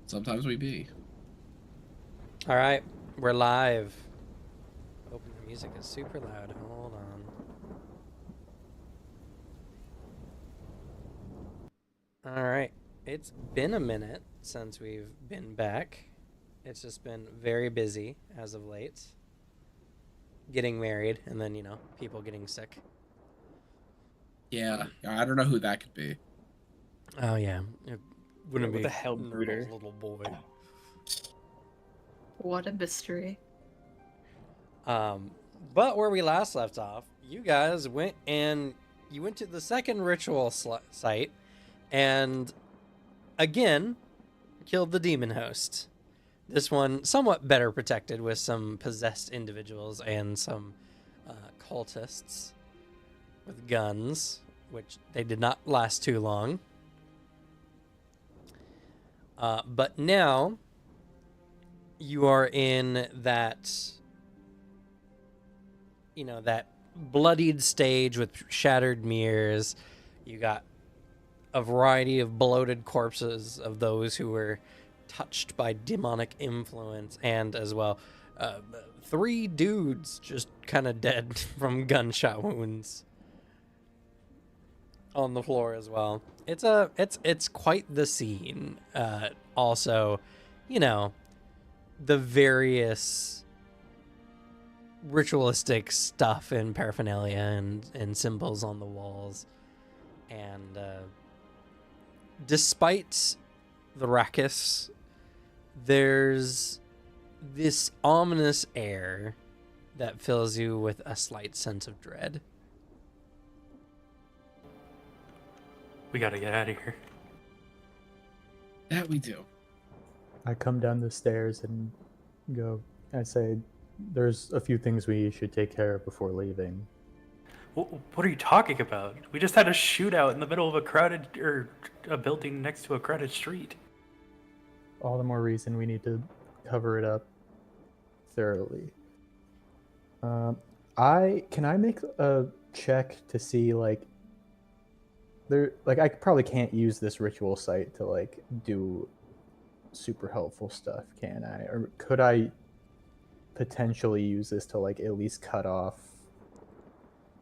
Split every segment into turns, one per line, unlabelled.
Sometimes we be.
All right, we're live. Open the music is super loud. Hold on. All right, it's been a minute since we've been back. It's just been very busy as of late. Getting married, and then people getting sick.
Yeah, I don't know who that could be.
Oh yeah, it wouldn't
What
be
the hell,
Nerdle's
Bruder?
little boy.
What a mystery.
Um, but where we last left off, you guys went to the second ritual site, and again killed the demon host. This one somewhat better protected with some possessed individuals and some cultists with guns, which they did not last too long. But now you are in that, that bloodied stage with shattered mirrors. You got a variety of bloated corpses of those who were touched by demonic influence, and as well, 3 dudes just kind of dead from gunshot wounds on the floor as well. It's quite the scene. Also, the various ritualistic stuff and paraphernalia and symbols on the walls, and despite the ruckus, there's this ominous air that fills you with a slight sense of dread.
We gotta get out of here.
That we do.
I come down the stairs and I say, there's a few things we should take care of before leaving.
What are you talking about? We just had a shootout in the middle of a building next to a crowded street.
All the more reason we need to cover it up thoroughly. Can I make a check to see I probably can't use this ritual site to do super helpful stuff, can I? Or could I potentially use this to at least cut off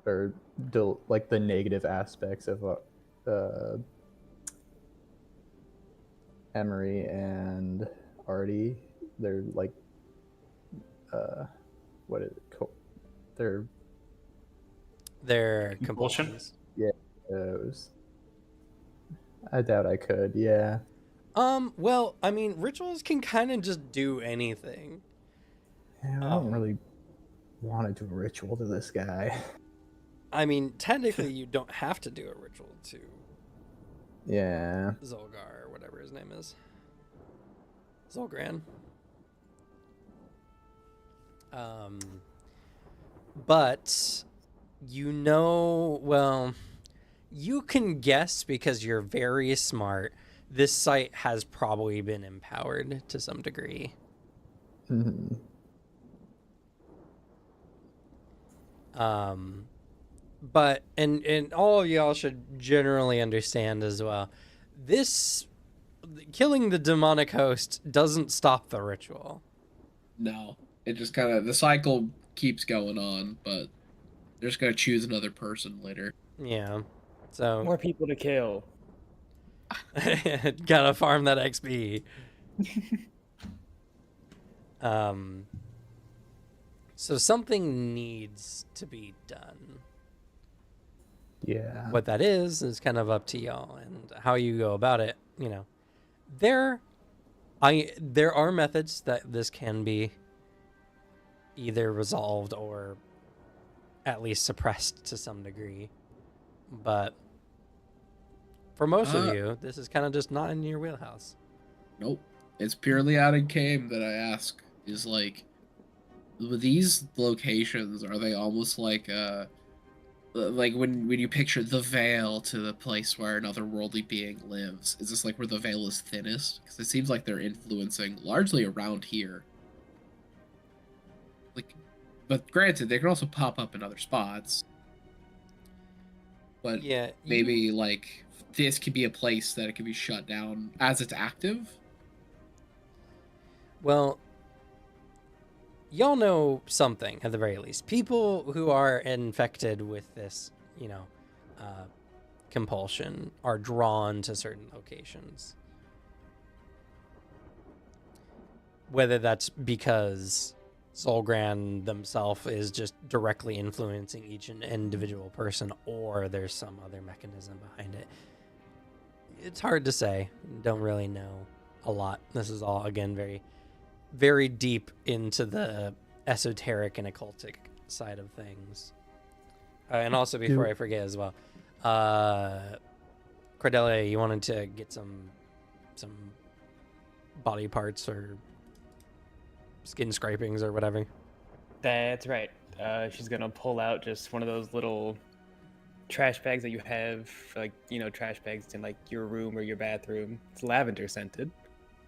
or the negative aspects of Emery and Artie? They're what is it called?
Their
Compulsion?
compulsions.
Those. I doubt I could. Yeah.
Well, I mean, rituals can kind of just do anything.
Yeah, I don't really want to do a ritual to this guy.
I mean, technically, you don't have to do a ritual to
Yeah.
Zolgar or whatever his name is. Zolgran. But well, you can guess because you're very smart. This site has probably been empowered to some degree.
Mhm.
But and all of y'all should generally understand as well. This killing the demonic host doesn't stop the ritual.
No, it just kind of the cycle keeps going on, but they're just gonna choose another person later.
Yeah. So
More people to kill.
gotta farm that XP. So something needs to be done.
Yeah.
What that is kind of up to y'all and how you go about it. There are methods that this can be either resolved or at least suppressed to some degree, but for most of you, this is kind of just not in your wheelhouse.
Nope. It's purely out of game that I ask. Is with these locations, are they almost like when you picture the Veil to the place where another worldly being lives? Is this where the Veil is thinnest? Because it seems like they're influencing largely around here. But granted, they can also pop up in other spots. But
Yeah,
maybe this could be a place that it could be shut down as it's active.
Well, y'all know something at the very least. People who are infected with this, compulsion are drawn to certain locations. Whether that's because Solgran themselves is just directly influencing each individual person, or there's some other mechanism behind it. It's hard to say. Don't really know a lot. This is all, again, very, very deep into the esoteric and occultic side of things. And also, before I forget as well, Cordelia, you wanted to get some body parts or skin scrapings or whatever.
That's right. She's gonna pull out just one of those little trash bags that you have, like, trash bags in like your room or your bathroom. It's lavender scented,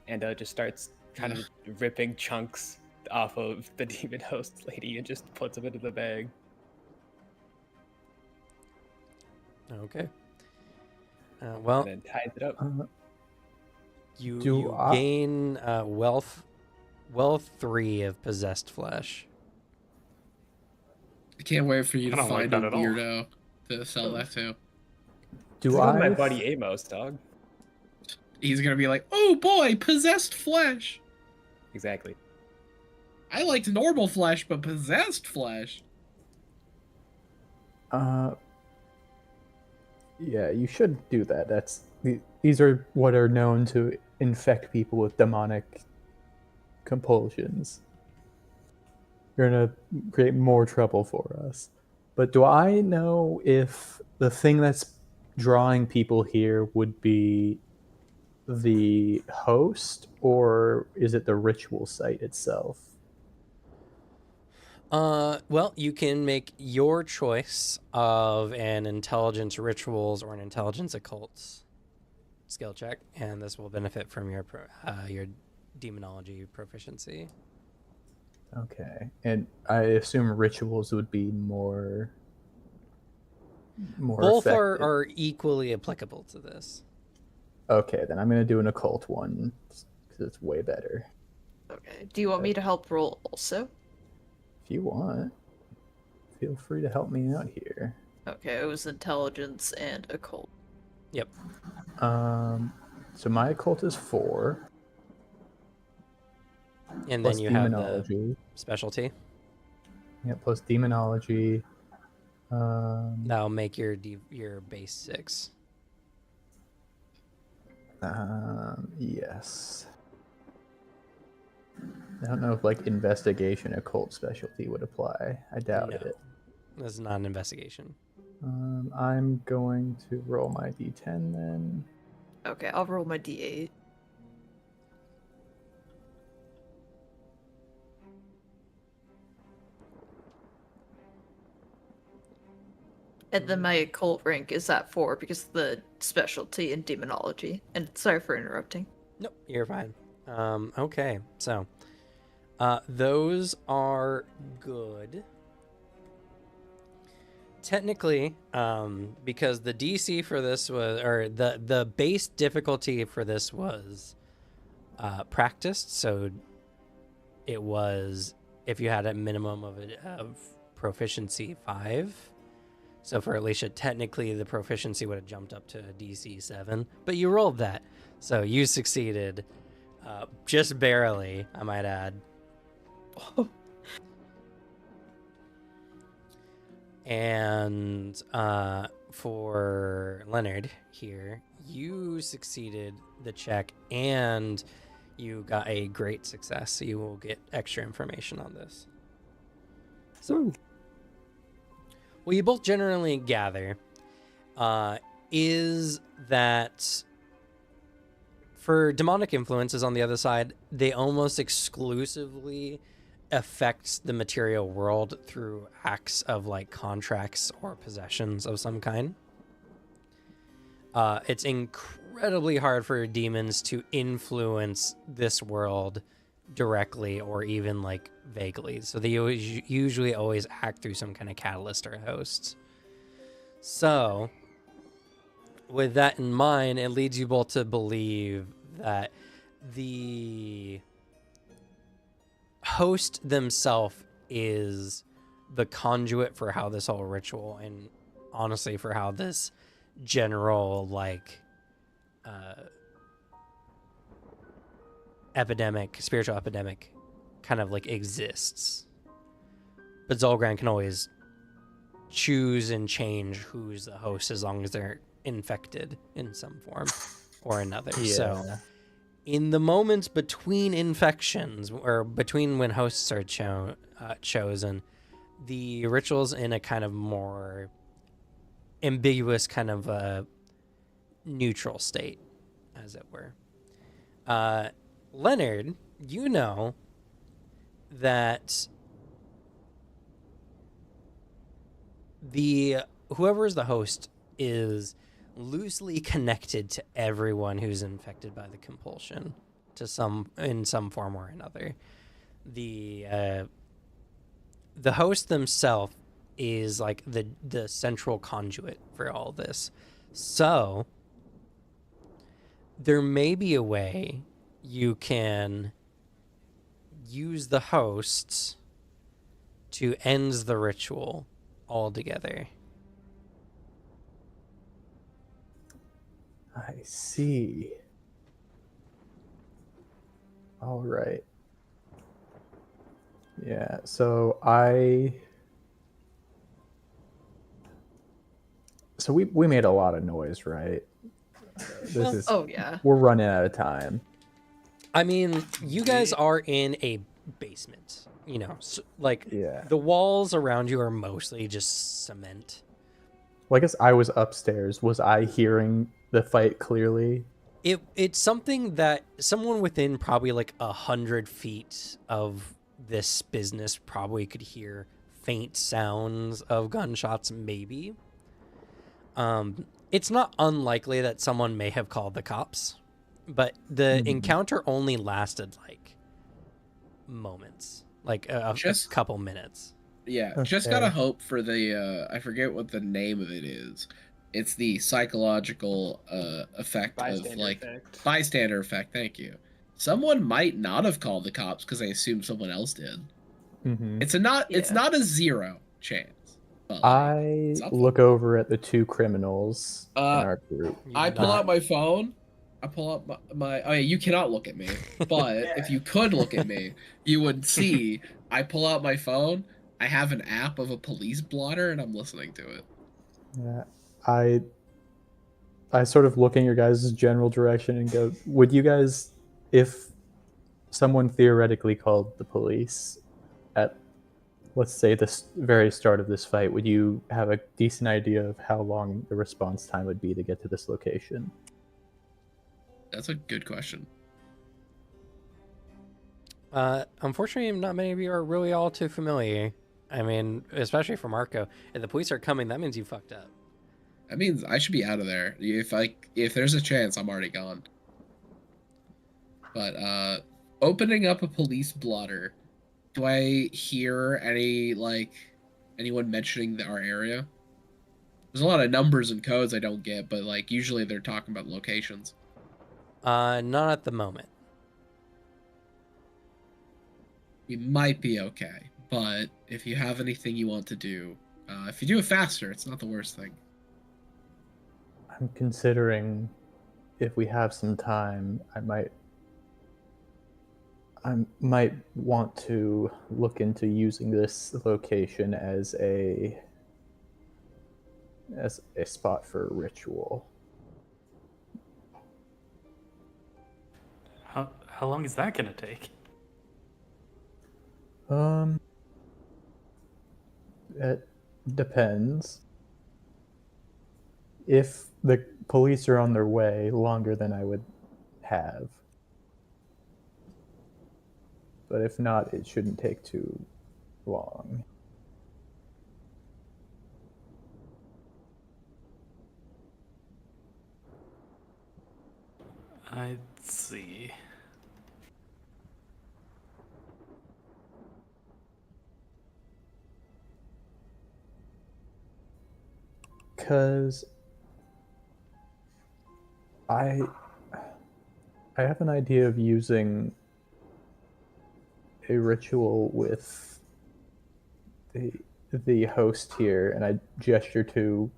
and just starts kind of ripping chunks off of the demon host lady and just puts them into the bag.
Okay. Well,
And then ties it up.
you gain wealth 3 of possessed flesh.
I can't wait for you
I
to
don't like
find
that
a
at all.
weirdo to sell that to.
Do
Look at my
I?
buddy Amos, dog.
He's gonna be like, "Oh boy, possessed flesh.
Exactly.
I liked normal flesh, but possessed flesh."
Yeah, you should do that. These are what are known to infect people with demonic compulsions. You're gonna create more trouble for us. But do I know if the thing that's drawing people here would be the host, or is it the ritual site itself?
Well, you can make your choice of an intelligence rituals or an intelligence occults skill check, and this will benefit from your demonology proficiency.
Okay, and I assume rituals would be more
Both
effective.
are equally applicable to this.
Okay, then I'm gonna do an occult one because it's way better.
Okay. Do you want me to help roll also?
If you want, feel free to help me out here.
Okay, it was intelligence and occult.
Yep.
So my occult is 4.
And
Plus
then you have the
demonology.
specialty.
Yeah, plus demonology.
That'll make your base 6.
Yes. I don't know if like investigation occult specialty would apply. I doubt
No.
it.
This is not an investigation.
I'm going to roll my d10 then.
Okay, I'll roll my d8. And then my occult rank is at 4 because of the specialty in demonology. And sorry for interrupting.
Nope, you're fine. Okay, so those are good. Technically, because the DC for this was, or the base difficulty for this was practiced, so it was if you had a minimum of proficiency 5. So for Alicia, technically the proficiency would have jumped up to a DC 7, but you rolled that, so you succeeded, just barely, I might add. And for Leonard here, you succeeded the check and you got a great success, so you will get extra information on this. So, what you both generally gather is that for demonic influences on the other side, they almost exclusively affect the material world through acts of like contracts or possessions of some kind. It's incredibly hard for demons to influence this world directly or even like vaguely, so they usually always act through some kind of catalyst or host. So with that in mind, it leads you both to believe that the host themselves is the conduit for how this whole ritual, and honestly for how this general like spiritual epidemic kind of like exists. But Zolgran can always choose and change who's the host as long as they're infected in some form or another. So in the moments between infections, or between when hosts are chosen, the ritual's in a kind of more ambiguous kind of neutral state, as it were. Leonard, you know that whoever is the host is loosely connected to everyone who's infected by the compulsion in some form or another. The host themselves is like the central conduit for all this. So there may be a way you can use the hosts to end the ritual altogether.
I see. All right. Yeah, so we made a lot of noise, right?
Oh yeah.
We're running out of time.
I mean, you guys are in a basement, you know, so, like
Yeah.
the walls around you are mostly just cement.
Well, I guess I was upstairs. Was I hearing the fight clearly?
It's something that someone within probably like 100 feet of this business probably could hear faint sounds of gunshots, maybe. It's not unlikely that someone may have called the cops, but the encounter only lasted like moments, like a couple minutes.
Yeah, just gotta hope for the I forget what the name of it is. It's the psychological effect bystander effect. Thank you. Someone might not have called the cops because they assumed someone else did.
Mm-hmm.
It's not a 0 chance. But, like,
I look over at the two criminals in our group.
I pull out my phone. I pull up my oh yeah, you cannot look at me. But if you could look at me, you would see I pull out my phone. I have an app of a police blotter and I'm listening to it.
Yeah. I sort of look in your guys' general direction and go, would you guys, if someone theoretically called the police at, let's say, the very start of this fight, would you have a decent idea of how long the response time would be to get to this location?
That's a good question.
Unfortunately, not many of you are really all too familiar. I mean, especially for Marco. If the police are coming, that means you fucked up.
That means I should be out of there. If there's a chance, I'm already gone. But opening up a police blotter, do I hear anyone mentioning our area? There's a lot of numbers and codes I don't get, but like usually they're talking about locations.
Not at the moment.
We might be okay, but if you have anything you want to do, if you do it faster, it's not the worst thing.
I'm considering if we have some time, I might want to look into using this location as a spot for a ritual.
How long is that gonna take?
It depends. If the police are on their way, longer than I would have. But if not, it shouldn't take too long.
I'd see.
Because I have an idea of using a ritual with the host here, and I gesture to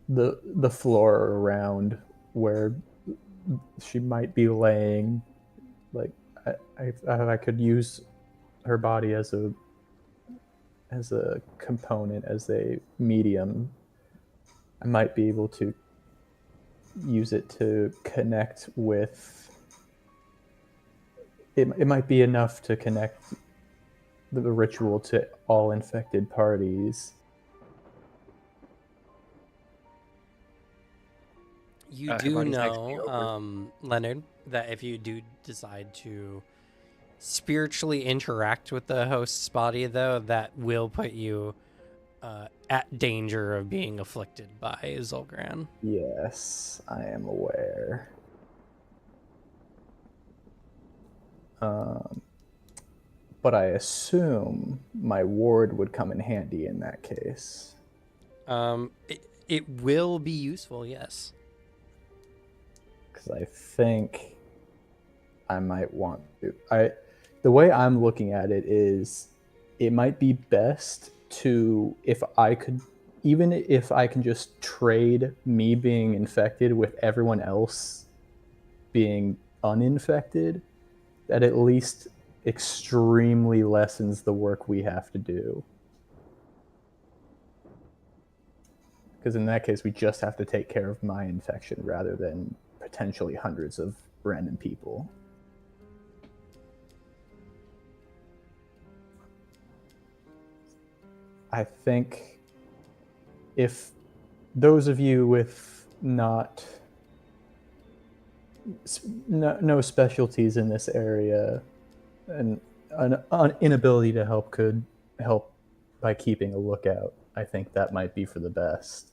the floor around where she might be laying. Like I could use her body as a component, as a medium. I might be able to use it to connect with. It might be enough to connect the ritual to all infected parties.
You do
everybody's actually
know, Leonard, that if you do decide to spiritually interact with the host's body, though, that will put you at danger of being afflicted by Zolgran.
Yes, I am aware. But I assume my ward would come in handy in that case.
It will be useful, yes.
Because I think I might want to. The way I'm looking at it is, it might be best to, if I could, even if I can just trade me being infected with everyone else being uninfected, that at least extremely lessens the work we have to do. Because in that case, we just have to take care of my infection rather than potentially hundreds of random people. I think if those of you with no specialties in this area and an inability to help could help by keeping a lookout, I think that might be for the best.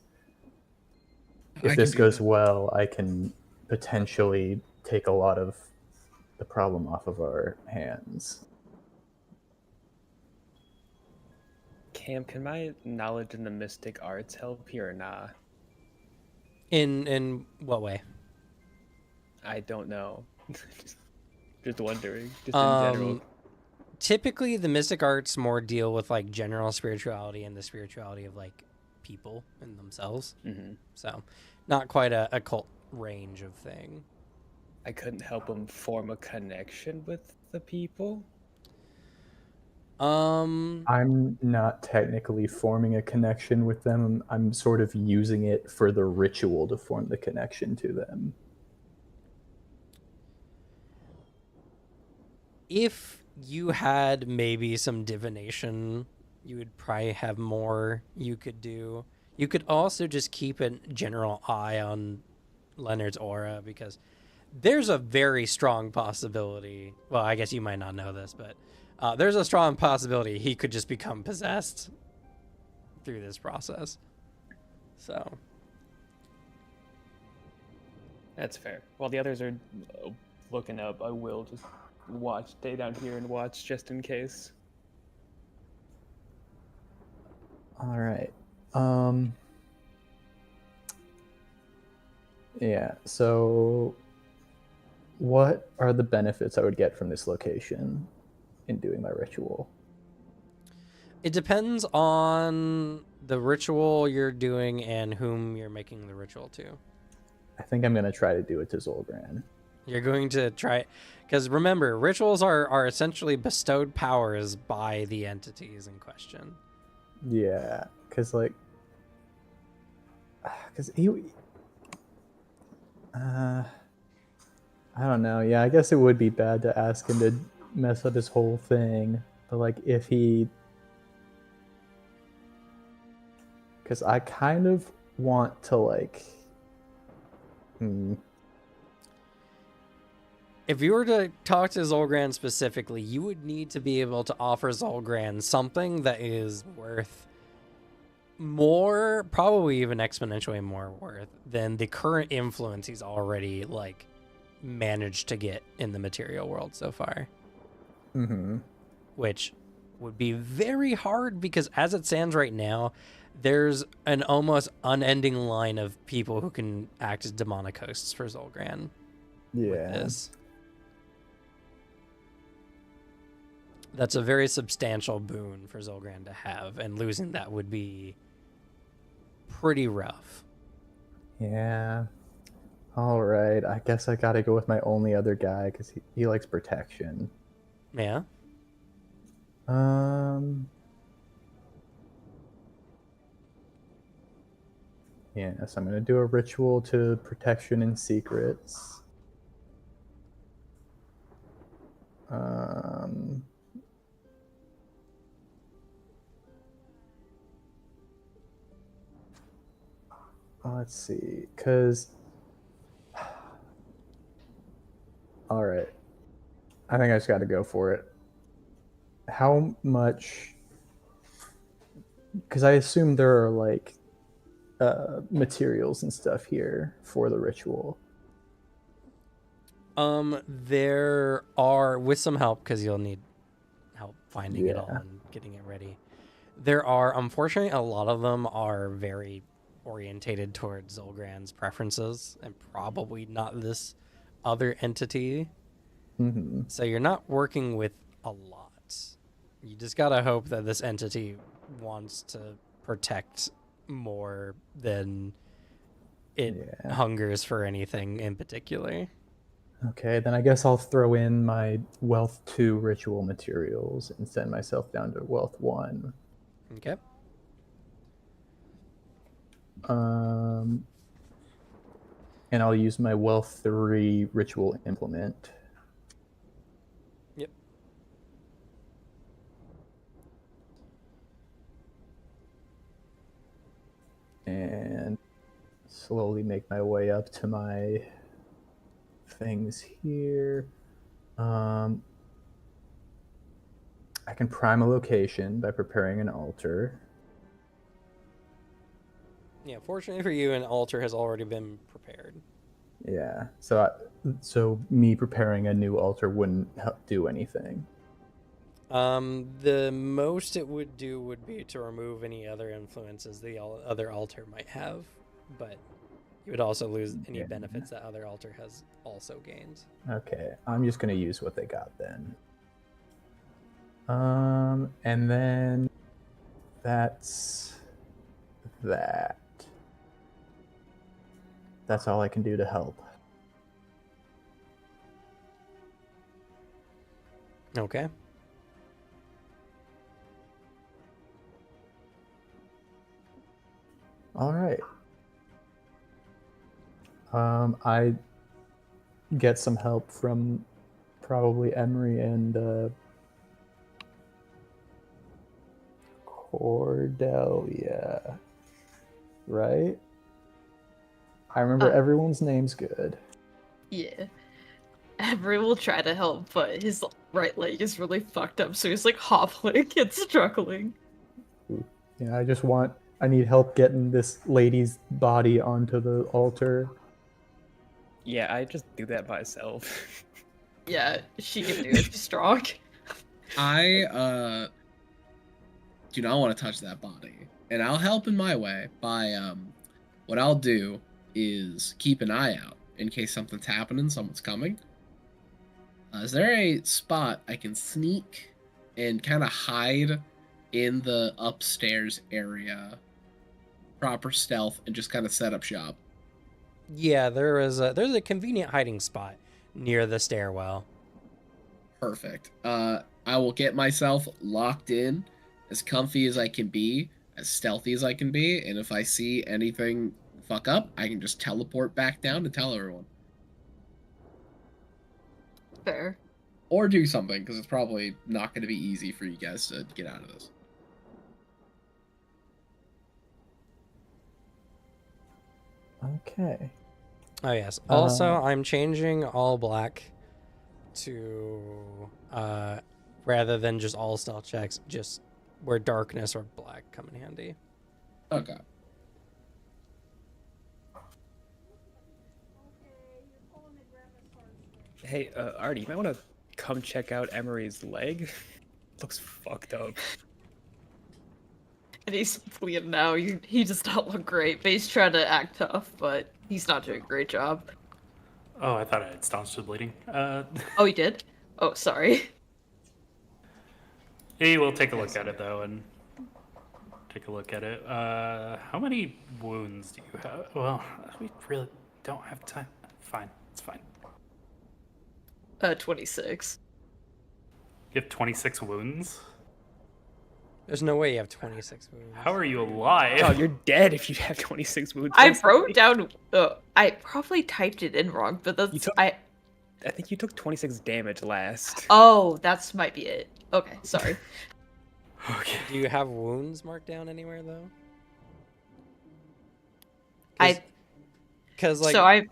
If this goes well, I can potentially take a lot of the problem off of our hands.
Cam, can my knowledge in the mystic arts help here or nah?
In what way?
I don't know. just wondering. Just in general.
Typically, the mystic arts more deal with like general spirituality and the spirituality of like people and themselves.
Mm-hmm.
So, not quite a cult range of thing.
I couldn't help him form a connection with the people.
I'm not technically forming a connection with them. I'm sort of using it for the ritual to form the connection to them.
If you had maybe some divination, you would probably have more you could do. You could also just keep a general eye on Leonard's aura, because there's a very strong possibility. Well, I guess you might not know this, but there's a strong possibility he could just become possessed through this process. So
That's fair. While the others are looking up, I will just stay down here and watch just in case.
All right. Yeah, so what are the benefits I would get from this location in doing my ritual?
it depends on the ritual you're doing and whom you're making the ritual to.
I think I'm going to try to do it to Zolgran.
You're going to try, because remember, rituals are essentially bestowed powers by the entities in question.
Yeah, because I don't know. Yeah, I guess it would be bad to ask him to mess up his whole thing. But like, if he, because I kind of want to like,
If you were to talk to Zolgran specifically, you would need to be able to offer Zolgran something that is worth more, probably even exponentially more worth than the current influence he's already like managed to get in the material world so far. Which would be very hard, because as it stands right now, there's an almost unending line of people who can act as demonic hosts for Zolgran.
yeah.
This. That's a very substantial boon for Zolgran to have, and losing that would be pretty rough.
Yeah. All right. I guess I gotta go with my only other guy because he likes protection.
Yeah.
Yeah, so I'm gonna do a ritual to protection and secrets. Um, let's see, because all right, I think I just got to go for it. How much? Because I assume there are like materials and stuff here for the ritual.
There are, with some help, because you'll need help finding it all
Yeah.
and getting it ready. There are, unfortunately, a lot of them are very orientated towards Zolgran's preferences, and probably not this other entity.
Mm-hmm.
So you're not working with a lot. You just gotta hope that this entity wants to protect more than it
Yeah.
hungers for anything in particular.
Okay, then I guess I'll throw in my wealth 2 ritual materials and send myself down to wealth 1.
Okay.
And I'll use my wealth 3 ritual implement.
Yep.
And slowly make my way up to my things here. I can prime a location by preparing an altar.
Yeah, fortunately for you, an altar has already been prepared.
Yeah, so me preparing a new altar wouldn't do anything.
The most it would do would be to remove any other influences the other altar might have, but you would also lose any
Yeah.
benefits that other altar has also gained.
Okay, I'm just gonna use what they got then. And then that's that. That's all I can do to help.
Okay.
All right. I get some help from probably Emery and Cordelia, right? I remember everyone's name's good.
Yeah. Emery will try to help, but his right leg is really fucked up, so he's like hobbling and struggling.
Yeah, I need help getting this lady's body onto the altar.
Yeah, I just do that myself.
Yeah, she can do it. She's strong.
I do not want to touch that body, and I'll help in my way by what I'll do is keep an eye out in case something's happening, someone's coming. Is there a spot I can sneak and kind of hide in the upstairs area, proper stealth, and just kind of set up shop?
Yeah, there's a convenient hiding spot near the stairwell.
Perfect. I will get myself locked in, as comfy as I can be, as stealthy as I can be, and if I see anything fuck up, I can just teleport back down to tell everyone.
Fair.
Or do something, because it's probably not going to be easy for you guys to get out of this.
Okay.
Oh yes. Also, I'm changing all black to rather than just all stealth checks, just where darkness or black come in handy.
Okay.
Hey, Artie, you might want to come check out Emery's leg. Looks fucked up.
And he's bleeding now. He does not look great, but he's trying to act tough, but he's not doing a great job.
Oh, I thought I had staunched the bleeding.
Oh, he did? Oh, sorry.
Hey, we'll take a look at it though, and take a look at it. How many wounds do you have? Well, we really don't have time. Fine, it's fine.
26.
You have 26 wounds.
There's no way you have 26 wounds.
How are you alive?
Oh, you're dead if you have 26 wounds.
I
That's
wrote
like-
down. I probably typed it in wrong, but that's
You took-
I.
I think you took 26 damage last.
Oh, that's might be it. Okay, sorry.
Okay.
Do you have wounds marked down anywhere though?
I.
Because like,
So I.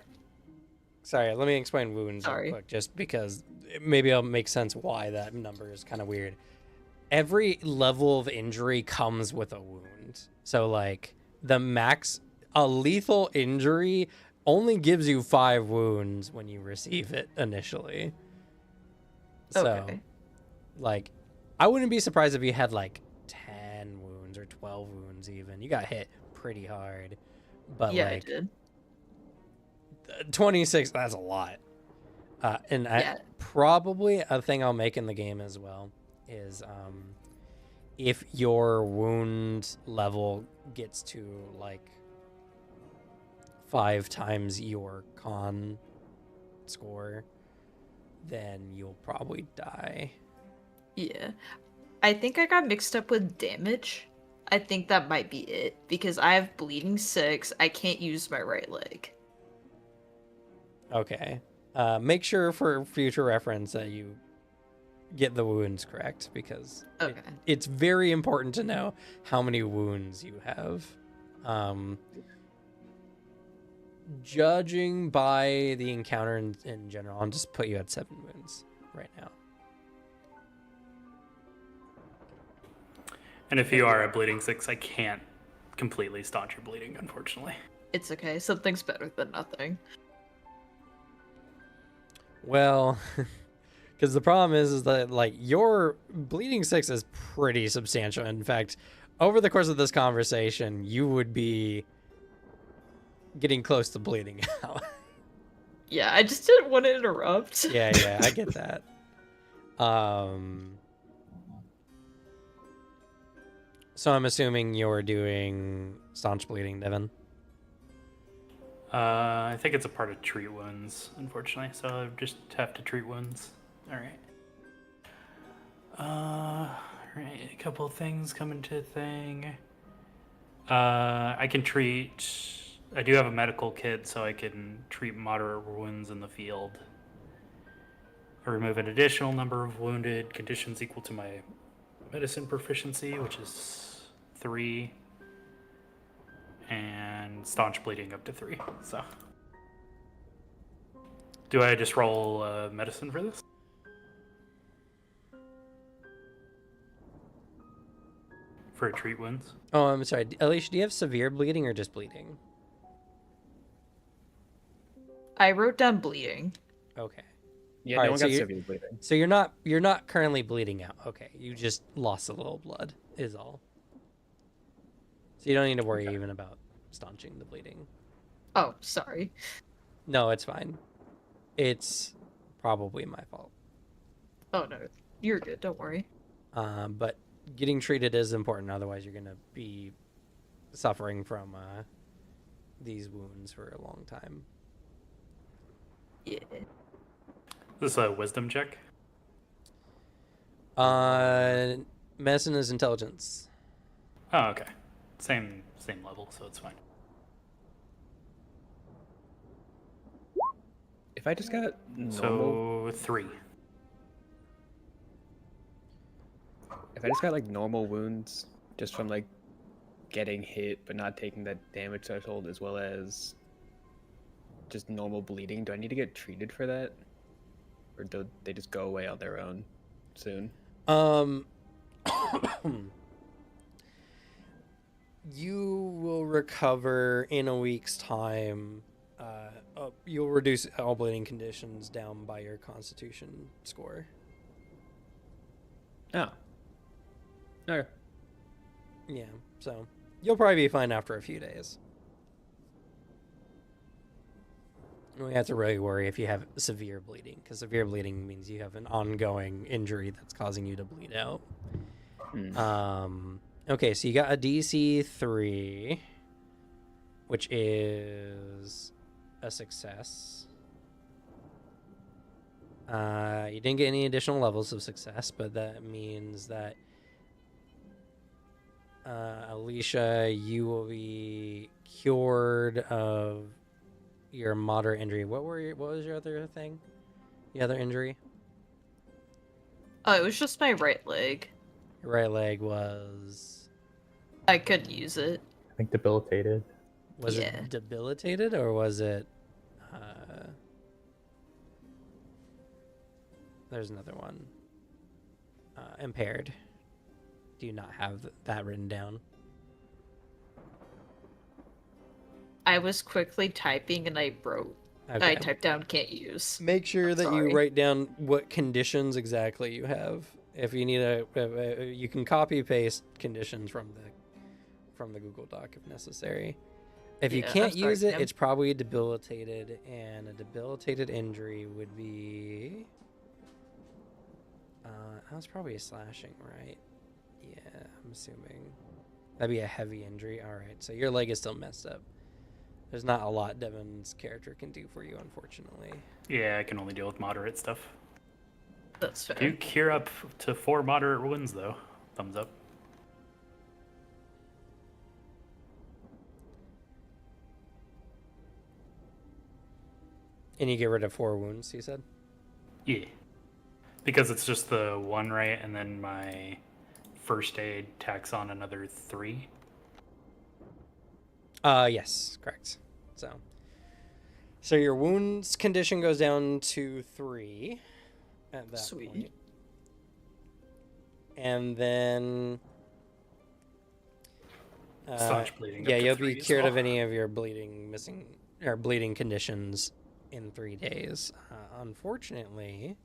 sorry, let me explain wounds
Sorry.
real quick, just because maybe it'll make sense why that number is kind of weird. Every level of injury comes with a wound. So like the max, a lethal injury only gives you 5 wounds when you receive it initially. So
Okay.
like, I wouldn't be surprised if you had like 10 wounds or 12 wounds even. You got hit pretty hard. But
Yeah, I
like
did.
26, that's a lot. And
Yeah.
probably a thing I'll make in the game as well is if your wound level gets to like 5 times your con score, then you'll probably die.
Yeah. I think I got mixed up with damage. I think that might be it because I have bleeding 6. I can't use my right leg.
Okay. Make sure for future reference that you get the wounds correct, because
Okay.
it's very important to know how many wounds you have. Judging by the encounter in general, I'll just put you at 7 wounds right now.
And if you are at bleeding 6, I can't completely staunch your bleeding, unfortunately.
It's okay. Something's better than nothing.
Well, because the problem is that like your bleeding 6 is pretty substantial. In fact, over the course of this conversation, you would be getting close to bleeding out.
Yeah, I just didn't want to interrupt.
Yeah, I get that. So I'm assuming you're doing staunch bleeding, Devin.
I think it's a part of treat wounds, unfortunately. So I just have to treat wounds. All right. Right. A couple things come into thing. I can treat. I do have a medical kit, so I can treat moderate wounds in the field. I remove an additional number of wounded conditions equal to my medicine proficiency, which is 3. And staunch bleeding up to 3. So, do I just roll medicine for this? For treat wounds?
Oh, I'm sorry. Alicia, do you have severe bleeding or just bleeding?
I wrote down bleeding.
Okay.
Yeah,
Alright,
no one
so
got
you-
severe bleeding.
So you're not currently bleeding out. Okay. You just lost a little blood is all. So you don't need to worry even about staunching the bleeding.
Oh, sorry.
No, it's fine. It's probably my fault.
Oh no, you're good. Don't worry.
But getting treated is important. Otherwise, you're gonna be suffering from these wounds for a long time.
Yeah.
Is this a wisdom check?
Medicine is intelligence.
Oh, okay. Same level, so it's fine.
If I just got normal,
So 3.
if I just got like normal wounds, just from like getting hit but not taking that damage threshold, as well as just normal bleeding, do I need to get treated for that, or do they just go away on their own soon?
You will recover in a week's time. You'll reduce all bleeding conditions down by your Constitution score.
Oh. Okay.
Yeah, so you'll probably be fine after a few days. We have to really worry if you have severe bleeding, because severe bleeding means you have an ongoing injury that's causing you to bleed out. Okay, so you got a DC 3, which is a success. You didn't get any additional levels of success, but that means that Alicia, you will be cured of your moderate injury. What was your other thing? The other injury?
Oh, it was just my right leg.
Your right leg was
I couldn't use it.
I think debilitated.
was
Yeah.
it debilitated or was it there's another one. Impaired. Do you not have that written down?
I was quickly typing and I wrote.
Okay.
I typed down can't use.
Make sure
I'm
that
sorry.
you write down what conditions exactly you have. If you need you can copy paste conditions from the Google Doc if necessary. If you
Yeah, I'm
can't
sorry,
use it,
Tim.
it's probably debilitated, and a debilitated injury would be. That was probably a slashing, right? Yeah, I'm assuming that'd be a heavy injury. All right, so your leg is still messed up. There's not a lot Devin's character can do for you, unfortunately.
Yeah, I can only deal with moderate stuff.
That's fair.
Do cure up to 4 moderate wounds, though. Thumbs up.
And you get rid of 4 wounds, you said?
Yeah. Because it's just the 1, right? And then my first aid tacks on another 3.
Yes, correct. So your wounds condition goes down to 3 at that
Sweet.
point. And then
Staunch bleeding.
yeah,
up to
you'll
3
be
as
cured
well.
of any of your bleeding conditions in 3 days. Unfortunately,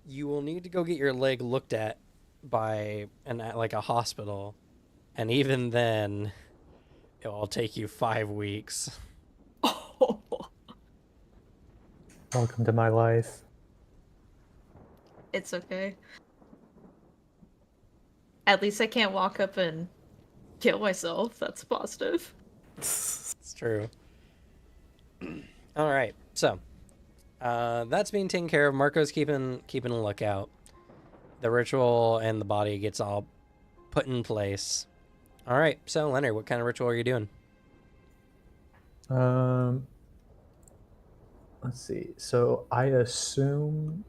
you will need to go get your leg looked at by a hospital, and even then, it will take you 5 weeks.
Oh,
Welcome to my life.
it's okay. At least I can't walk up and kill myself. That's positive.
It's true. All right, so that's being taken care of. Marco's keeping a lookout. The ritual and the body gets all put in place. All right, so Leonard, what kind of ritual are you doing?
Let's see. So I assume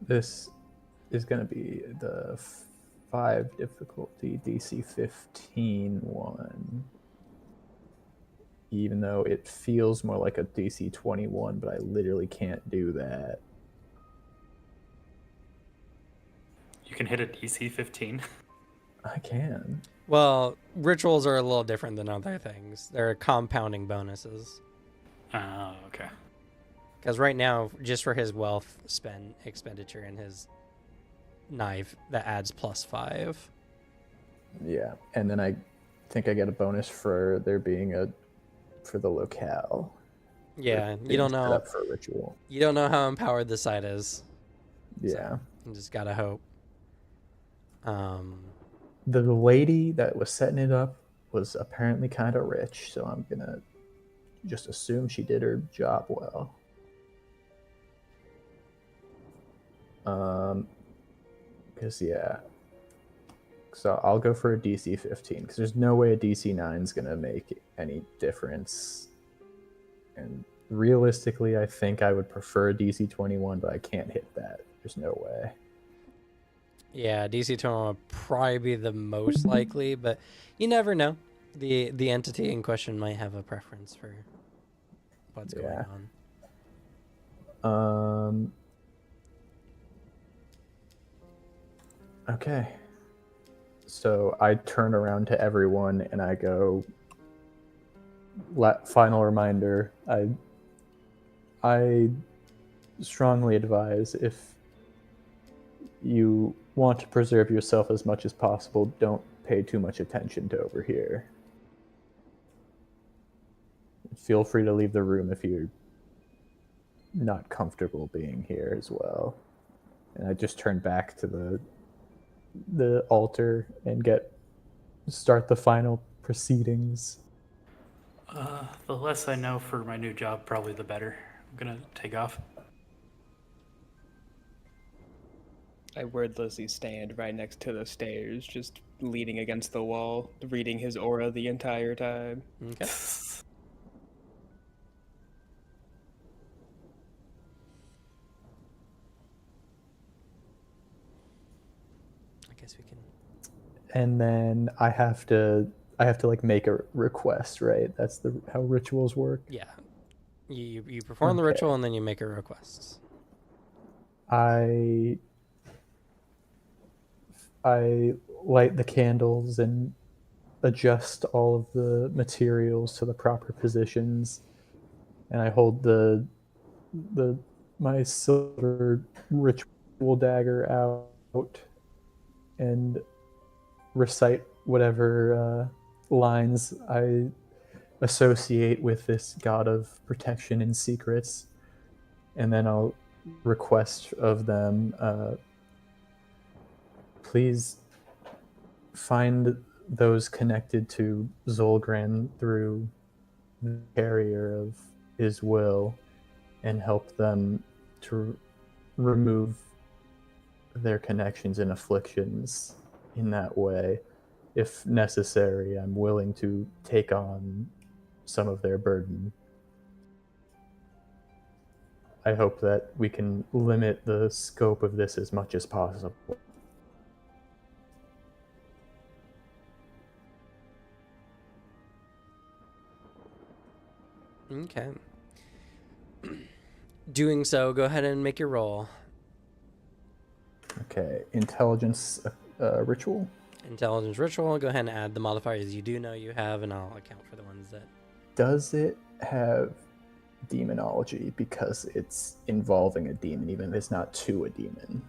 this is going to be the 5 difficulty DC 15 one. Even though it feels more like a DC 21, but I literally can't do that.
You can hit a DC 15.
I can.
Well, rituals are a little different than other things. They're compounding bonuses.
Oh, okay.
Because right now, just for his wealth expenditure and his knife, that adds +5.
Yeah, and then I think I get a bonus for there being for the locale.
Yeah,
for
you
being
don't
set
know.
up for a ritual.
You don't know how empowered the site is.
Yeah.
You just gotta hope.
The lady that was setting it up was apparently kind of rich, so I'm gonna just assume she did her job well. Because yeah, so I'll go for a DC 15 because there's no way a DC 9 is gonna make any difference. And realistically, I think I would prefer a DC 21, but I can't hit that. There's no way.
Yeah, DC 21 would probably be the most likely, but you never know. The entity in question might have a preference for what's going
Yeah.
on.
Okay. So I turn around to everyone and I go, final reminder, I strongly advise if you want to preserve yourself as much as possible, don't pay too much attention to over here. Feel free to leave the room if you're not comfortable being here as well. And I just turn back to the altar and start the final proceedings.
The less I know for my new job, probably the better. I'm gonna take off.
I wordlessly stand right next to the stairs, just leaning against the wall, reading his aura the entire time.
Okay. I guess we can.
And then I have to like make a request, right? That's how rituals work.
Yeah. You perform the
Okay.
ritual and then you make a request.
I light the candles and adjust all of the materials to the proper positions, and I hold my silver ritual dagger out and recite whatever lines I associate with this god of protection and secrets, and then I'll request of them, please find those connected to Zolgran through the carrier of his will and help them to remove their connections and afflictions in that way. If necessary, I'm willing to take on some of their burden. I hope that we can limit the scope of this as much as possible.
Okay. Doing so, go ahead and make your roll.
Okay, intelligence ritual.
Intelligence ritual. Go ahead and add the modifiers you do know you have, and I'll account for the ones that.
Does it have demonology because it's involving a demon, even if it's not to a demon?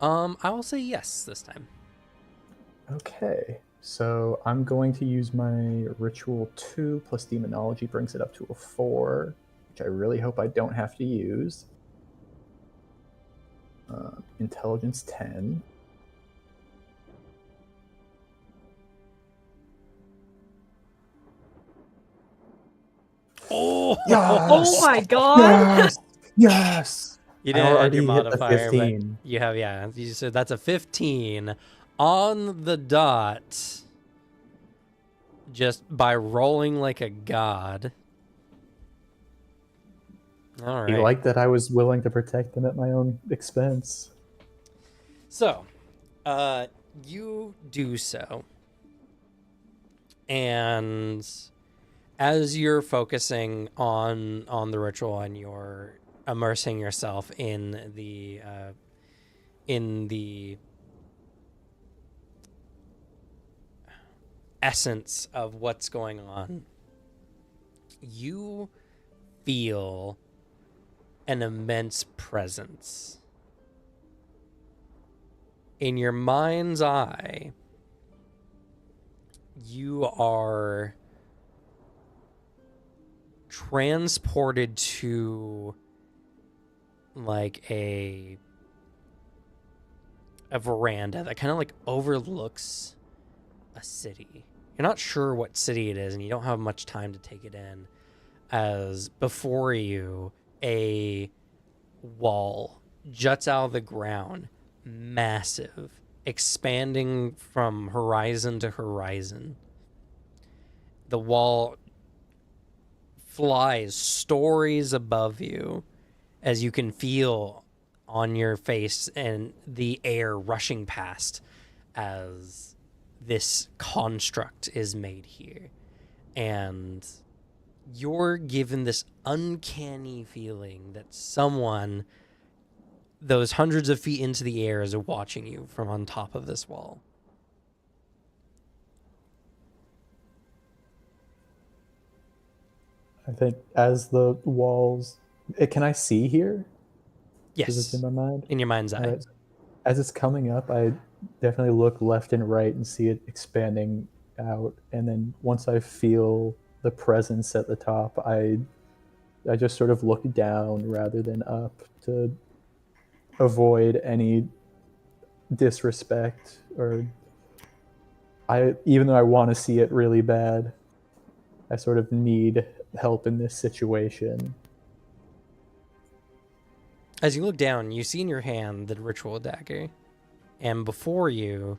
I will say yes this time.
Okay, so I'm going to use my ritual 2 plus demonology brings it up to a 4, which I really hope I don't have to use. Intelligence 10.
Oh,
Oh my god!
Yes! Yes!
You
I
didn't add
already
your
hit the
modifier, but
15.
you have, yeah. You said that's a 15 on the dot just by rolling like a god. All
He
right.
liked that I was willing to protect them at my own expense.
So, you do so. And as you're focusing on the ritual and you're immersing yourself in the essence of what's going on, you feel an immense presence. In your mind's eye, you are transported to like a veranda that kind of like overlooks a city. You're not sure what city it is and you don't have much time to take it in, as before you a wall juts out of the ground, massive, expanding from horizon to horizon. The wall flies stories above you as you can feel on your face and the air rushing past as this construct is made here. And you're given this uncanny feeling that someone those hundreds of feet into the air is watching you from on top of this wall.
I think as the walls... Can I see here? Is
Yes,
it in my mind?
in your mind's eye.
All right. As it's coming up, I definitely look left and right and see it expanding out. And then once I feel the presence at the top, I just sort of look down rather than up to avoid any disrespect, or even though I want to see it really bad, I sort of need help in this situation.
As you look down, you see in your hand the ritual dagger, and before you,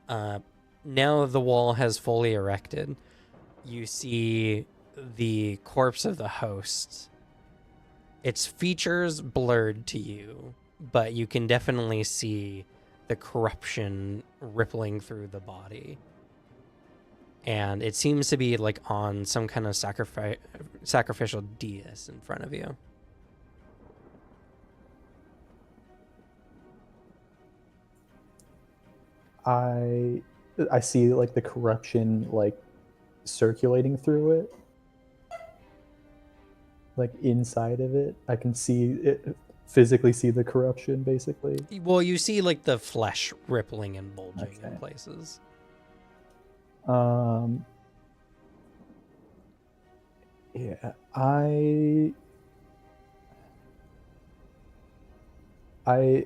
now the wall has fully erected, you see the corpse of the host. Its features blurred to you, but you can definitely see the corruption rippling through the body. And it seems to be like on some kind of sacrificial dais in front of you.
I see like the corruption like circulating through it, like inside of it. I can see it, physically see the corruption, basically.
Well, you see like the flesh rippling and bulging in
Okay.
places.
Yeah, I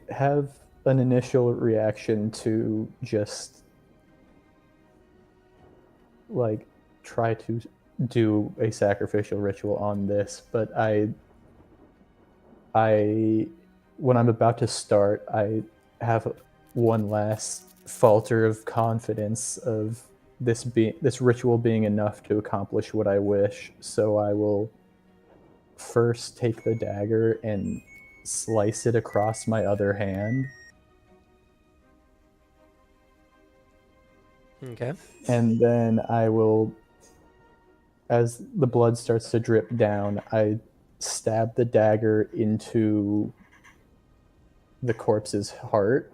have an initial reaction to just like try to do a sacrificial ritual on this, but I when I'm about to start, I have one last falter of confidence of this ritual being enough to accomplish what I wish. So I will first take the dagger and slice it across my other hand.
Okay.
And then I will, as the blood starts to drip down, I stab the dagger into the corpse's heart,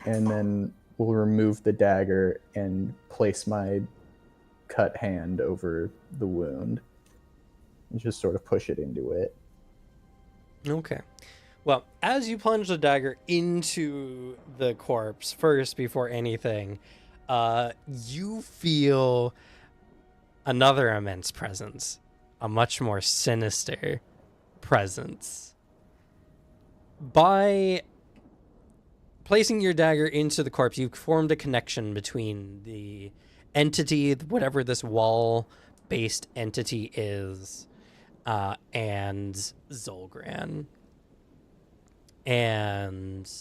and then we'll remove the dagger and place my cut hand over the wound and just sort of push it into it.
Okay. Well, as you plunge the dagger into the corpse first before anything, you feel another immense presence, a much more sinister presence. By placing your dagger into the corpse, you've formed a connection between the entity, whatever this wall-based entity is, and Zolgran. And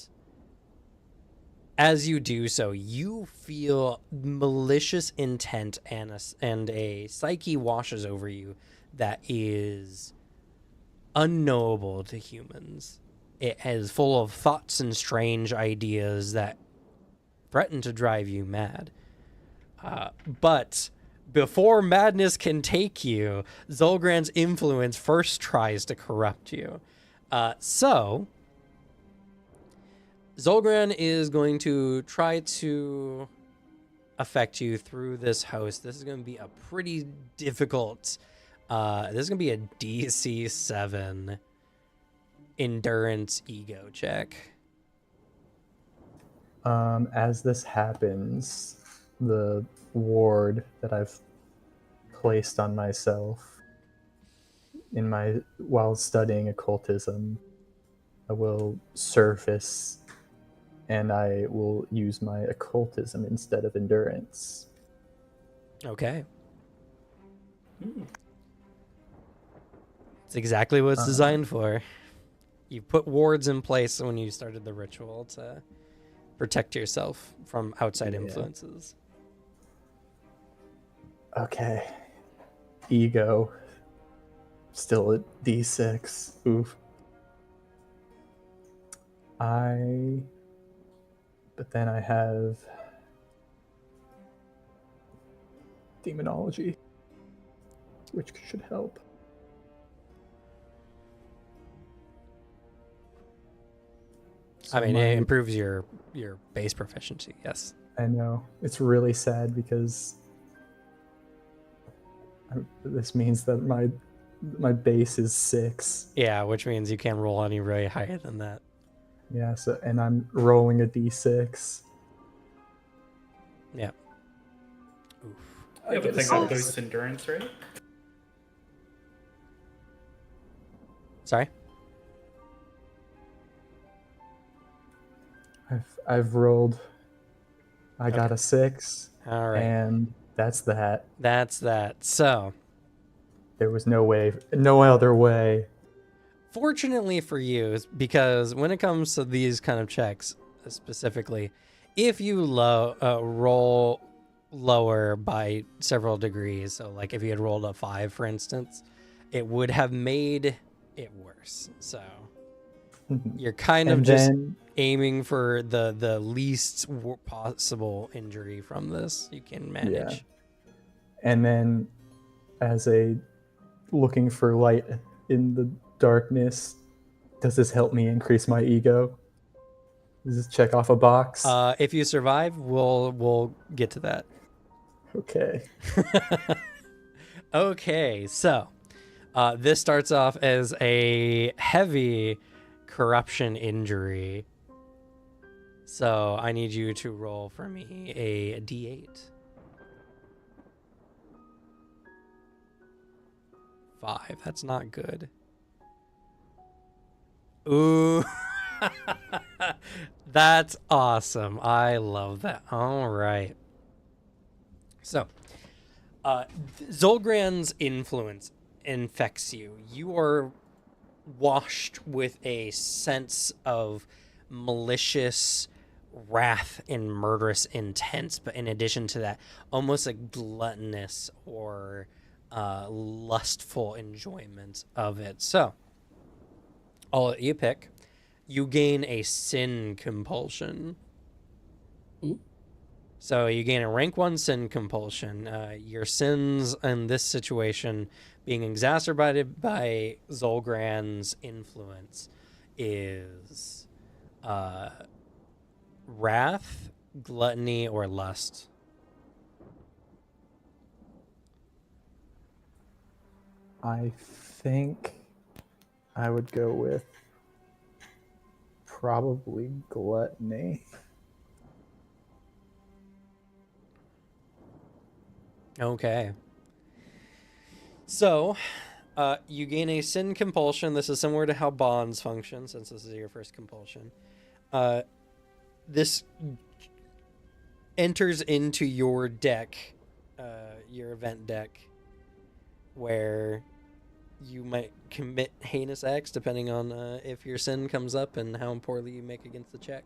as you do so, you feel malicious intent, and a psyche washes over you that is unknowable to humans. It is full of thoughts and strange ideas that threaten to drive you mad. But before madness can take you, Zolgran's influence first tries to corrupt you. So Zolgran is going to try to affect you through this house. This is going to be a pretty difficult. This is going to be a DC 7 endurance ego check.
As this happens, the ward that I've placed on myself while studying occultism, I will surface, and I will use my occultism instead of endurance.
Okay. It's exactly what it's designed for. You put wards in place when you started the ritual to protect yourself from outside influences.
Okay. Ego. Still at D6. Oof. But then I have demonology, which should help.
I mean, it improves your base proficiency, yes.
I know. It's really sad because this means that my base is 6.
Yeah, which means you can't roll any really higher than that.
Yeah, and I'm rolling a D6.
Yeah. Oof.
Yeah, but think that boosts endurance, right?
Sorry?
I've rolled. I got
Okay.
a 6,
All right.
and that's that.
That's that. So,
There was no other way.
fortunately for you, because when it comes to these kind of checks specifically, if you roll lower by several degrees, so like if you had rolled a 5, for instance, it would have made it worse. So you're kind of
And
just
then
aiming for the least possible injury from this you can manage.
and then as a looking for light in the darkness, does this help me increase my ego? Does this check off a box?
If you survive, we'll get to that.
Okay.
Okay, so this starts off as a heavy corruption injury. So I need you to roll for me a d8. 5. That's not good. Ooh. That's awesome. I love that. All right. So, Zolgran's influence infects you. You are washed with a sense of malicious wrath and murderous intent, but in addition to that, almost a gluttonous or lustful enjoyment of it. So, I'll let you pick. You gain a sin compulsion.
Ooh.
So you gain a rank 1 sin compulsion. Your sins in this situation being exacerbated by Zolgran's influence is wrath, gluttony, or lust.
I think I would go with probably gluttony.
Okay. So, you gain a sin compulsion. This is similar to how bonds function, since this is your first compulsion. This enters into your deck, your event deck, where you might commit heinous acts depending on if your sin comes up and how poorly you make against the check.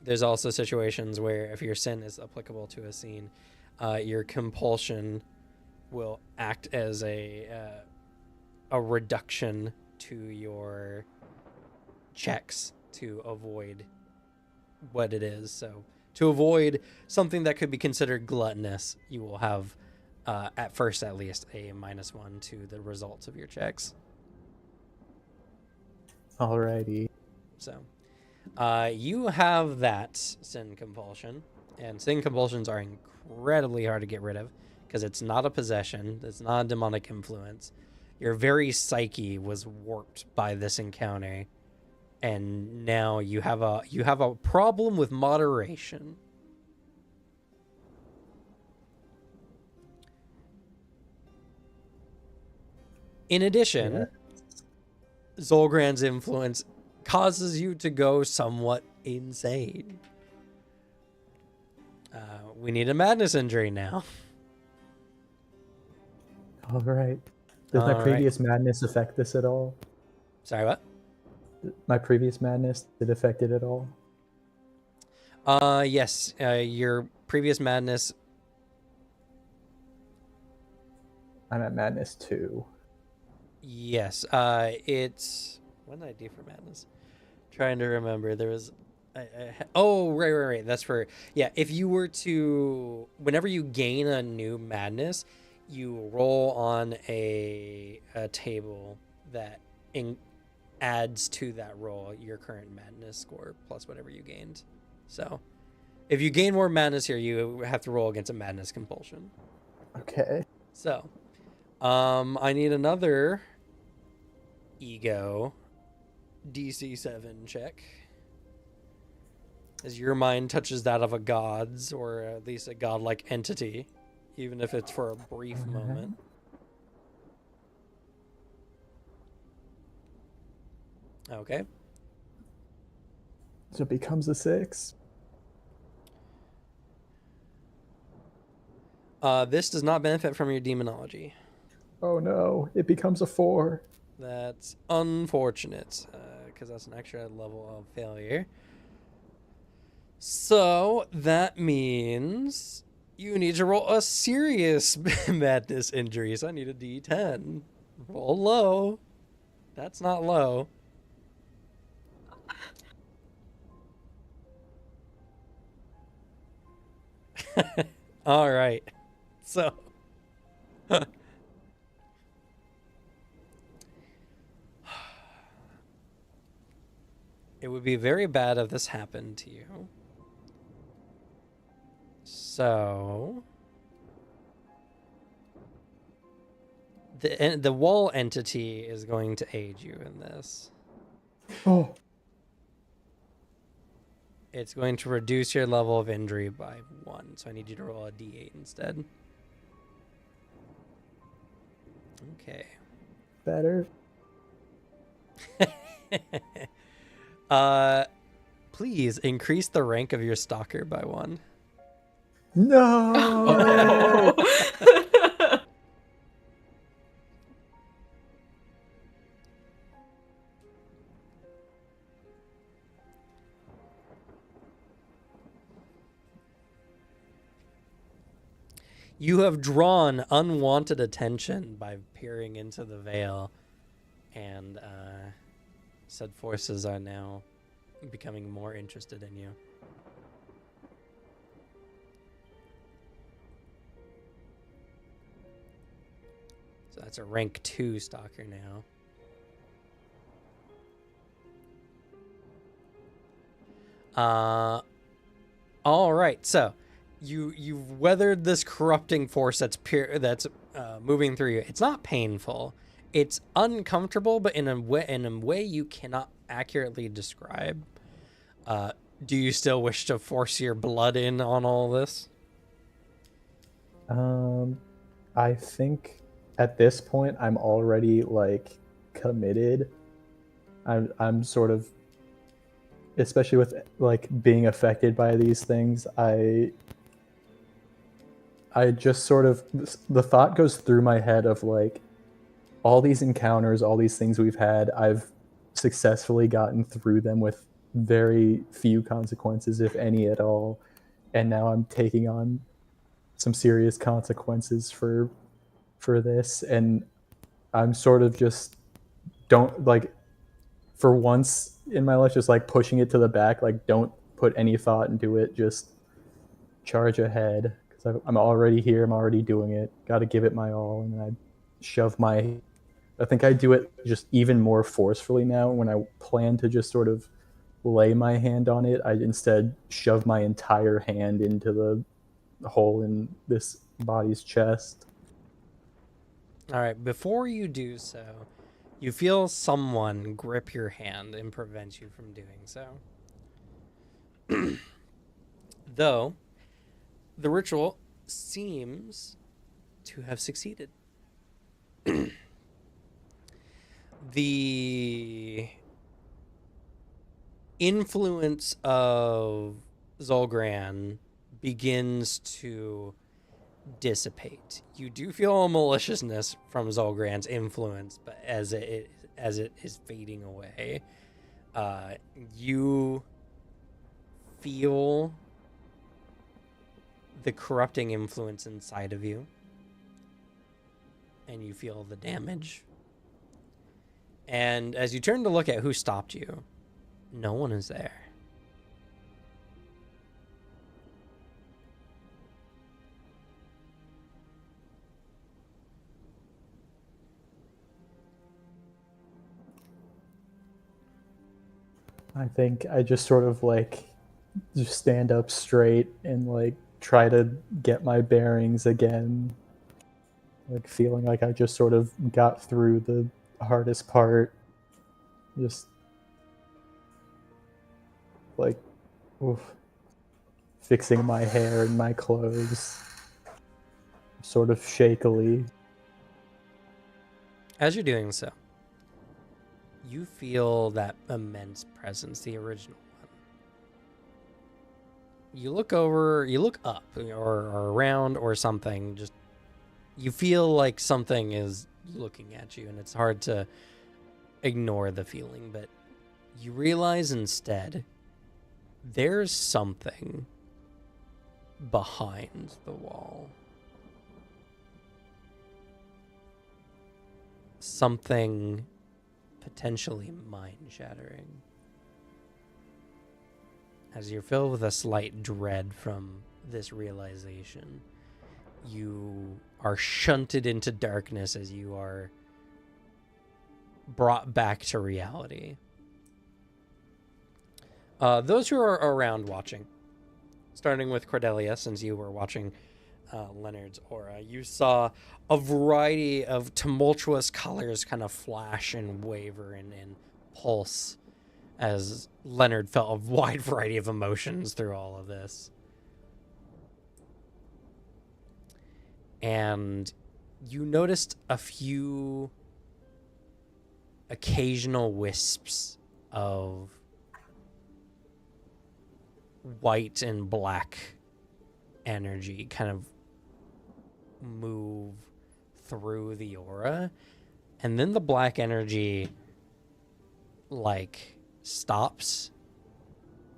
There's also situations where if your sin is applicable to a scene, your compulsion will act as a reduction to your checks to avoid what it is. So to avoid something that could be considered gluttonous, you will have, at first at least, a -1 to the results of your checks.
Alrighty.
So you have that sin compulsion, and sin compulsions are incredibly hard to get rid of because it's not a possession, it's not a demonic influence. Your very psyche was warped by this encounter, and now you have a problem with moderation. In addition,
Yeah.
Zolgran's influence causes you to go somewhat insane. We need a madness injury now.
All right. Does my
All right.
previous madness affect this at all?
Sorry, what?
My previous madness, did it affect it at all?
Yes. Your previous madness.
I'm at madness 2.
Yes. It's what did I do for madness? Trying to remember. There was. Oh, right. That's for If you were to, whenever you gain a new madness, you roll on a table that adds to that roll your current madness score plus whatever you gained. So, if you gain more madness here, you have to roll against a madness compulsion.
Okay.
So, I need another ego DC 7 check. As your mind touches that of a god's, or at least a godlike entity, even if it's for a brief moment. Okay.
So it becomes a 6.
This does not benefit from your demonology.
Oh no, it becomes a 4.
That's unfortunate, because that's an extra level of failure. So that means you need to roll a serious madness injury. So I need a D10. Roll low. That's not low. All right. So it would be very bad if this happened to you. So the wall entity is going to aid you in this.
Oh,
It's going to reduce your level of injury by 1. So I need you to roll a D8 instead. Okay.
better.
Please increase the rank of your stalker by 1.
No.
You have drawn unwanted attention by peering into the veil, and said forces are now becoming more interested in you. So that's a rank 2 stalker now. All right, so you've weathered this corrupting force that's moving through you. It's not painful. It's uncomfortable, but in a way you cannot accurately describe. Do you still wish to force your blood in on all this?
I think at this point I'm already like committed. I'm sort of, especially with like being affected by these things, I just sort of, the thought goes through my head of like all these encounters, all these things we've had, I've successfully gotten through them with very few consequences, if any at all. And now I'm taking on some serious consequences for this. And I'm sort of just don't like, for once in my life, just like pushing it to the back, like don't put any thought into it, just charge ahead. Because I'm already here, I'm already doing it, got to give it my all. And I shove my, I think I do it just even more forcefully now. When I plan to just sort of lay my hand on it, I instead shove my entire hand into the hole in this body's chest.
All right, before you do so, you feel someone grip your hand and prevent you from doing so. Though, the ritual seems to have succeeded. The influence of Zolgran begins to dissipate. You do feel a maliciousness from Zolgran's influence, but as it is fading away, you feel the corrupting influence inside of you, and you feel the damage. And as you turn to look at who stopped you, no one is there.
I think I just sort of like just stand up straight and like try to get my bearings again. Like feeling like I just sort of got through the hardest part. Just like, oof, fixing my hair and my clothes, sort of shakily.
As you're doing so, you feel that immense presence, the original one, you look over, you look up or around or something. Just you feel like something is looking at you, and it's hard to ignore the feeling, but you realize instead there's something behind the wall. Something potentially mind-shattering. As you're filled with a slight dread from this realization, you are shunted into darkness as you are brought back to reality. Those who are around watching, starting with Cordelia, since you were watching Leonard's aura, you saw a variety of tumultuous colors kind of flash and waver and pulse as Leonard felt a wide variety of emotions through all of this. And you noticed a few occasional wisps of white and black energy kind of move through the aura, and then the black energy like stops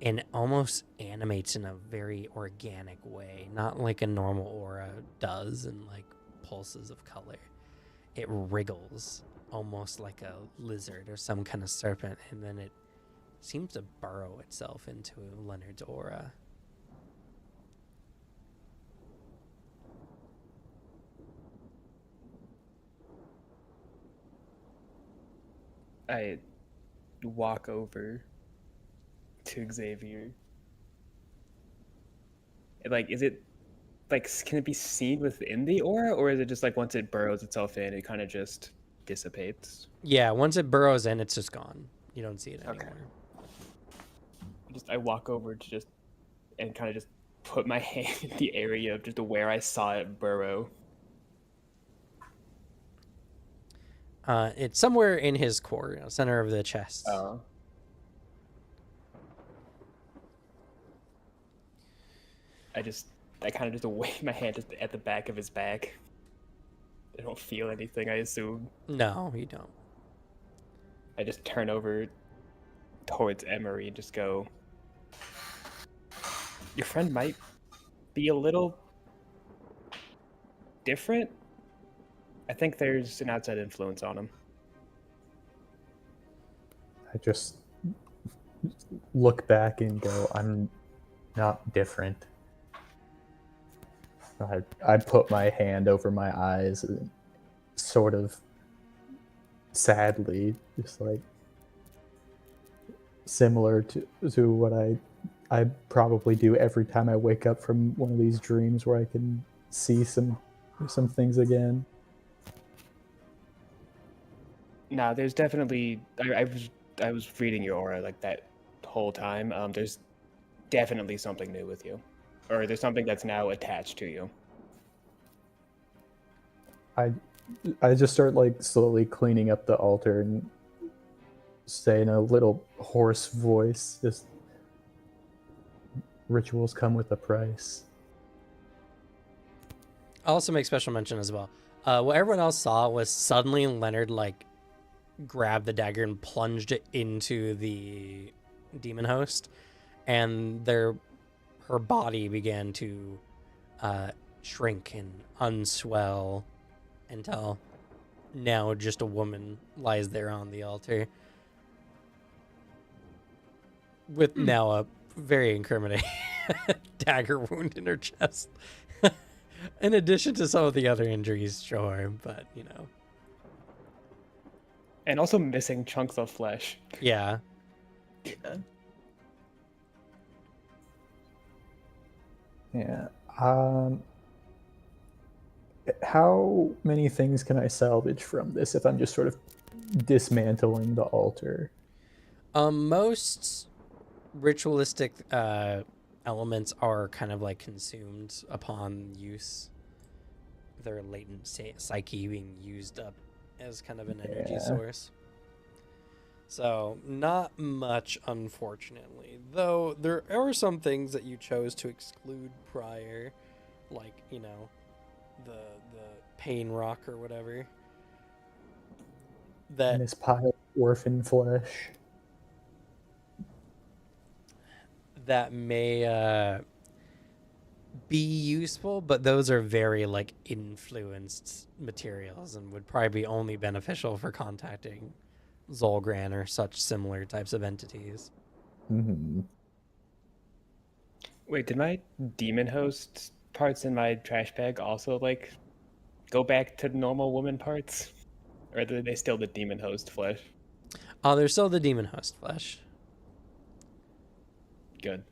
and almost animates in a very organic way, not like a normal aura does and like pulses of color. It wriggles almost like a lizard or some kind of serpent, and then it seems to burrow itself into Leonard's aura.
I walk over to Xavier. Like, is it like, can it be seen within the aura, or is it just like once it burrows itself in, it kind of just dissipates?
Yeah, once it burrows in, it's just gone. You don't see it anymore.
Okay. I walk over to just and kind of just put my hand in the area of just where I saw it burrow.
It's somewhere in his core, center of the chest.
Oh. I kind of just wave my hand at the back of his back. I don't feel anything, I assume.
No, you don't.
I just turn over towards Emery and just go, your friend might be a little different. I think there's an outside influence on him.
I just look back and go, I'm not different. I put my hand over my eyes, and sort of sadly, just like similar to what I probably do every time I wake up from one of these dreams where I can see some things again.
No, there's definitely. I was reading your aura like that whole time. There's definitely something new with you, or there's something that's now attached to you.
I just start like slowly cleaning up the altar and say in a little hoarse voice, just, rituals come with a price.
I'll also make special mention as well. What everyone else saw was suddenly Leonard like grabbed the dagger and plunged it into the demon host, and her body began to shrink and unswell until now just a woman lies there on the altar with now a very incriminating dagger wound in her chest. In addition to some of the other injuries, sure, but you know.
And also missing chunks of flesh.
Yeah.
Yeah.
Yeah. How many things can I salvage from this if I'm just sort of dismantling the altar?
Most ritualistic elements are kind of like consumed upon use. Their latent psyche being used up as kind of an energy
Yeah.
source. So, not much, unfortunately. Though, there are some things that you chose to exclude prior, like, you know, the pain rock or whatever. That
And this pile of orphan flesh.
that may be useful, but those are very, like, influenced materials and would probably be only beneficial for contacting Zolgran or such similar types of entities.
Hmm.
Wait, did my demon host parts in my trash bag also like go back to normal woman parts, or are they still the demon host flesh?
Oh, there's still the demon host flesh.
Good.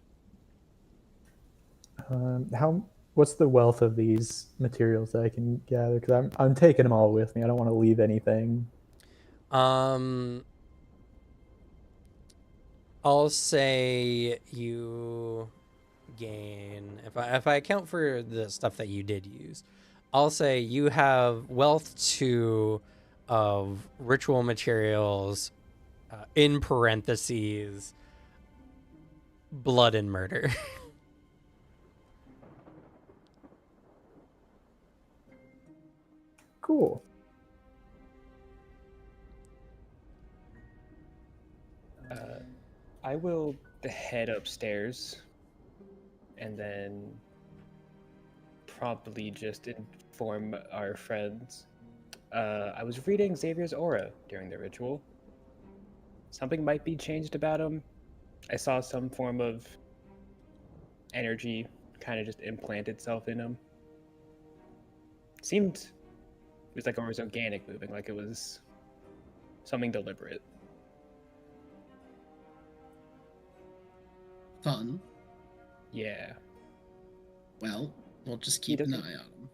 What's the wealth of these materials that I can gather? Because I'm taking them all with me. I don't want to leave anything.
I'll say you gain, if I account for the stuff that you did use, I'll say you have wealth 2 of ritual materials, in parentheses, blood and murder.
Cool.
I will head upstairs and then promptly just inform our friends. I was reading Xavier's aura during the ritual. Something might be changed about him. I saw some form of energy kind of just implant itself in him. It was like it was organic moving, like it was something deliberate.
Fun.
Yeah.
Well, we'll just keep an
doesn't-
eye on him.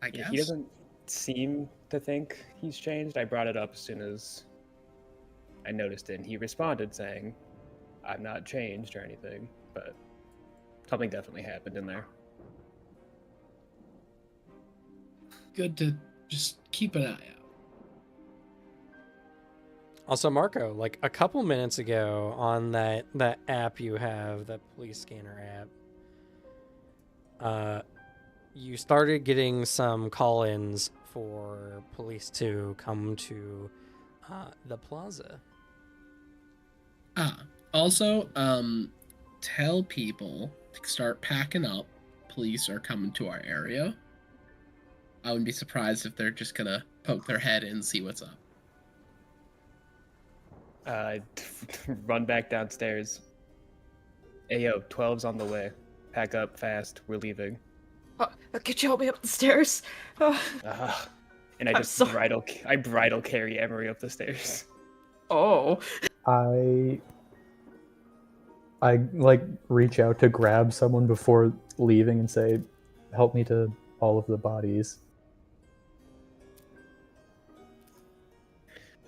I
Yeah,
guess.
he doesn't seem to think he's changed. I brought it up as soon as I noticed it, and he responded saying, "I'm not changed or anything, but something definitely happened in there."
Good to just keep an eye out.
Also, Marco, like a couple minutes ago on that app you have, that police scanner app, you started getting some call-ins for police to come to the plaza.
Also, tell people to start packing up. Police are coming to our area. I wouldn't be surprised if they're just gonna poke their head in and see what's up.
Run back downstairs. Ayo, 12's on the way. Pack up fast. We're leaving.
Could you help me up the stairs?
And I
I'm
just
sorry.
bridal carry Emery up the stairs.
Oh.
I like reach out to grab someone before leaving and say, "Help me to all of the bodies."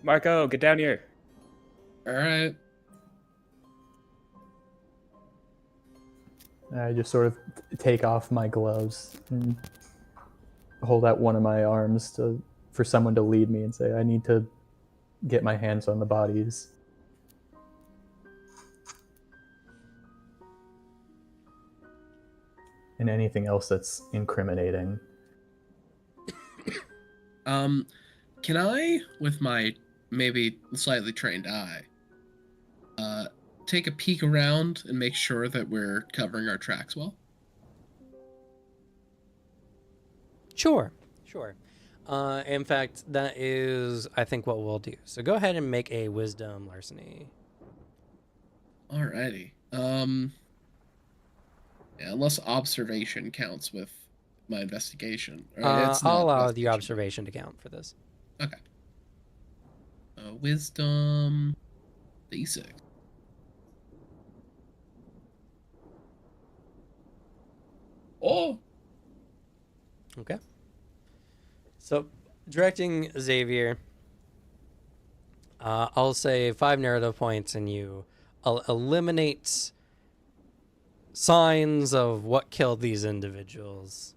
Marco, get down here.
All right.
And I just sort of take off my gloves and hold out one of my arms for someone to lead me and say, "I need to get my hands on the bodies." And anything else that's incriminating.
Can I, with my maybe slightly trained eye, take a peek around and make sure that we're covering our tracks well?
Sure. In fact, that is, I think, what we'll do. So go ahead and make a wisdom larceny.
Alrighty. Yeah, unless observation counts with my investigation. Or it's not
I'll allow the
investigation.
observation to count for this.
Okay. Wisdom D6. Oh,
Okay. So, directing Xavier, I'll say 5 narrative points, and you eliminate signs of what killed these individuals.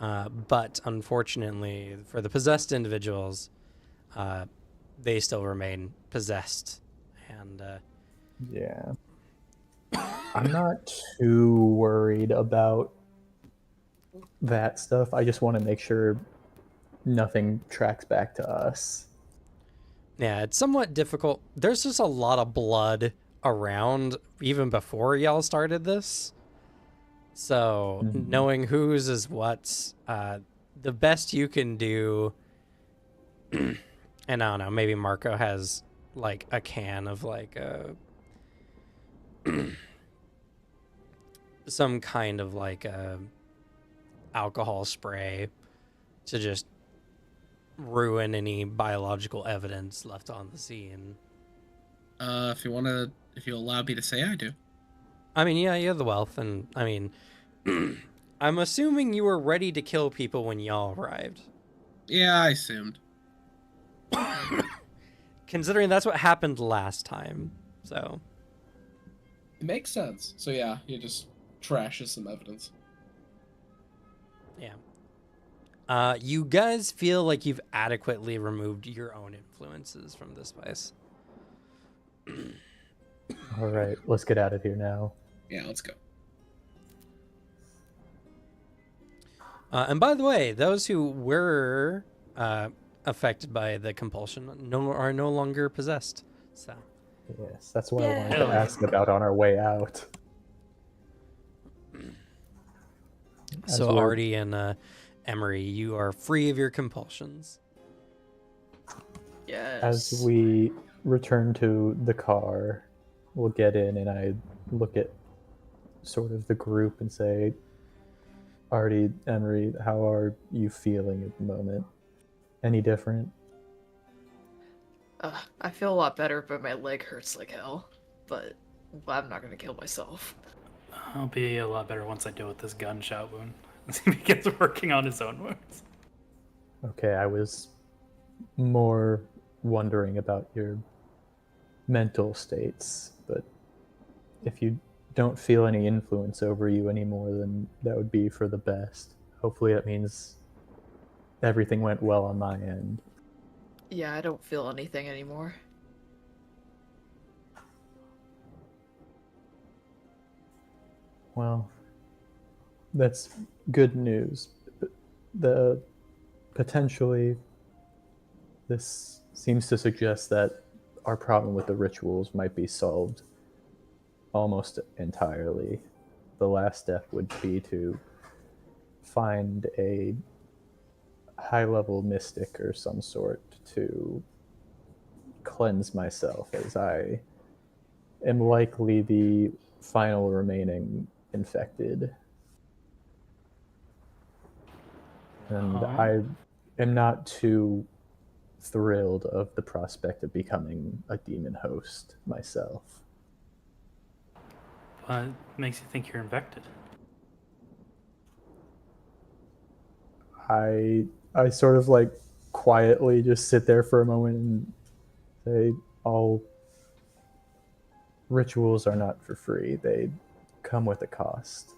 But unfortunately, for the possessed individuals, they still remain possessed. And
Yeah. I'm not too worried about that stuff. I just want to make sure nothing tracks back to us.
yeah, it's somewhat difficult. There's just a lot of blood around even before y'all started this. So knowing whose is what's, the best you can do, and I don't know, maybe Marco has like a can of like some kind of like a alcohol spray to just ruin any biological evidence left on the scene.
If you allow me to say, I do.
I mean, yeah, you have the wealth, and I mean, I'm assuming you were ready to kill people when y'all arrived.
Yeah, I assumed.
Considering that's what happened last time, so.
It makes sense. So yeah, he just trashes some evidence.
Yeah. You guys feel like you've adequately removed your own influences from this place.
All right, let's get out of here now.
Yeah, let's go.
And by the way, those who were affected by the compulsion are no longer possessed. So.
Yes, that's what I wanted to
Hell yeah.
ask about on our way out. As
So
we're-
Artie and Emery, you are free of your compulsions.
Yes.
As we return to the car, we'll get in and I look at sort of the group and say, Artie, Emery, how are you feeling at the moment? Any different?
I feel a lot better, but my leg hurts like hell. But I'm not gonna kill myself.
I'll be a lot better once I deal with this gunshot wound. As he begins working on his own wounds.
Okay, I was more wondering about your mental states, but if you don't feel any influence over you anymore, then that would be for the best. Hopefully that means everything went well on my end.
Yeah, I don't feel anything anymore.
Well, that's good news. The potentially this seems to suggest that our problem with the rituals might be solved almost entirely. The last step would be to find a high-level mystic or some sort to cleanse myself, as I am likely the final remaining infected. And I am not too thrilled of the prospect of becoming a demon host myself.
What makes you think you're infected?
I sort of like quietly just sit there for a moment and say, all rituals are not for free. They come with a cost.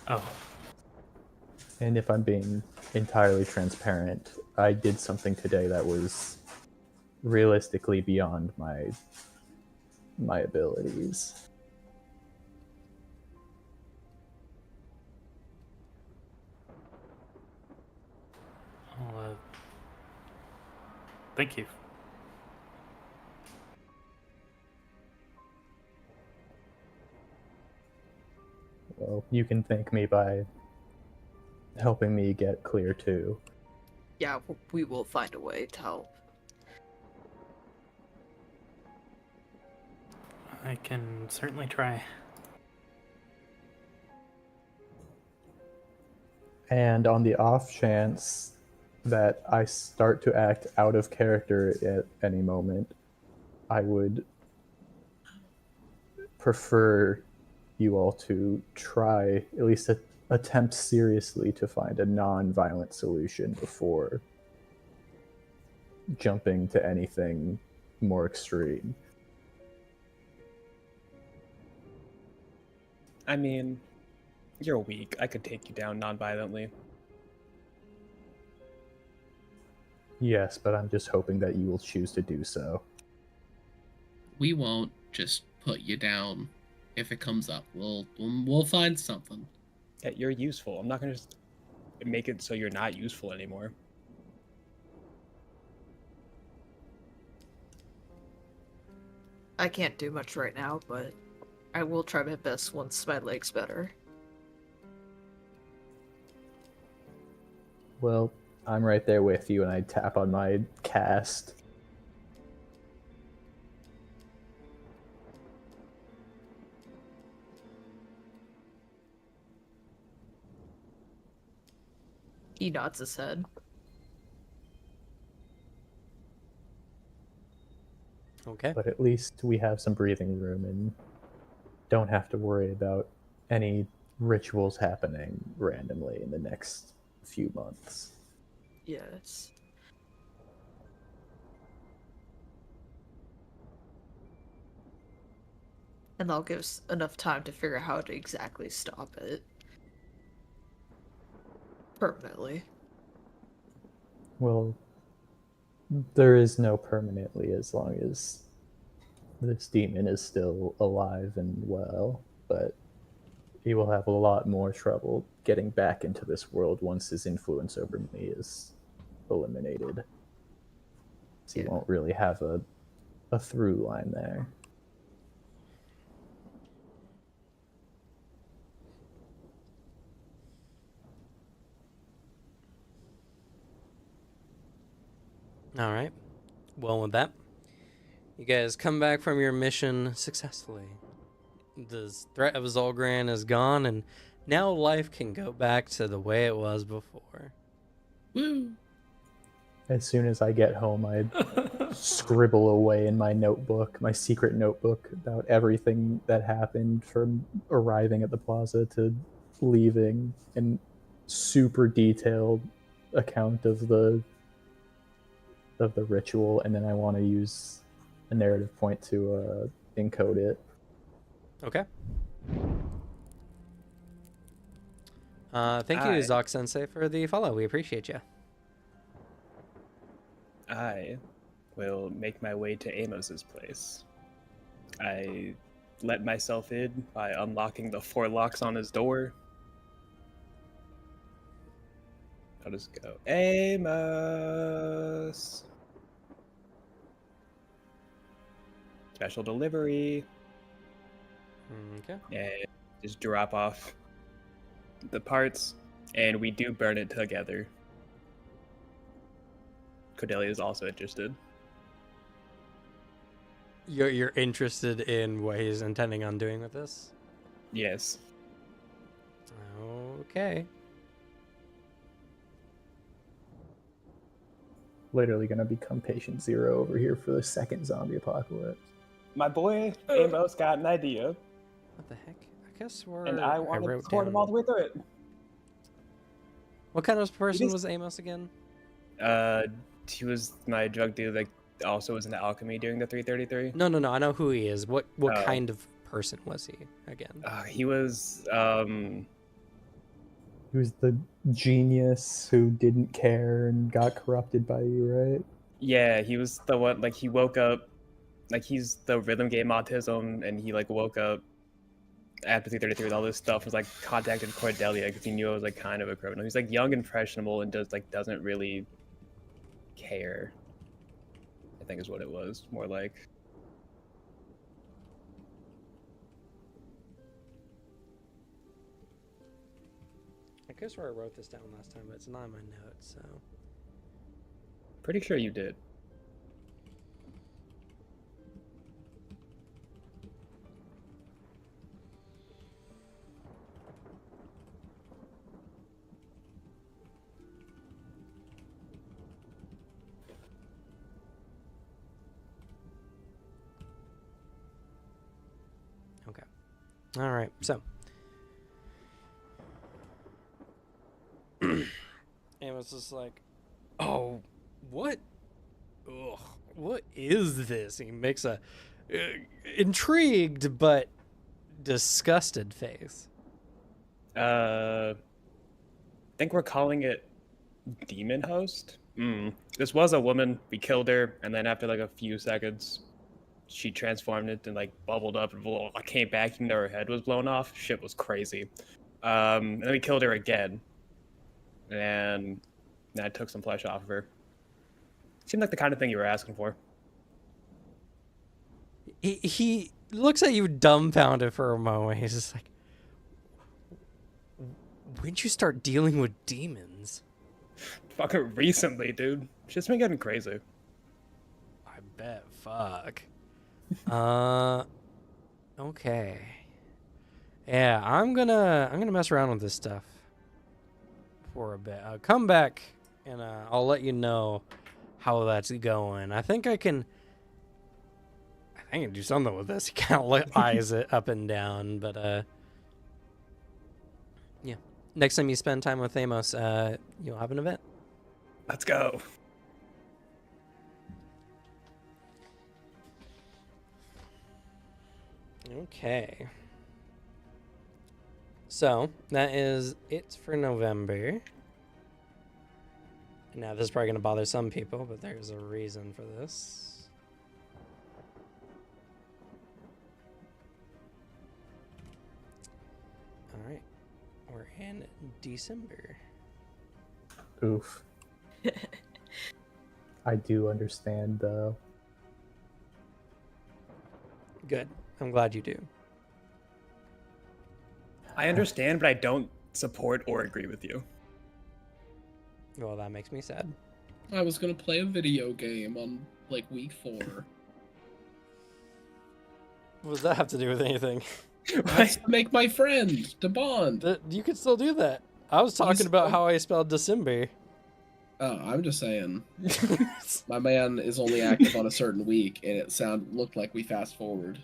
Oh,
And if I'm being entirely transparent, I did something today that was realistically beyond my abilities.
well, thank you.
Well, you can thank me by helping me get clear too.
Yeah, we will find a way to help.
I can certainly try.
And on the off chance that I start to act out of character at any moment, I would prefer you all to try, at least attempt seriously to find a non-violent solution before jumping to anything more extreme.
I mean, you're weak. I could take you down non-violently.
Yes, but I'm just hoping that you will choose to do so.
We won't just put you down if it comes up. We'll find something.
Yeah, you're useful. I'm not gonna just make it so you're not useful anymore.
I can't do much right now, but I will try my best once my leg's better.
Well, I'm right there with you, and I tap on my cast.
He nods his head.
Okay.
But at least we have some breathing room and don't have to worry about any rituals happening randomly in the next few months.
Yes. And that'll give us enough time to figure out how to exactly stop it. Permanently.
Well, there is no permanently as long as this demon is still alive and well, but he will have a lot more trouble getting back into this world once his influence over me is eliminated. So you
Yeah.
won't really have a through line there.
All right. Well, with that, you guys come back from your mission successfully. The threat of Zolgran is gone, and now life can go back to the way it was before.
Woo!
As soon as I get home, I scribble away in my notebook, my secret notebook, about everything that happened from arriving at the plaza to leaving, and super detailed account of the ritual, and then I want to use a narrative point to encode it.
Okay. Thank you,
Aye.
Zoc Sensei, for the follow. We appreciate you.
I will make my way to Amos's place. I let myself in by unlocking the 4 locks on his door. I'll just go, Amos! Special delivery.
Okay.
And just drop off the parts, and we do burn it together. Cordelia is also interested.
You're interested in what he's intending on doing with this?
Yes.
Okay.
Literally gonna become patient zero over here for the second zombie apocalypse.
My boy Amos got an idea,
What the heck? I guess we're.
and I want to
wrote
support him
down-
all the way through it.
What kind of person
is-
was Amos again?
He was my drug dealer that also was into alchemy during the 333.
No. I know who he is. What
Oh.
kind of person was he again?
He was
He was the genius who didn't care and got corrupted by you, right?
yeah, he was the one, like, he woke up, like, he's the rhythm game autism, and he, like, woke up after 333 with all this stuff, was, like, contacted Cordelia because he knew I was, like, kind of a criminal. He's, like, young, impressionable, and doesn't really care, I think is what it was, more like.
I could swear I wrote this down last time, but it's not in my notes, so.
Pretty sure you did.
Okay. All right. So. Amos is like, oh, what? Ugh, what is this? He makes a intrigued but disgusted face.
I think we're calling it Demon Host. This was a woman. We killed her, and then after like a few seconds, she transformed it and like bubbled up and came back. Even though her head was blown off, shit was crazy. And then we killed her again, and then I took some flesh off of her. Seemed like the kind of thing you were asking for.
He looks at you dumbfounded for a moment. He's just like, when'd you start dealing with demons?
Fucking recently, dude. Shit's been getting crazy.
I bet. Fuck. Okay. Yeah, I'm gonna mess around with this stuff for a bit. I'll come back and I'll let you know how that's going. I think I can do something with this. He kind of eyes it up and down, but yeah. Next time you spend time with Amos, you'll have an event.
Let's go.
Okay. So, that is it for November. Now, this is probably going to bother some people, but there's a reason for this. Alright. We're in December.
Oof. I do understand, though.
Good. I'm glad you do.
I understand, but I don't support or agree with you.
Well, that makes me sad.
I was gonna play a video game on like week 4.
What does that have to do with anything?
That's to make my friend to bond.
You could still do that. I was talking about how I spelled December.
Oh, I'm just saying. My man is only active on a certain week, and it looked like we fast forward.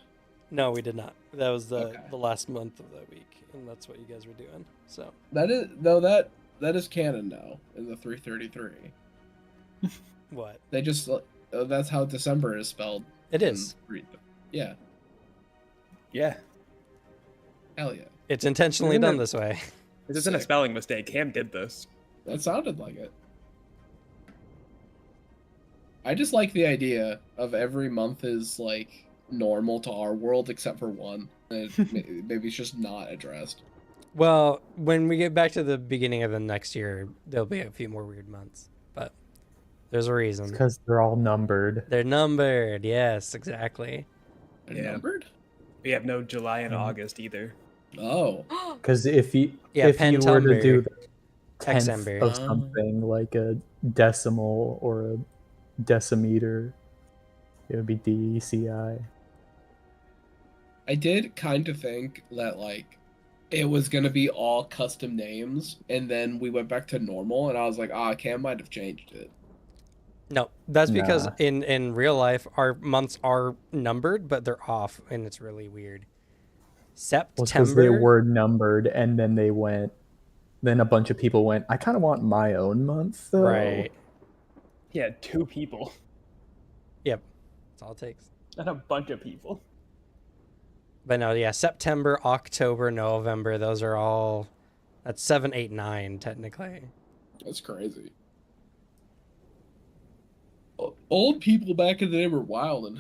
No, we did not. That was the
Okay.
last month of that week, and that's what you guys were doing. So
That is canon now in the 333.
what?
They just that's how December is spelled.
It is.
Yeah,
Yeah.
hell yeah.
It's intentionally
Isn't
done
it-
this way.
This isn't a
Sick.
spelling mistake. Cam did this.
That sounded like it. I just like the idea of every month is like normal to our world except for one. And maybe it's just not addressed.
Well, when we get back to the beginning of the next year, there'll be a few more weird months, but there's a reason.
Because they're all numbered.
They're numbered. Yes, exactly.
They're
Yeah.
numbered?
We have no July and
Mhm.
August either.
Oh.
Because if you
Yeah,
if you were to do
pentumber,
the tenth
hexember.
of something like a decimal or a decimeter, it would be DCI.
I did kind of think that like it was gonna be all custom names, and then we went back to normal, and I was like, Cam might have changed it.
No, that's because
Nah.
in real life our months are numbered, but they're off, and it's really weird.
Well, because
September.
they were numbered, and then they went. Then a bunch of people went. I kind of want my own month, though.
Right.
Yeah, 2 people
Yep. That's all it takes.
and a bunch of people.
But no, yeah, September, October, November, those are all. That's 7, 8, 9, technically.
That's crazy. Old people back in the day were wildin'.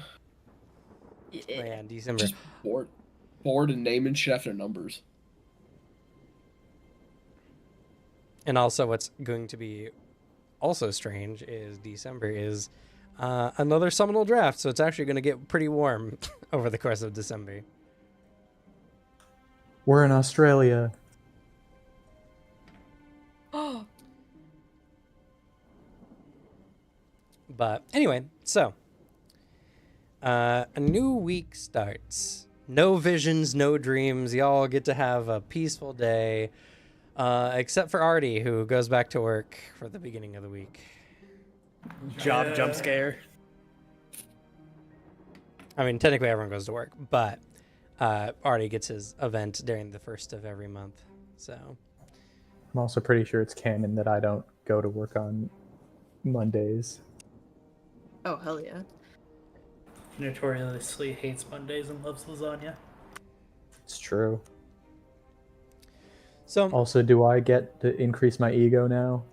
Oh, yeah, December.
Just bored and naming shit after numbers.
And also, what's going to be also strange is December is another Seminole draft, so it's actually going to get pretty warm over the course of December.
We're in Australia.
But anyway, so a new week starts. No visions, no dreams. Y'all get to have a peaceful day, except for Artie, who goes back to work for the beginning of the week.
Job jump scare.
I mean, technically everyone goes to work, but Artie gets his event during the first of every month. So
I'm also pretty sure it's canon that I don't go to work on Mondays.
Oh, hell yeah.
Notoriously hates Mondays and loves lasagna.
It's true.
So
Also, do I get to increase my ego now?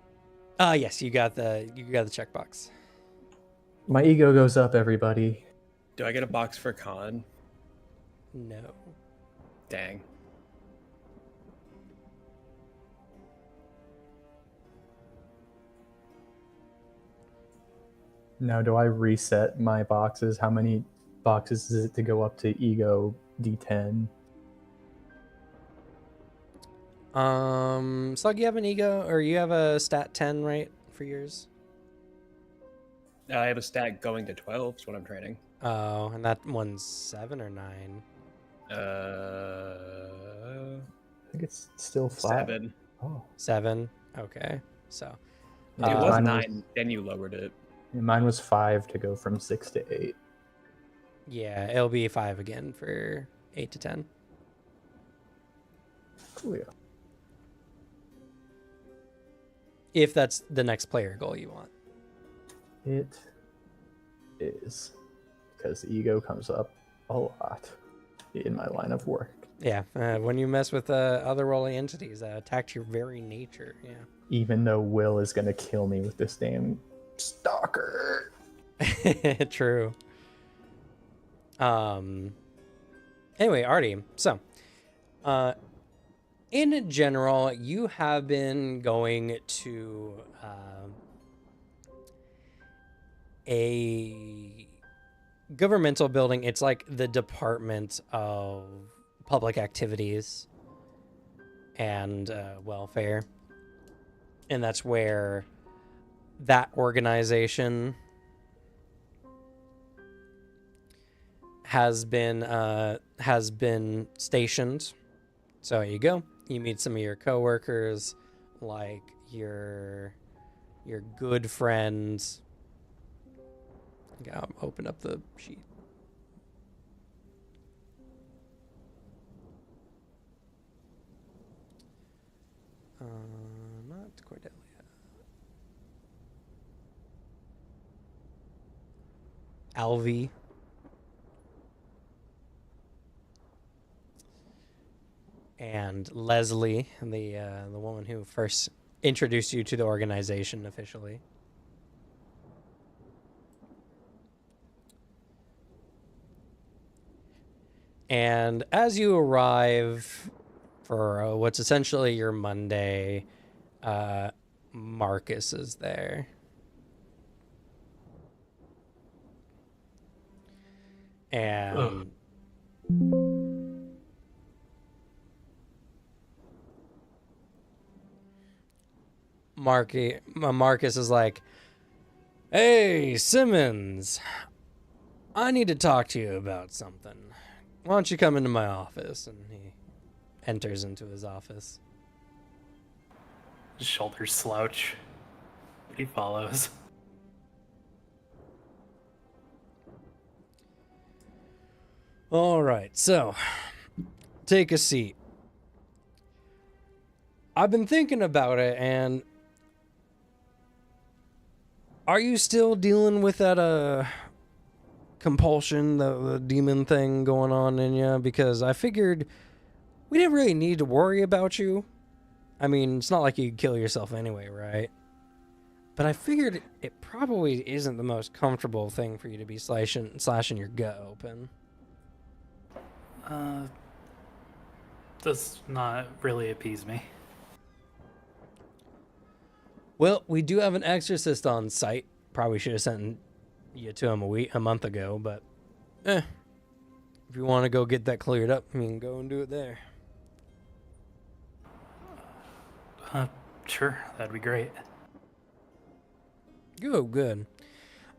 Yes, you got the checkbox.
My ego goes up, everybody.
Do I get a box for con?
No.
Dang.
Now, do I reset my boxes? How many boxes is it to go up to ego D10?
Slug, you have an ego, or you have a stat 10, right, for yours?
I have a stat going to 12. Is what I'm training.
Oh, and that one's 7 or 9?
I think it's still 5.
7.
Oh,
7. Okay, so
It
Yeah,
was
mine
9. Then you lowered it.
mine was 5 to go from 6 to 8.
yeah, it'll be 5 again for 8 to 10.
Oh, yeah.
If that's the next player goal you want.
It is. Because the ego comes up a lot in my line of work.
Yeah, when you mess with otherworldly entities that attack your very nature. Yeah.
Even though Will is going to kill me with this damn stalker.
True. Anyway, Artie, so in general, you have been going to a governmental building. It's like the Department of Public Activities and Welfare. And that's where that organization has been stationed. So you go. You meet some of your coworkers, like your good friends. I'll open up the sheet. Not Cordelia. Alvi. And Leslie, the woman who first introduced you to the organization officially. And as you arrive for what's essentially your Monday, Marcus is there. And Marcus is like, "Hey, Simmons, I need to talk to you about something. Why don't you come into my office?" And he enters into his office.
His shoulders slouch. He follows.
All right, so take a seat. I've been thinking about it, and are you still dealing with that compulsion, the demon thing going on in you? Because I figured we didn't really need to worry about you. I mean, it's not like you could kill yourself anyway, right? But I figured it probably isn't the most comfortable thing for you to be slashing your gut open.
Does not really appease me.
Well, we do have an exorcist on site. Probably should have sent you to him a month ago, but if you want to go get that cleared up, I mean, go and do it there.
Sure, that'd be great.
Good.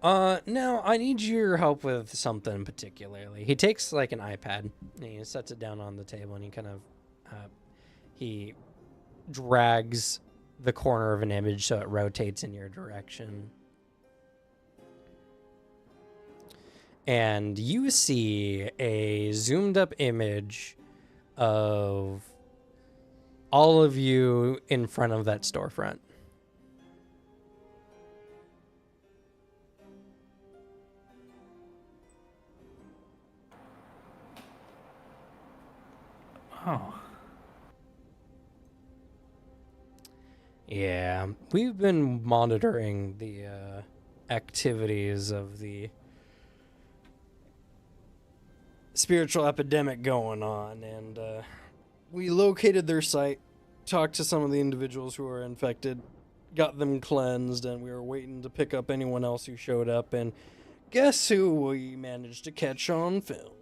Now I need your help with something particularly. He takes like an iPad and he sets it down on the table, and he kind of he drags the corner of an image so it rotates in your direction. And you see a zoomed up image of all of you in front of that storefront.
Oh.
Yeah, we've been monitoring the activities of the spiritual epidemic going on, and we located their site, talked to some of the individuals who were infected, got them cleansed, and we were waiting to pick up anyone else who showed up, and guess who we managed to catch on film?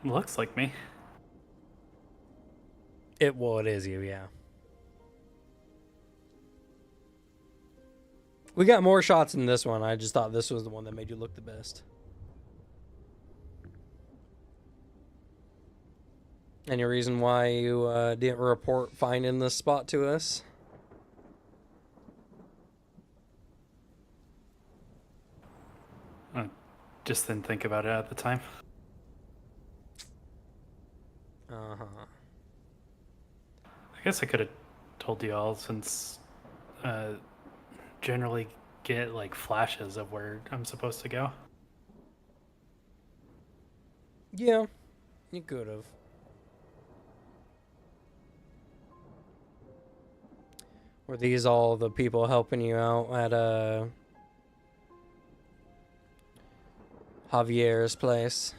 Looks like me.
It is you, yeah. We got more shots in this one. I just thought this was the one that made you look the best. Any reason why you didn't report finding this spot to us?
I just didn't think about it at the time.
Uh-huh.
I guess I could have told you all, since generally get like flashes of where I'm supposed to go.
Yeah, you could have. Were these all the people helping you out at Javier's place?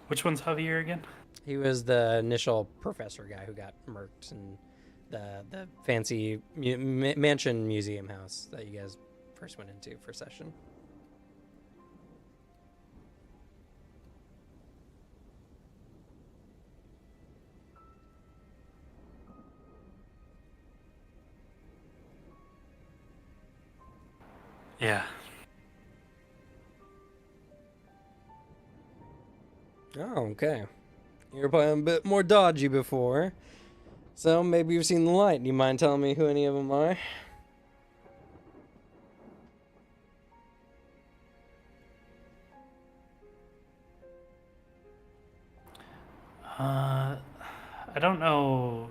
Which one's Javier again?
He was the initial professor guy who got murked in the fancy mansion museum house that you guys first went into for session.
Yeah.
Oh, okay. You were probably a bit more dodgy before. So maybe you've seen the light. Do you mind telling me who any of them are?
I don't know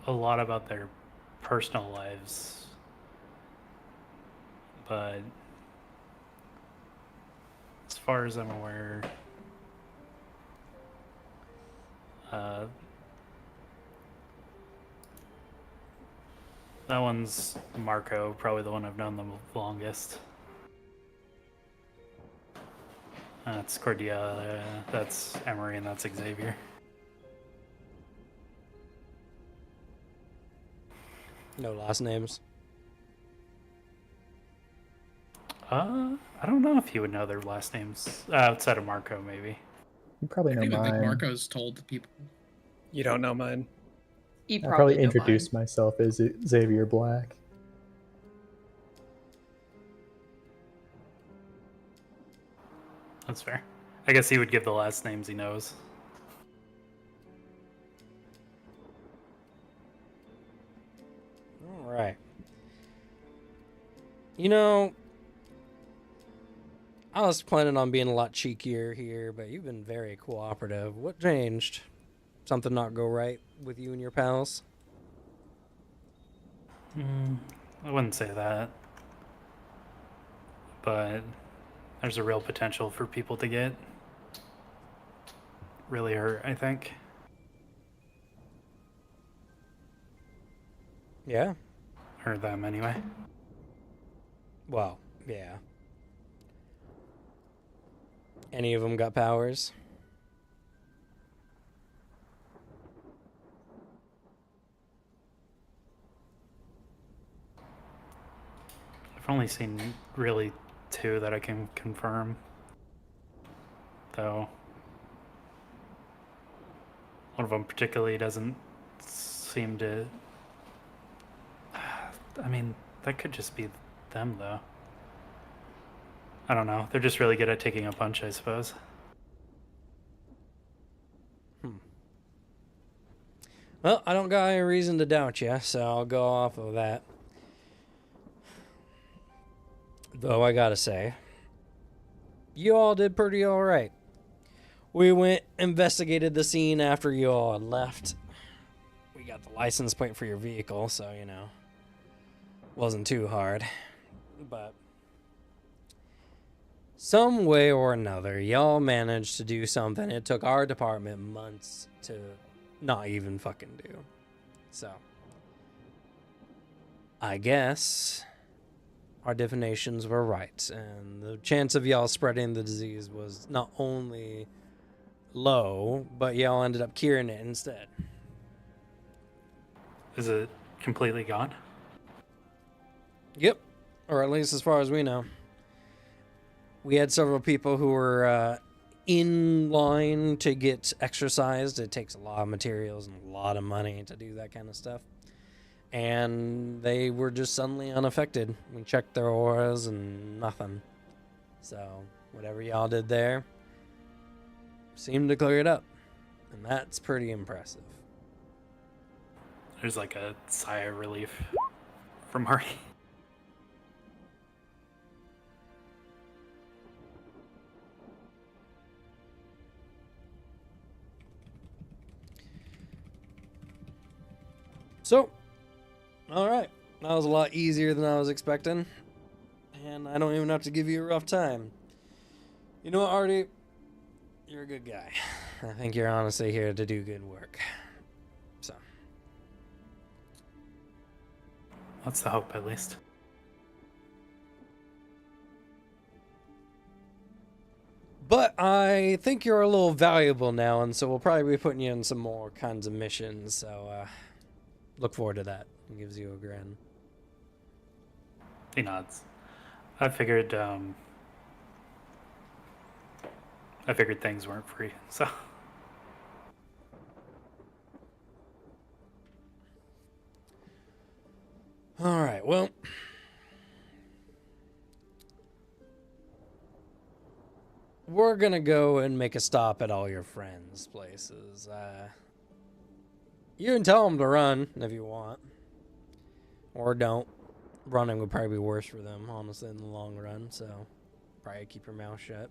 a lot about their personal lives, but as far as I'm aware, that one's Marco, probably the one I've known the longest. That's Cordelia, that's Emery, and that's Xavier.
No last names.
I don't know if you would know their last names outside of Marco, maybe.
You probably
I
know
don't even think
mine.
Marco's told the people.
You don't know mine.
You
I probably
know
introduced
mine.
myself as Xavier Black.
That's fair. I guess he would give the last names he knows.
All right. You know, I was planning on being a lot cheekier here, but you've been very cooperative. What changed? Something not go right with you and your pals?
I wouldn't say that. But there's a real potential for people to get really hurt, I think.
Yeah.
Or them anyway.
Well, yeah. Any of them got powers?
I've only seen really 2 that I can confirm. Though one of them particularly doesn't seem to... I mean, that could just be them, though. I don't know. They're just really good at taking a punch, I suppose.
Well, I don't got any reason to doubt you, so I'll go off of that. Though I gotta say, you all did pretty alright. We went, investigated the scene after you all had left. We got the license plate for your vehicle, so, you know, wasn't too hard. but some way or another, y'all managed to do something it took our department months to not even fucking do. So, I guess our divinations were right, and the chance of y'all spreading the disease was not only low, but y'all ended up curing it instead.
Is it completely gone?
Yep, or at least as far as we know. We had several people who were in line to get exercised. It takes a lot of materials and a lot of money to do that kind of stuff. And they were just suddenly unaffected. We checked their auras and nothing. So, whatever y'all did there seemed to clear it up. And that's pretty impressive.
There's like a sigh of relief from Marty.
So, alright. That was a lot easier than I was expecting. And I don't even have to give you a rough time. You know what, Artie? You're a good guy. I think you're honestly here to do good work. So.
That's the hope, at least.
But I think you're a little valuable now, and so we'll probably be putting you in some more kinds of missions. So, look forward to that. He gives you a grin.
He nods. I figured things weren't free, so.
All right, well. We're gonna go and make a stop at all your friends' places. You can tell them to run if you want. Or don't. Running would probably be worse for them, honestly, in the long run, so probably keep your mouth shut.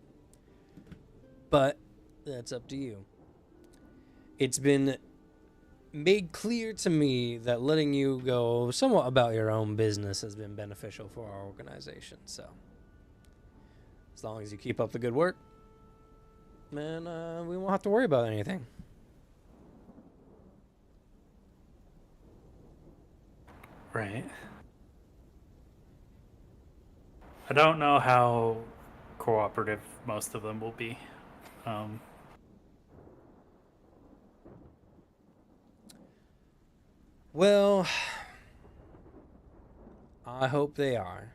But that's up to you. It's been made clear to me that letting you go somewhat about your own business has been beneficial for our organization, so as long as you keep up the good work, man, we won't have to worry about anything.
Right. I don't know how cooperative most of them will be.
Well, I hope they are.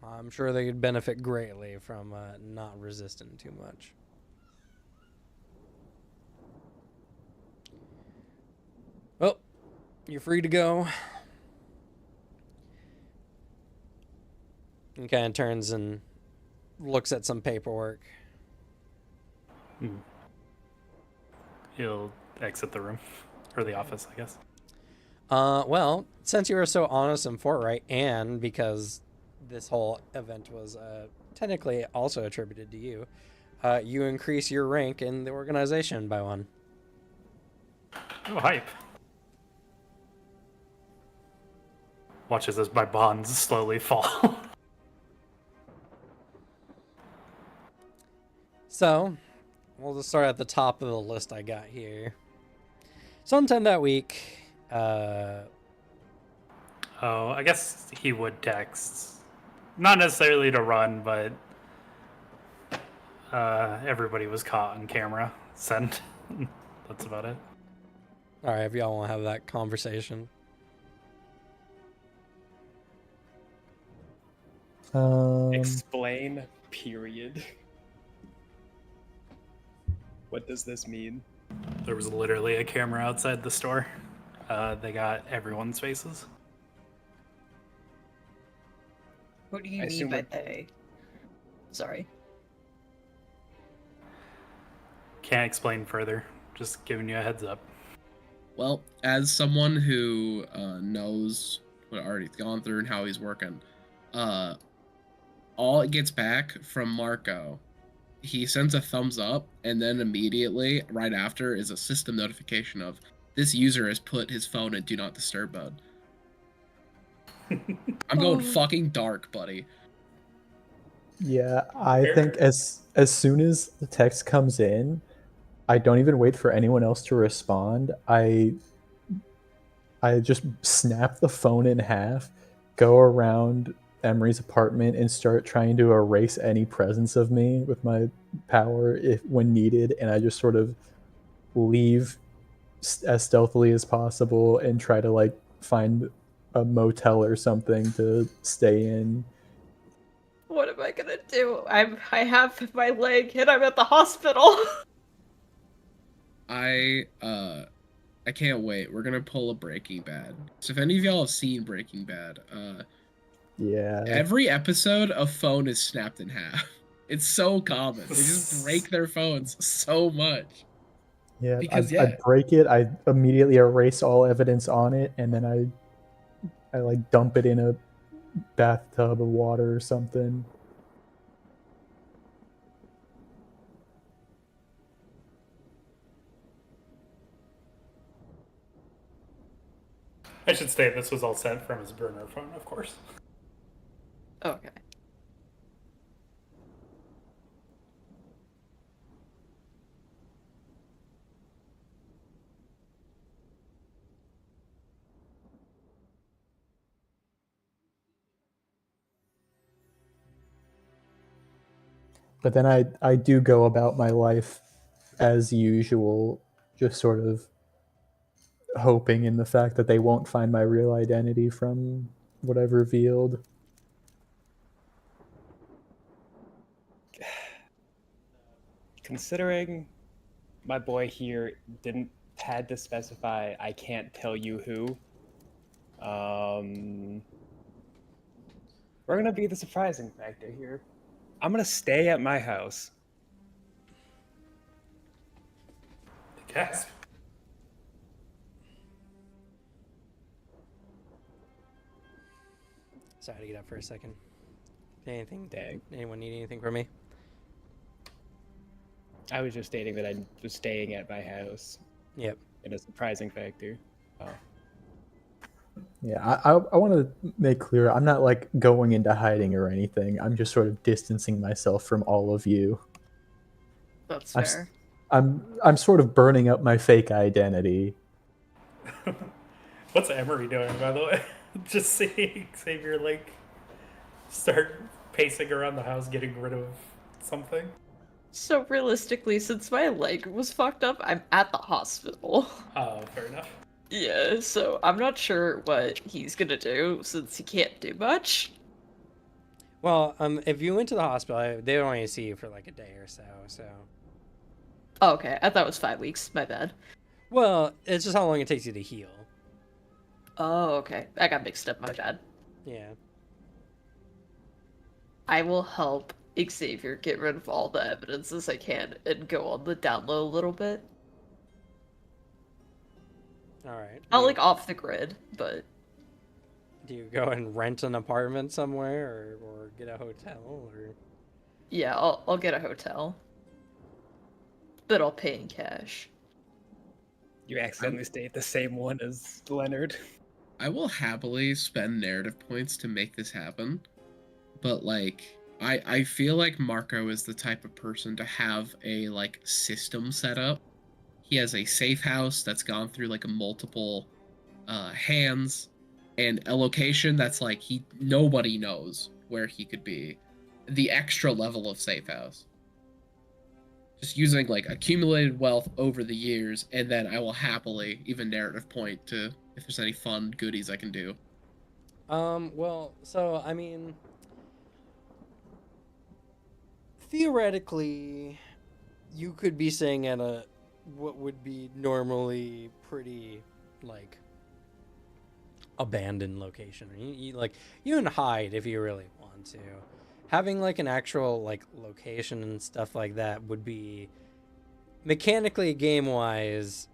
I'm sure they could benefit greatly from not resisting too much. Well, you're free to go. And kind of turns and looks at some paperwork.
He'll exit the room. Or the office, I guess.
Well, since you were so honest and forthright, and because this whole event was technically also attributed to you, you increase your rank in the organization by 1.
Oh, hype. Watches as my bonds slowly fall.
So, we'll just start at the top of the list I got here. Sometime that week,
Oh, I guess he would text. Not necessarily to run, but everybody was caught on camera. Send. That's about it.
all right, if y'all want to have that conversation.
Explain, period. What does this mean?
There was literally a camera outside the store. They got everyone's faces.
What do you
I
mean
assume
by
we're-
they? Sorry.
Can't explain further. Just giving you a heads up.
Well, as someone who knows what Artie's gone through and how he's working, all it gets back from Marco, he sends a thumbs up, and then immediately, right after, is a system notification of this user has put his phone in Do Not Disturb mode. I'm going
Oh.
fucking dark, buddy.
Yeah, I
Fair.
think as soon as the text comes in, I don't even wait for anyone else to respond. I just snap the phone in half, go around Emery's apartment and start trying to erase any presence of me with my power if when needed, and I just sort of leave as stealthily as possible and try to like find a motel or something to stay in.
What am I gonna do? I have my leg and I'm at the hospital.
I can't wait. We're gonna pull a Breaking Bad. So if any of y'all have seen Breaking Bad,
Yeah.
every episode a phone is snapped in half. It's so common. They just break their phones so much.
Yeah,
Because,
I break it. I immediately erase all evidence on it, and then I like dump it in a bathtub of water or something.
I should state this was all sent from his burner phone, of course.
Okay.
But then I do go about my life as usual, just sort of hoping in the fact that they won't find my real identity from what I've revealed.
Considering my boy here didn't had to specify I can't tell you who, we're gonna be the surprising factor here. I'm gonna stay at my house.
Gasp.
Sorry to get up for a second. Anything?
Dang.
Anyone need anything from me?
I was just stating that I was staying at my house
Yep.
in a surprising factor. Oh.
Yeah, I want to make clear I'm not like going into hiding or anything. I'm just sort of distancing myself from all of you.
That's
I'm
fair.
I'm sort of burning up my fake identity.
What's Emery doing, by the way? Just seeing Xavier, like, start pacing around the house, getting rid of something.
So realistically, since my leg was fucked up, I'm at the hospital.
Oh, fair enough.
Yeah, so I'm not sure what he's gonna do since he can't do much.
Well, if you went to the hospital, they would only see you for like a day or so. So,
Oh, okay, I thought it was 5 weeks. My bad.
well, it's just how long it takes you to heal.
Oh, okay. I got mixed up. My bad.
Yeah.
I will help Xavier get rid of all the evidence as I can and go on the down low a little bit.
All right.
Not like off the grid, but
Do you go and rent an apartment somewhere, or get a hotel, or?
yeah, I'll get a hotel. But I'll pay in cash.
You accidentally stayed at the same one as Leonard.
I will happily spend narrative points to make this happen. But like I feel like Marco is the type of person to have a like system set up. He has a safe house that's gone through like a multiple hands and a location that's like nobody knows where he could be. The extra level of safe house. Just using like accumulated wealth over the years, and then I will happily even narrative point to if there's any fun goodies I can do.
Well, so I mean, theoretically, you could be staying at a what would be normally pretty like abandoned location. You can hide if you really want to. Having like an actual like location and stuff like that would be mechanically game wise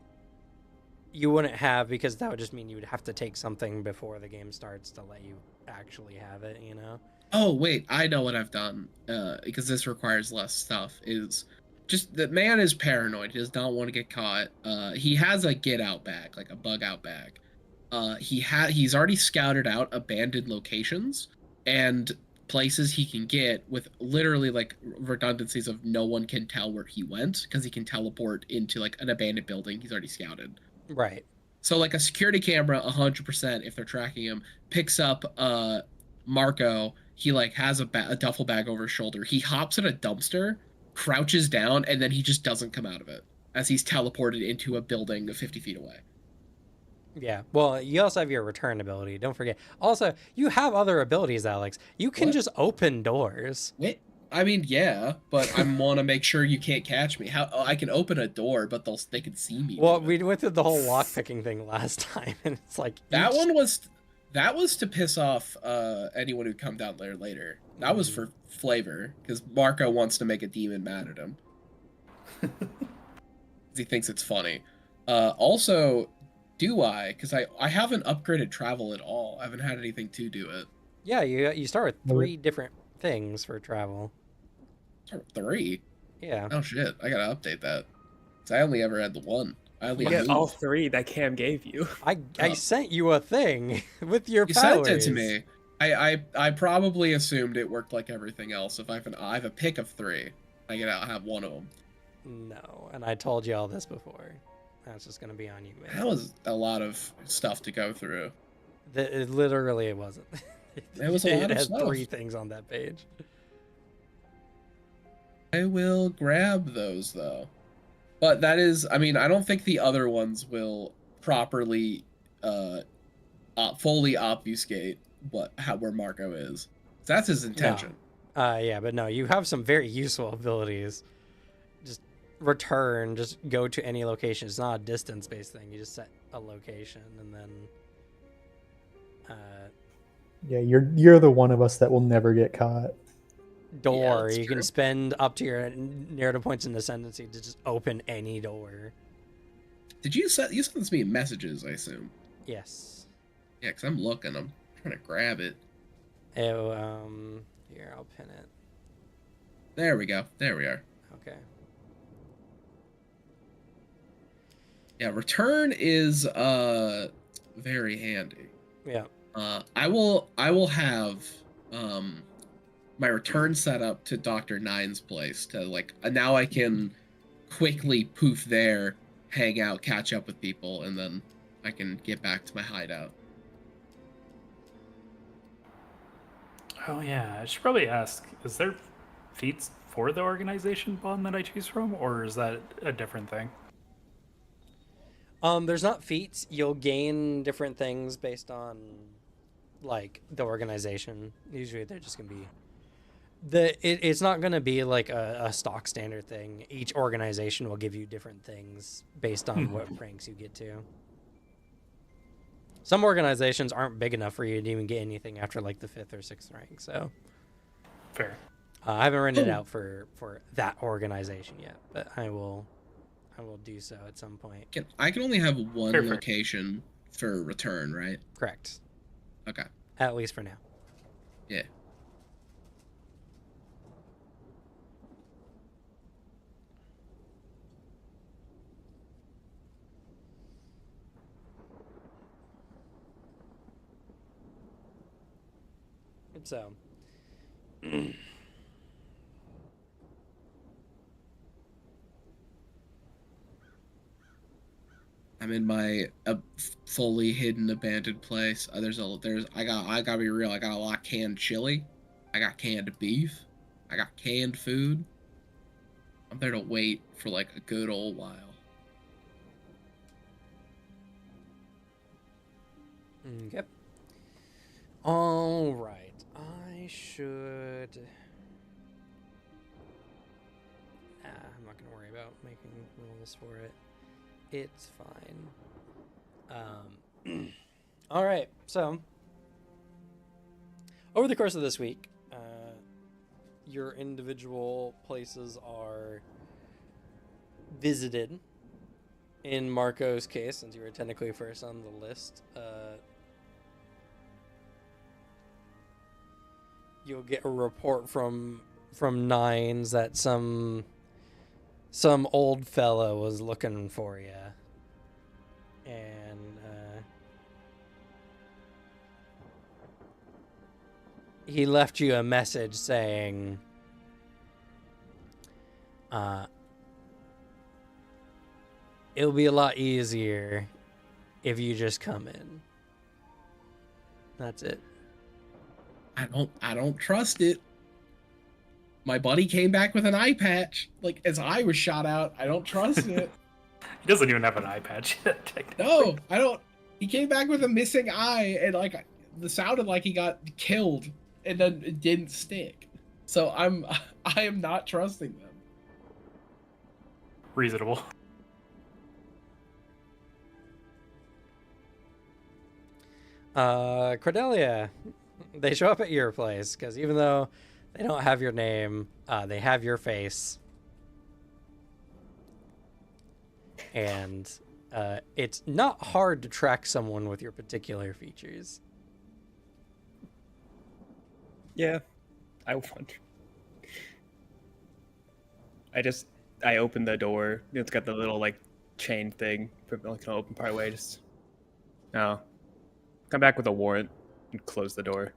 you wouldn't have, because that would just mean you would have to take something before the game starts to let you actually have it, you know?
Oh wait, I know what I've done. Because this requires less stuff. Is just the man is paranoid. He does not want to get caught. He has a get out bag, like a bug out bag. he's already scouted out abandoned locations and places he can get with literally like redundancies of no one can tell where he went because he can teleport into like an abandoned building he's already scouted.
Right.
So like a security camera, 100% if they're tracking him, picks up Marco. He like has a duffel bag over his shoulder. He hops in a dumpster, crouches down, and then he just doesn't come out of it as he's teleported into a building 50 feet away.
Yeah. Well, you also have your return ability. Don't forget. Also, you have other abilities, Alex. You can
What?
just open doors.
Wait, I mean, yeah, but I want to make sure you can't catch me. How I can open a door, but they can see me.
Well,
do
we
it.
went through the whole lock picking thing last time, and it's like
That
each-
one was to piss off anyone who'd come down there later. That was for flavor because Marco wants to make a demon mad at him. 'Cause he thinks it's funny. Also, do I? Because I haven't upgraded travel at all. I haven't had anything to do it.
Yeah, you start with
Well,
3 different things for travel.
3.
Yeah.
Oh shit! I gotta update that. 'Cause I only ever had the 1. I only
You
had
get all 3 that Cam gave you.
I
Oh.
sent you a thing with your
You
powers.
sent it to me. I probably assumed it worked like everything else. If I have a pick of 3, I get out have one of them.
No, and I told you all this before. That's just gonna be on you, man.
That was a lot of stuff to go through.
Literally, it wasn't.
It was a lot
it
of
has
stuff.
3 things on that page.
I will grab those though. But that is, I mean, I don't think the other ones will properly fully obfuscate where Marco is. That's his intention.
Yeah, but no, you have some very useful abilities. Just return, just go to any location. It's not a distance-based thing. You just set a location and then.
Yeah, you're the one of us that will never get caught.
Door.
that's
You can
true.
spend up to your narrative points in ascendancy to just open any door.
Did you sent this to me in messages, I assume?
Yes.
Yeah, because I'm looking. I'm trying to grab it.
Oh, here, I'll pin it.
There we go. There we are.
Okay.
Yeah, return is very handy.
Yeah.
I will have my return set up to Dr. Nine's place to like now I can quickly poof there, hang out, catch up with people, and then I can get back to my hideout.
Oh yeah, I should probably ask: is there feats for the organization bond that I choose from, or is that a different thing?
There's not feats. You'll gain different things based on like the organization. Usually they're just gonna be it's not gonna be like a stock standard thing. Each organization will give you different things based on what ranks you get to. Some organizations aren't big enough for you to even get anything after like the 5th or 6th rank, so
Fair.
I haven't written it out for that organization yet, but I will do so at some point.
I can only have one
Fair.
location for return, right?
Correct.
Okay.
At least for now.
Yeah.
So
I'm in my fully hidden abandoned place. I gotta be real. I got a lot of canned chili. I got canned beef. I got canned food. I'm there to wait for like a good old while.
Yep. All right. I should. I'm not gonna worry about making rules for it. It's fine. All right. So, over the course of this week, your individual places are visited. In Marco's case, since you were technically first on the list, you'll get a report from Nines that some old fella was looking for you, and he left you a message saying, it'll be a lot easier if you just come in. That's it.
I don't trust it. My buddy came back with an eye patch. Like, his eye was shot out. I don't trust it.
He doesn't even have an eye patch yet, technically.
No, I don't. He came back with a missing eye, and like, it sounded like he got killed, and then it didn't stick. So I am not trusting them.
Reasonable.
Cordelia, they show up at your place because even though they don't have your name, they have your face. And it's not hard to track someone with your particular features.
Yeah, I wonder. I opened the door. It's got the little like chain thing. Like can open part way. Just no. Come back with a warrant and close the door.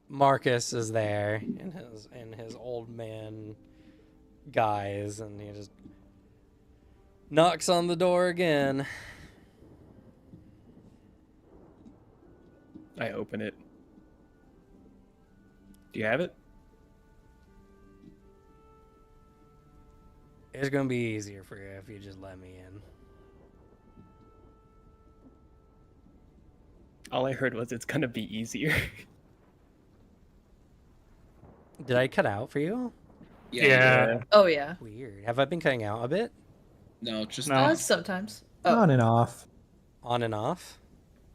Marcus is there in his old man guise, and he just knocks on the door again.
I open it. Do you have it?
It's gonna be easier for you if you just let me in.
All I heard was it's gonna be easier.
Did I cut out for you?
Yeah.
Oh yeah.
Weird. Have I been cutting out a bit?
No, just
No.
Sometimes. Oh.
On and off.
On and off?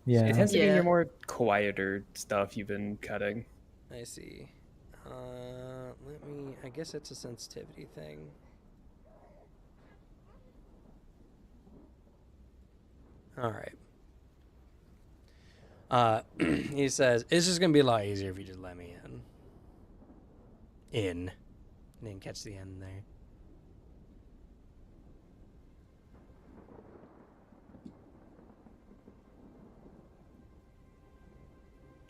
Yeah.
It tends to be
Yeah.
your more quieter stuff you've been cutting.
I see. I guess it's a sensitivity thing. All right. He says, it's just going to be a lot easier if you just let me in. Didn't catch the end there.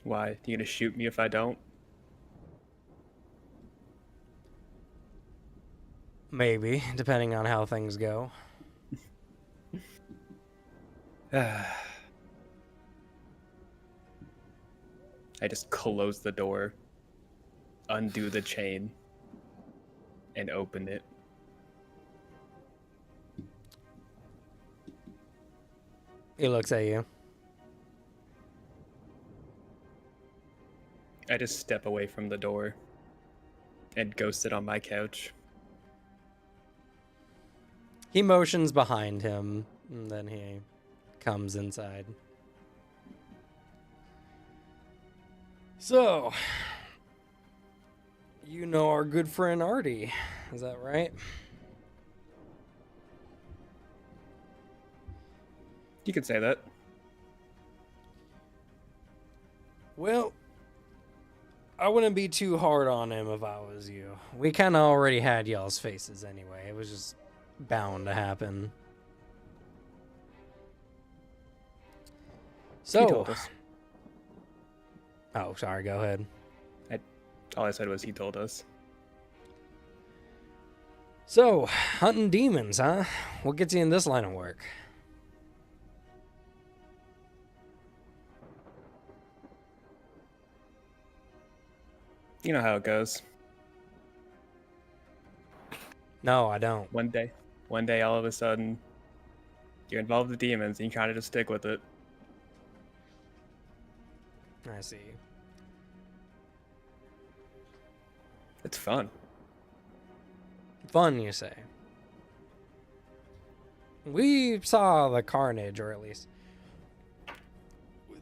Why? You gonna shoot me if I don't?
Maybe, depending on how things go.
I just close the door, undo the chain, and open it.
He looks at you.
I just step away from the door and go sit on my couch.
He motions behind him, and then he comes inside. So, you know our good friend Artie, is that right?
You could say that.
Well, I wouldn't be too hard on him if I was you. We kind of already had y'all's faces anyway. It was just bound to happen. So,
He told us.
Oh, sorry, go ahead.
All I said was he told us.
So, hunting demons, huh? What gets you in this line of work?
You know how it goes.
No, I don't.
One day, all of a sudden, you're involved with demons, and you kind of just stick with it.
I see.
It's fun.
Fun, you say? We saw the carnage, or at least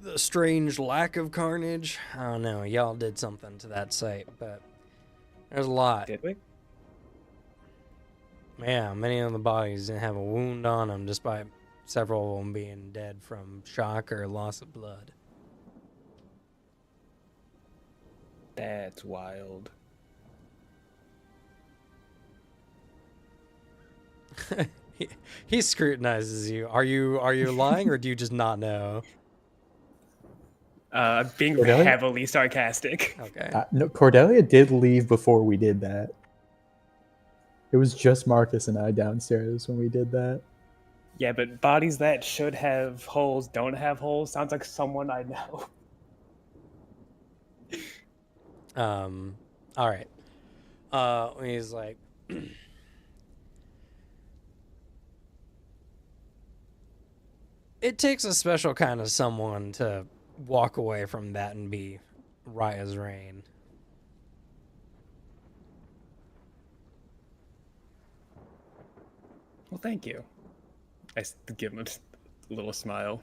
the strange lack of carnage. I don't know. Y'all did something to that site, but there's a lot.
Did we?
Yeah, many of the bodies didn't have a wound on them, despite several of them being dead from shock or loss of blood.
That's wild.
He scrutinizes you. Are you lying or do you just not know?
Being
Cordelia?
heavily sarcastic.
Okay.
No, Cordelia did leave before we did that. It was just Marcus and I downstairs when we did that.
Yeah, but bodies that should have holes don't have holes. Sounds like someone I know.
All right. He's like, it takes a special kind of someone to walk away from that and be right as rain.
Well, thank you. Give him a little smile.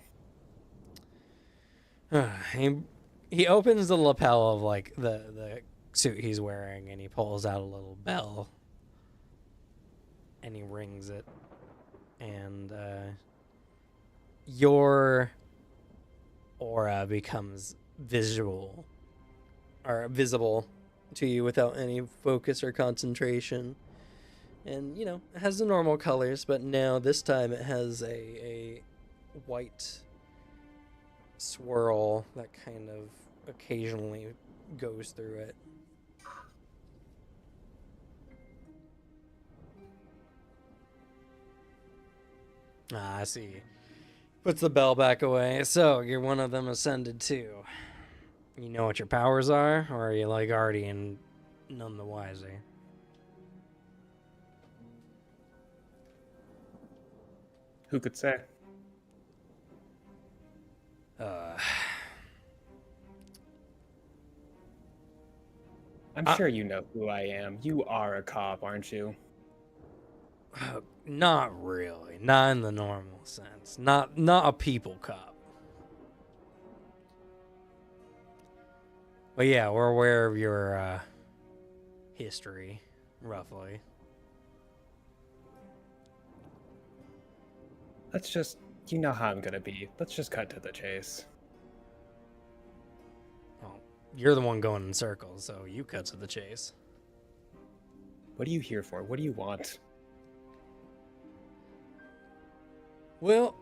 He opens the lapel of like the suit he's wearing and he pulls out a little bell and he rings it, and your aura becomes visible to you without any focus or concentration. And, you know, it has the normal colors, but now this time it has a white swirl that kind of occasionally goes through it. Ah, I see. Puts the bell back away. So, you're one of them ascended too. You know what your powers are, or are you like already in none the wiser?
Who could say? I'm sure you know who I am. You are a cop, aren't you?
Not really. Not in the normal sense. Not a people cop. But yeah, we're aware of your history, roughly.
Let's just, you know how I'm gonna be. Let's just cut to the chase.
Well, you're the one going in circles, so you cut to the chase.
What are you here for? What do you want?
Well,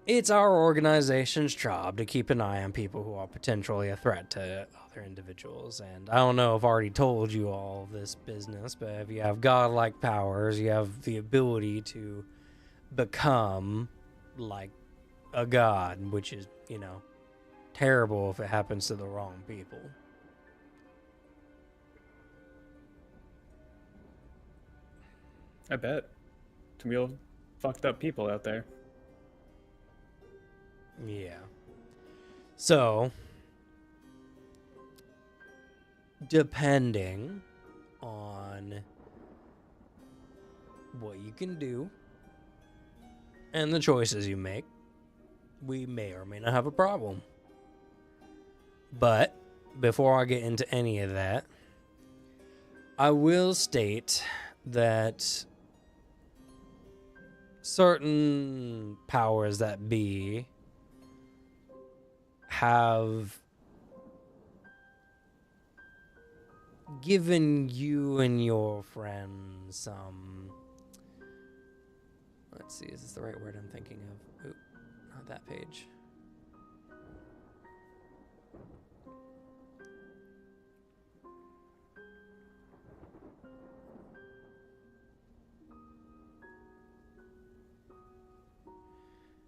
it's our organization's job to keep an eye on people who are potentially a threat to other individuals. And I don't know if I already told you all this business, but if you have godlike powers, you have the ability to become like a god, which is, you know, terrible if it happens to the wrong people.
I bet. Some real fucked up people out there.
Yeah. So, depending on what you can do and the choices you make, we may or may not have a problem. But before I get into any of that, I will state that certain powers that be have given you and your friends some, let's see, is this the right word I'm thinking of? Oop, not that page.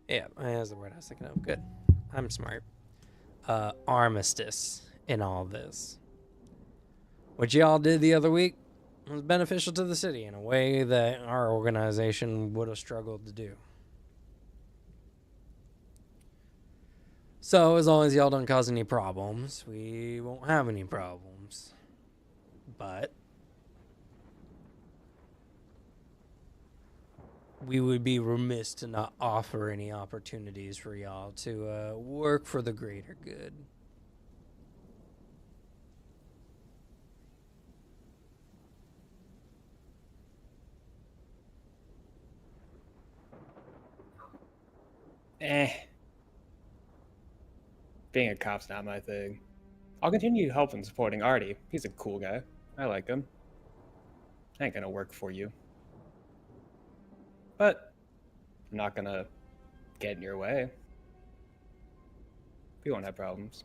Yeah, that's the word I was thinking of. Good. I'm smart. Armistice in all this. What y'all did the other week was beneficial to the city in a way that our organization would have struggled to do. So, as long as y'all don't cause any problems, we won't have any problems. But we would be remiss to not offer any opportunities for y'all to work for the greater good.
Being a cop's not my thing. I'll continue helping supporting Artie. He's a cool guy. I like him. ain't gonna work for you. But I'm not gonna get in your way. We won't have problems.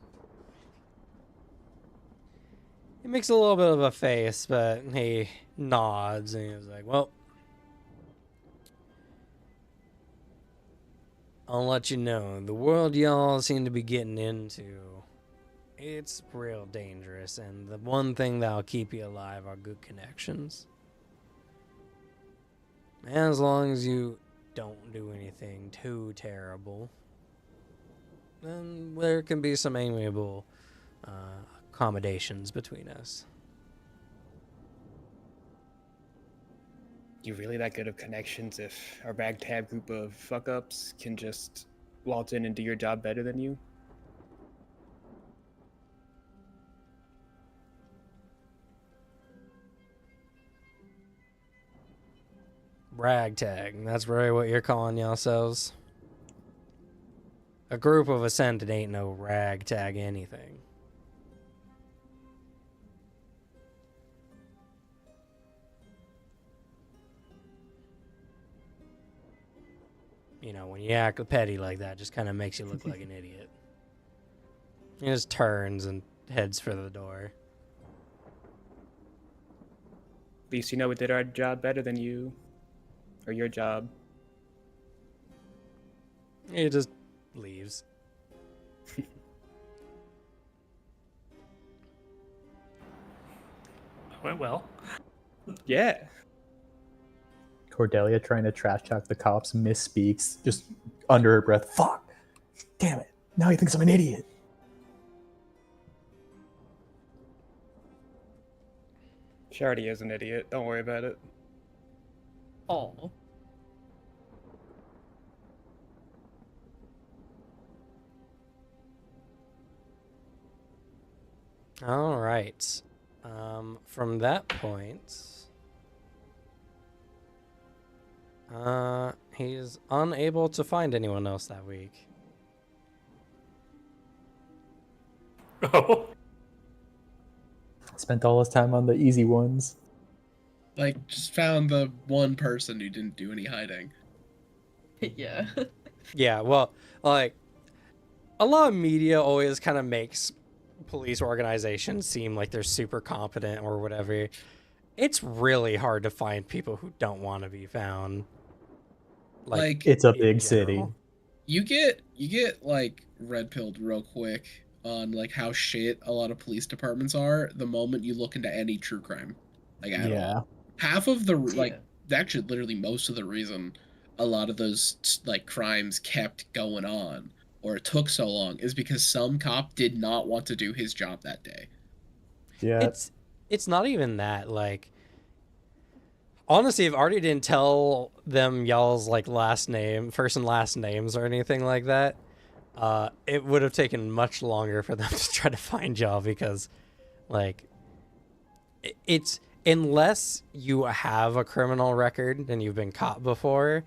He makes a little bit of a face, but he nods and he's like, well, I'll let you know, the world y'all seem to be getting into, it's real dangerous, and the one thing that'll keep you alive are good connections. And as long as you don't do anything too terrible, then there can be some amiable accommodations between us.
You really that good of connections if our ragtag group of fuck-ups can just waltz in and do your job better than you?
Ragtag, that's really what you're calling yourselves? A group of Ascended ain't no ragtag anything. You know, when you act petty like that, just kind of makes you look like an idiot. He just turns and heads for the door.
At least you know we did our job better than you. Or your job.
He just leaves.
Went well.
Yeah.
Cordelia, trying to trash talk the cops, misspeaks, just under her breath. Fuck! Damn it! Now he thinks I'm an idiot.
She already is an idiot. Don't worry about it.
Oh.
All right. From that point, he's unable to find anyone else that week.
Oh.
Spent all his time on the easy ones.
Like, just found the one person who didn't do any hiding.
Yeah.
Yeah, well, like, a lot of media always kind of makes police organizations seem like they're super competent or whatever. It's really hard to find people who don't want to be found.
Like,
It's a
in
big city.
general.
you get like red pilled real quick on like how shit a lot of police departments are the moment you look into any true crime. Like at
Yeah.
all. Half of the like
Yeah.
actually literally most of the reason a lot of those like crimes kept going on or it took so long is because some cop did not want to do his job that day.
Yeah.
It's not even that, like, honestly, if Artie didn't tell them y'all's like first and last names or anything like that, it would have taken much longer for them to try to find y'all because, like, it's unless you have a criminal record and you've been caught before,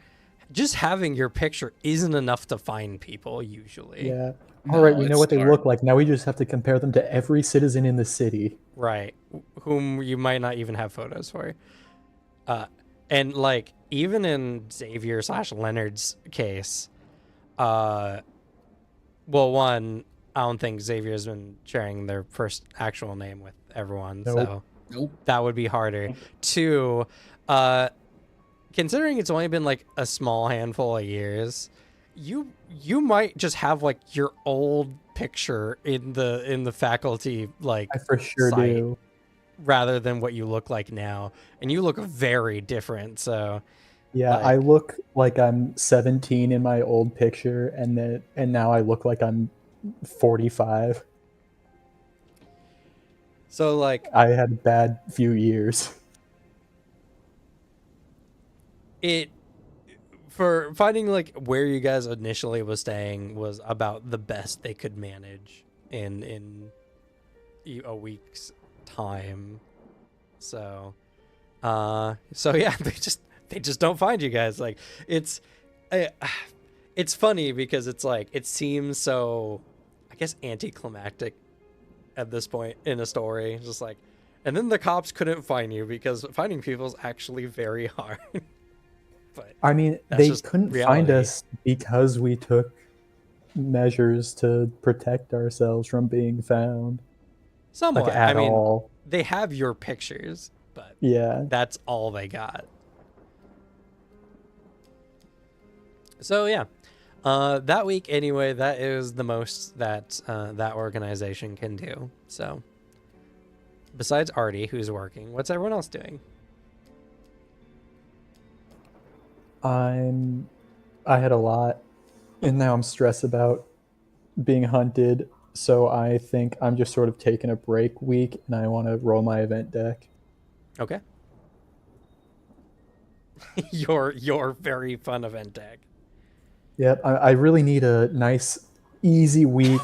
just having your picture isn't enough to find people usually.
Yeah.
No,
All right, we know
it's
what they
hard.
look like. Now we just have to compare them to every citizen in the city.
Right. Whom you might not even have photos for. And like even in Xavier / Leonard's case, well, one, I don't think Xavier's been sharing their first actual name with everyone,
Nope.
so
Nope.
that would be harder. Two, considering it's only been like a small handful of years, you might just have like your old picture in the faculty like
I for sure
site,
do.
rather than what you look like now, and you look very different. So
Yeah,
like-
I look like I'm 17 in my old picture, and now I look like I'm 45.
so like
I had a bad few years.
it for finding like where you guys initially was staying was about the best they could manage in a week's time. So yeah, they just don't find you guys. Like it's funny because it's like it seems so, I guess, anticlimactic at this point in a story. Just like And then the cops couldn't find you because finding people is actually very hard. But
I mean,
That's
they
just
couldn't
reality.
find us because we took measures to protect ourselves from being found.
somewhat.
Like, at
I mean,
all.
they have your pictures, but
Yeah.
that's all they got. So yeah, that week anyway, that is the most that that organization can do. So besides Artie, who's working, what's everyone else doing?
I had a lot, and now I'm stressed about being hunted. So I think I'm just sort of taking a break week, and I want to roll my event deck.
Okay. your very fun event deck.
Yep, I really need a nice, easy week.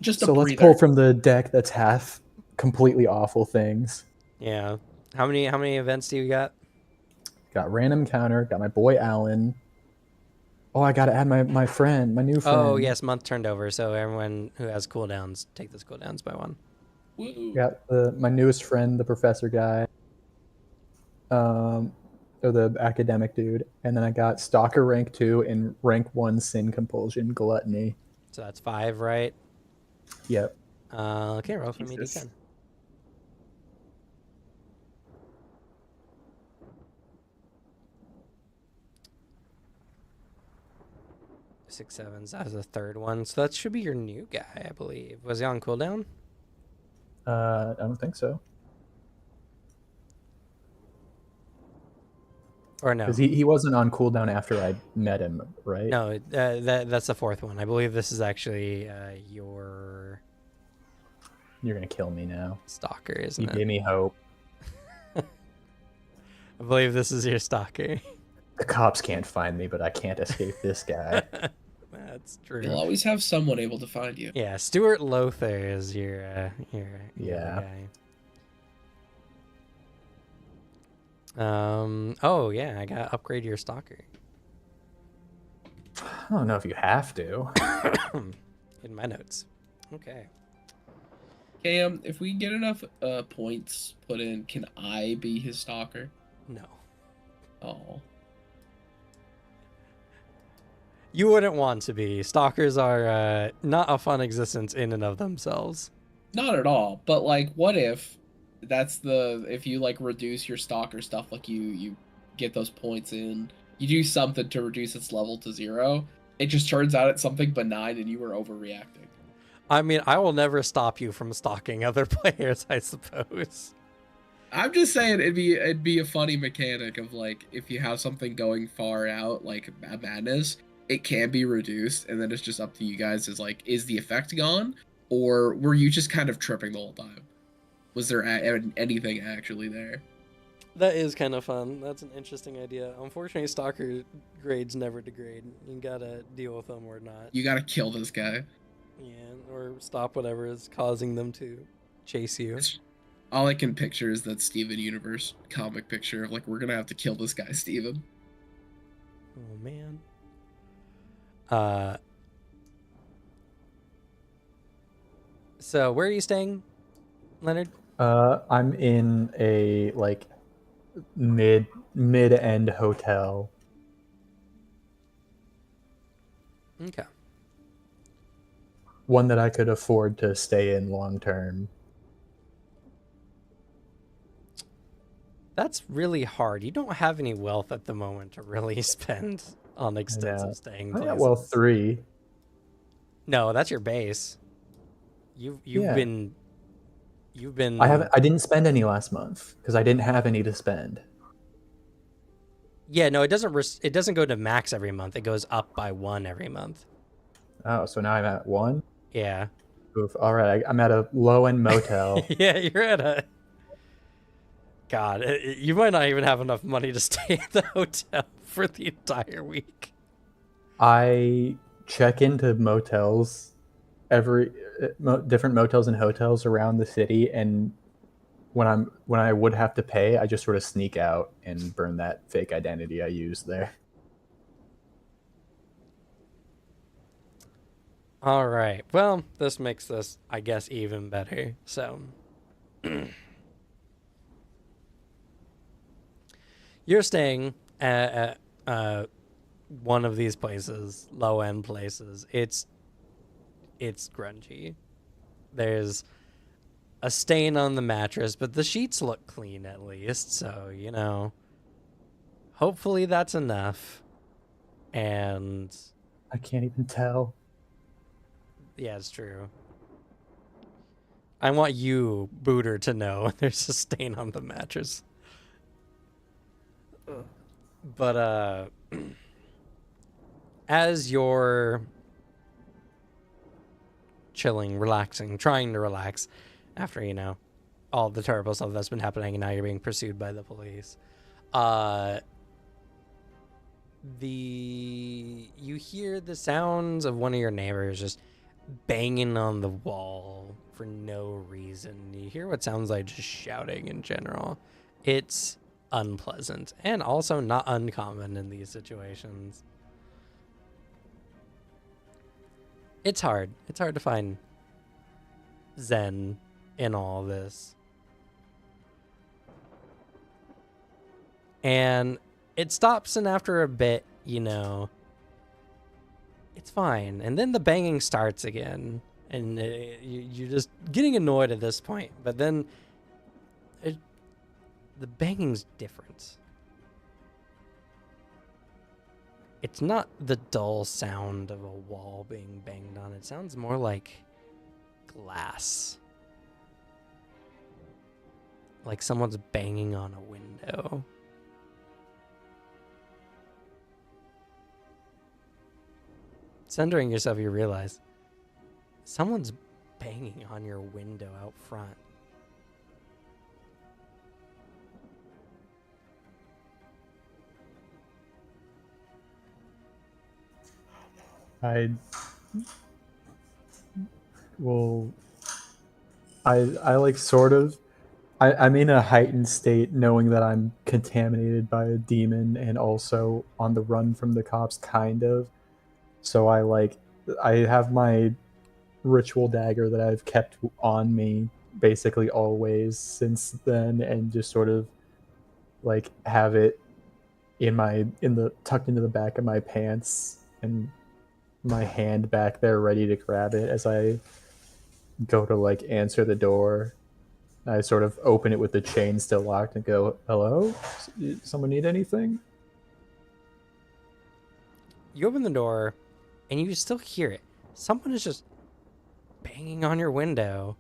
Just a
So let's
breather.
pull from the deck that's half completely awful things.
Yeah. How many events do you got?
Got random encounter. Got my boy Alan. Oh, I gotta add my new friend.
Oh yes, month turned over, so everyone who has cooldowns take those cooldowns by one.
Woo.
Got my newest friend, the professor guy. Or the academic dude, and then I got Stalker rank 2 and rank 1 Sin Compulsion Gluttony.
So that's 5, right?
Yep.
Okay, roll for me
Jesus.
d10. Six sevens. That was the third one, so that should be your new guy, I believe. Was he on cooldown?
I don't think so.
Or no?
Because he wasn't on cooldown after I met him, right?
No, that's the fourth one. I believe this is actually your
You're gonna kill me now.
stalker,
You
isn't
gave
it?
me hope.
I believe this is your stalker.
The cops can't find me, but I can't escape this guy.
That's true.
You'll always have someone able to find you.
Yeah, Stuart Lothar is your
Yeah.
guy. Oh yeah, I gotta upgrade your stalker.
I don't know if you have to.
In my notes. Okay.
Cam, if we get enough points put in, can I be his stalker?
No.
Oh.
You wouldn't want to be. Stalkers are not a fun existence in and of themselves.
Not at all. But like, what if if you like reduce your stalker stuff, like you get those points in, you do something to reduce its level to 0, it just turns out it's something benign and you were overreacting.
I mean, I will never stop you from stalking other players, I suppose.
I'm just saying it'd be a funny mechanic of like if you have something going far out like a madness, it can be reduced, and then it's just up to you guys is the effect gone, or were you just kind of tripping the whole time? Was there anything actually there?
That is kind of fun. That's an interesting idea. Unfortunately, stalker grades never degrade. You gotta deal with them or not.
You gotta kill this guy.
Yeah, or stop whatever is causing them to chase you.
All I can picture is that Steven Universe comic picture of like, we're gonna have to kill this guy, Steven.
Oh man. So where are you staying, Leonard?
I'm in a like mid-end hotel.
Okay.
One that I could afford to stay in long term.
That's really hard. You don't have any wealth at the moment to really spend on extensive
Yeah.
staying
I
places.
got well 3.
No, that's your base. You've
Yeah.
been
I didn't spend any last month because I didn't have any to spend.
Yeah, no, it doesn't go to max every month. It goes up by 1 every month.
Oh, so now I'm at 1.
Yeah.
Oof. All right, I'm at a low-end motel.
Yeah, you're at a God, you might not even have enough money to stay at the hotel for the entire week.
I check into motels different motels and hotels around the city, and when I would have to pay, I just sort of sneak out and burn that fake identity I used there.
All right. Well, this makes this, I guess, even better. So, You're staying at one of these places, low end places. It's grungy. There's a stain on the mattress, but the sheets look clean at least. So hopefully that's enough. And
I can't even tell.
yeah, it's true. I want you, Booter, to know there's a stain on the mattress. But as you're chilling, relaxing, trying to relax after, all the terrible stuff that's been happening and now you're being pursued by the police, you hear the sounds of one of your neighbors just banging on the wall for no reason. You hear what sounds like just shouting in general. It's unpleasant and also not uncommon in these situations. It's hard to find zen in all this. And it stops, and after a bit, it's fine. And then the banging starts again, and you're just getting annoyed at this point. But then the banging's different. It's not the dull sound of a wall being banged on. It sounds more like glass. Like someone's banging on a window. Centering yourself, you realize someone's banging on your window out front.
I like sort of. I'm in a heightened state knowing that I'm contaminated by a demon and also on the run from the cops, kind of. So I have my ritual dagger that I've kept on me basically always since then, and just sort of like have it tucked into the back of my pants and my hand back there ready to grab it as I go to answer the door. I sort of open it with the chain still locked and go, "Hello? Someone need anything?"
You open the door and you still hear it. Someone is just banging on your window.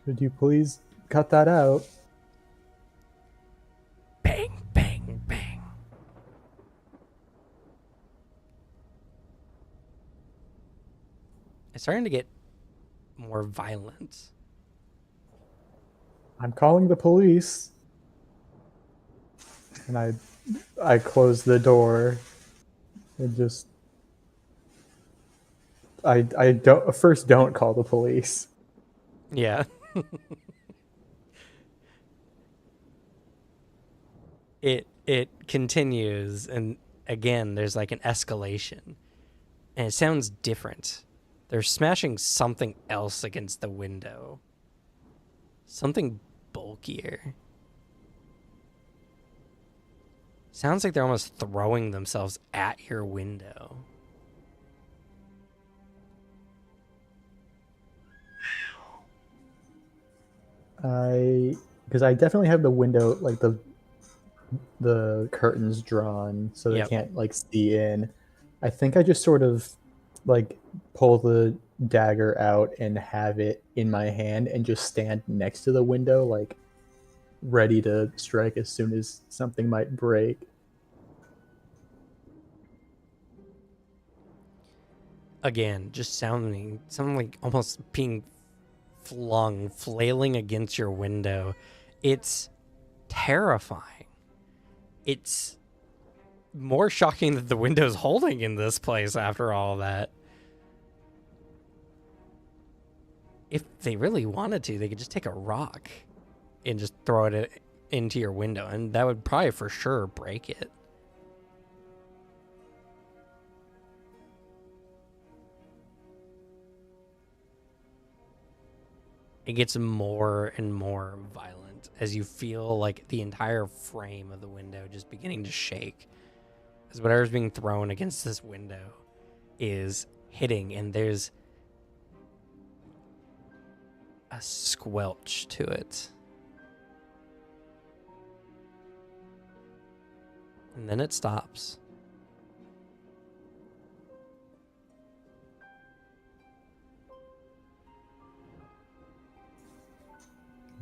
Could you please cut that out?
Bang, bang, bang. It's starting to get more violent.
I'm calling the police. And I close the door and just I don't call the police.
Yeah. It continues, and again there's like an escalation. And it sounds different. They're smashing something else against the window. Something bulkier. Sounds like they're almost throwing themselves at your window.
Because I definitely have the window, like the curtains drawn so they
Yep.
can't see in. I think I just sort of pull the dagger out and have it in my hand and just stand next to the window, ready to strike as soon as something might break.
Again, just sounding like almost being flung, flailing against your window. It's terrifying. It's more shocking that the window's holding in this place after all that. If they really wanted to, they could just take a rock and just throw it into your window, and that would probably for sure break it. it gets more and more violent as you feel like the entire frame of the window just beginning to shake. As whatever's being thrown against this window is hitting, and there's a squelch to it. And then it stops.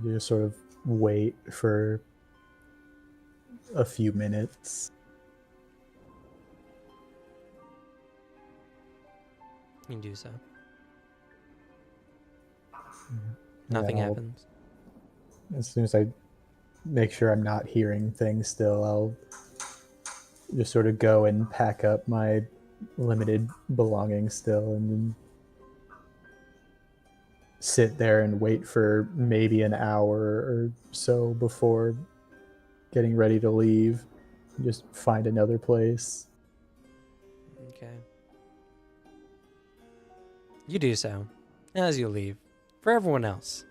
You just sort of wait for a few minutes.
You can do so. Nothing
I'll-
happens.
As soon as I make sure I'm not hearing things still, I'll just sort of go and pack up my limited belongings still and then sit there and wait for maybe an hour or so before getting ready to leave. Just find another place.
Okay. You do so as you leave. For everyone else,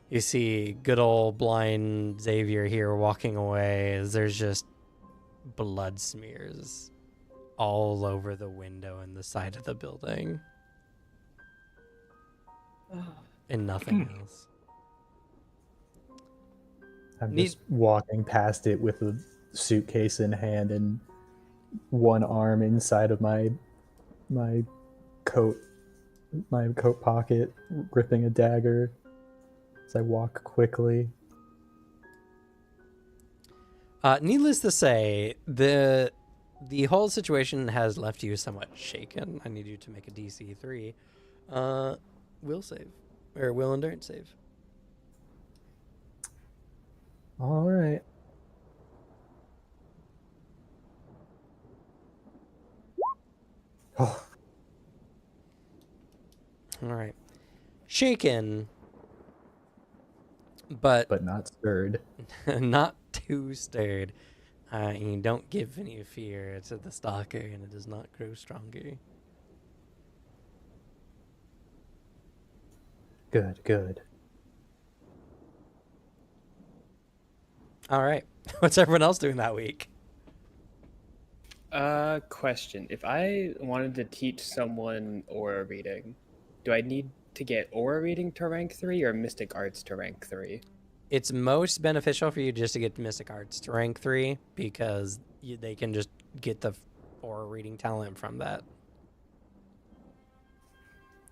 you see good old blind Xavier here walking away as there's just blood smears all over the window and the side of the building. And nothing else.
I'm
Neat.
just walking past it with a suitcase in hand and one arm inside of my coat pocket, gripping a dagger as I walk quickly.
Needless to say, the whole situation has left you somewhat shaken. I need you to make a DC 3 will save, or will endurance save.
All right. Oh,
All right. Shaken, but
but not stirred.
not too stirred. You don't give any fear to the stalker, and it does not grow stronger.
Good.
All right. What's everyone else doing that week?
Question. If I wanted to teach someone aura reading, do I need to get aura reading to rank 3 or mystic arts to rank 3?
It's most beneficial for you just to get Mystic Arts to rank 3 because they can just get the aura reading talent from that.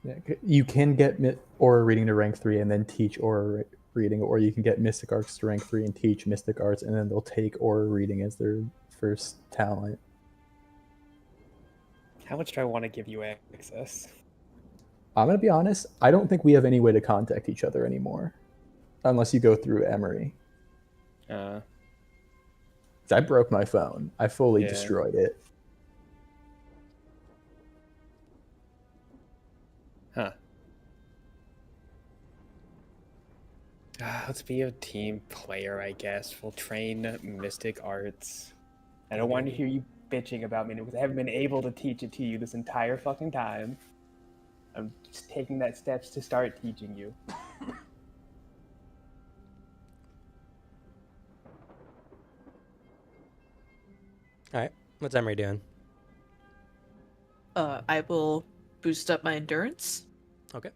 Yeah, you can get aura reading to rank 3 and then teach aura reading, or you can get mystic arts to rank 3 and teach mystic arts, and then they'll take aura reading as their first talent.
How much do I want to give you access?
I'm gonna be honest, I don't think we have any way to contact each other anymore, unless you go through Emery. 'Cause I broke my phone. I fully
Yeah.
destroyed it.
Huh. Let's be a team player, I guess. We'll train mystic arts. I don't want to hear you bitching about me because I haven't been able to teach it to you this entire fucking time. I'm just taking that steps to start teaching you.
All right. What's Emery doing?
I will boost up my endurance.
Okay.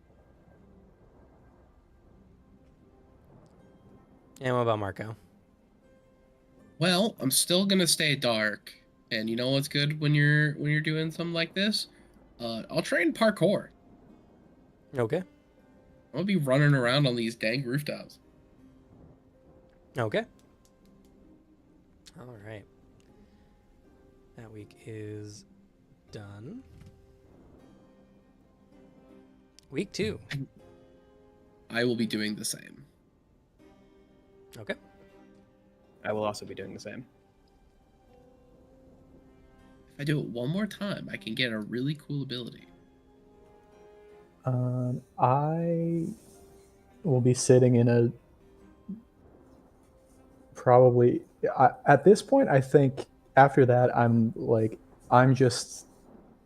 And what about Marco?
Well, I'm still gonna stay dark, and you know what's good when you're doing something like this? I'll train parkour.
Okay.
I'm gonna be running around on these dang rooftops.
Okay. All right. That week is done. Week 2.
I will be doing the same.
Okay.
I will also be doing the same.
If I do it one more time, I can get a really cool ability.
I will be sitting in a probably at this point. I think after that, I'm just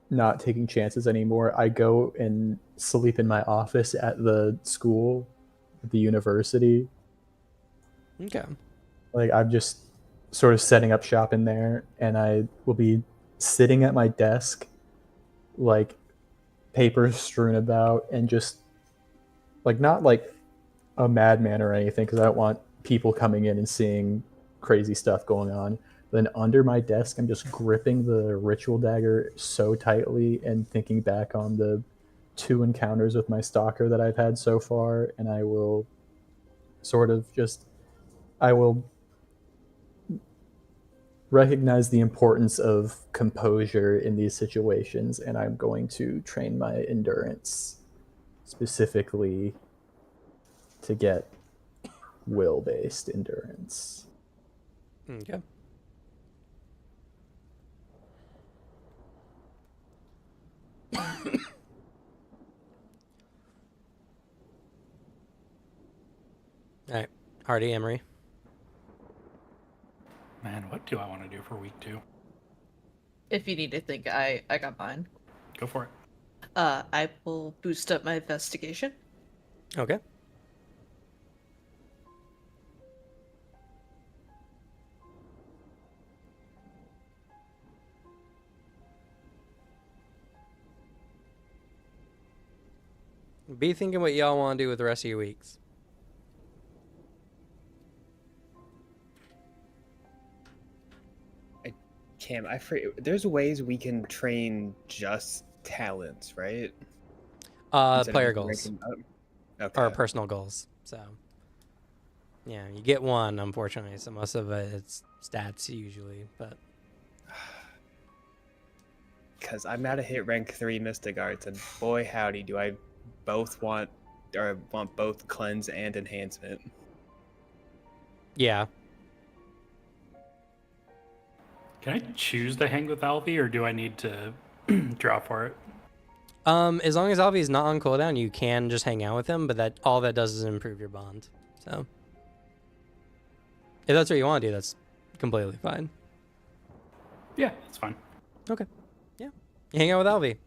not taking chances anymore. I go and sleep in my office at the school, at the university.
Okay.
Like I'm just sort of setting up shop in there, and I will be sitting at my desk, like papers strewn about, and just like not like a madman or anything, because I don't want people coming in and seeing crazy stuff going on. Then under my desk, I'm just gripping the ritual dagger so tightly and thinking back on the 2 encounters with my stalker that I've had so far, and I will sort of just I will recognize the importance of composure in these situations, and I'm going to train my endurance specifically to get will-based endurance.
Okay. All right, Hardy, Emery.
Man, what do I want to do for week 2?
If you need to think, I got mine.
Go for it.
I will boost up my investigation.
Okay. Be thinking what y'all want to do with the rest of your weeks.
Cam, there's ways we can train just talents, right? Instead of
Player
just
goals
ranking up?
or
Okay.
personal goals. So, yeah, you get one, unfortunately. So most of it's stats usually, but
Because I'm at a hit rank 3 Mystic Arts, and boy howdy, do I both want both cleanse and enhancement.
yeah.
Can I choose to hang with Alvi, or do I need to draw for it?
As long as Alvi's not on cooldown, you can just hang out with him, but that all that does is improve your bond. So, if that's what you want to do, that's completely fine.
Yeah, that's fine.
Okay. Yeah. You hang out with Alvi.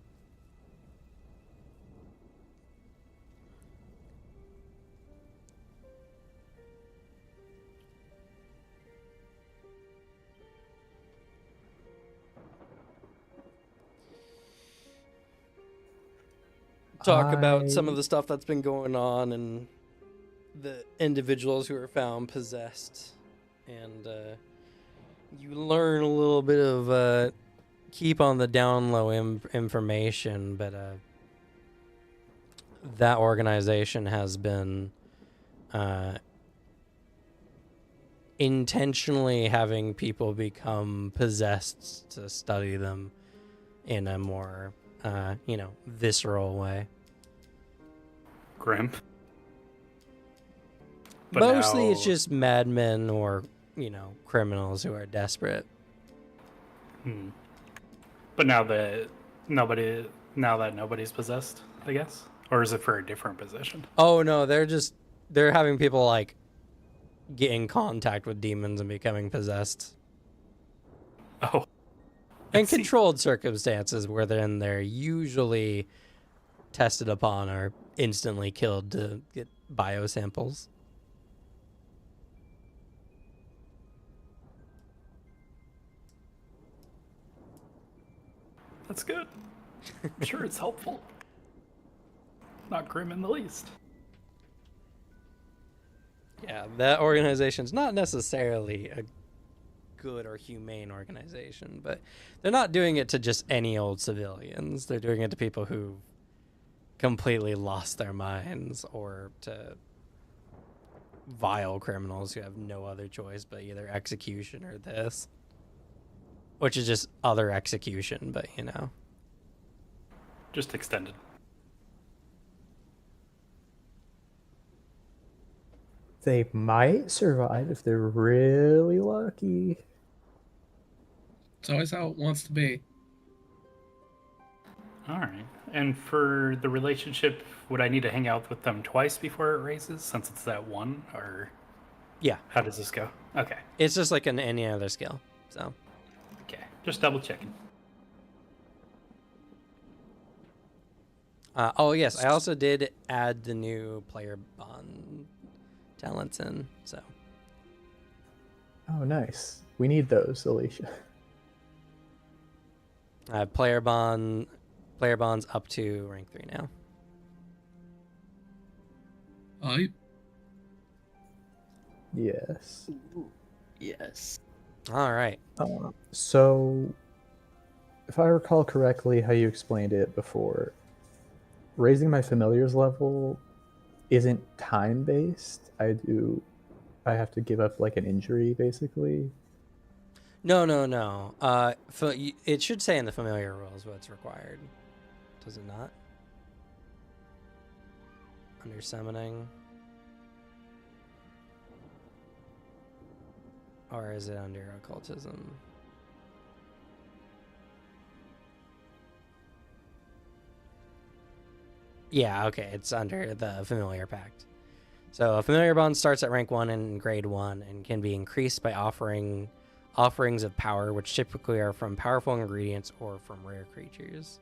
Talk about some of the stuff that's been going on and the individuals who are found possessed. And you learn a little bit of keep on the down low information, but that organization has been intentionally having people become possessed to study them in a more visceral way.
Grim. But
Mostly it's
now-
just madmen or, criminals who are desperate.
But now that nobody's possessed, I guess? Or is it for a different position?
Oh no, they're having people like get in contact with demons and becoming possessed.
Oh.
In
see.
controlled circumstances where they're usually tested upon or instantly killed to get biosamples.
That's good. I'm sure it's helpful. Not grim in the least.
Yeah, that organization's not necessarily a good or humane organization, but they're not doing it to just any old civilians. They're doing it to people who completely lost their minds, or to vile criminals who have no other choice but either execution or this, which is just other execution, but
Just extended.
They might survive if they're really lucky.
It's always how it wants to be.
Alright. And for the relationship, would I need to hang out with them twice before it raises, since it's that one? Or
yeah,
how does this go? Okay.
it's just like any other skill. So
Okay. Just double checking.
Oh yes, I also did add the new player bond talents in. So
Oh, nice. We need those, Alicia.
I have player bonds up to rank 3 now.
I
Yes.
Yes.
All right.
So, if I recall correctly, how you explained it before, raising my familiars level isn't time based. I have to give up like an injury, basically.
No. It should say in the familiar rules what's required. Does it not? Under summoning. Or is it under occultism? Yeah, okay, it's under the familiar pact. So a familiar bond starts at rank 1 in grade 1 and can be increased by offerings of power, which typically are from powerful ingredients or from rare creatures.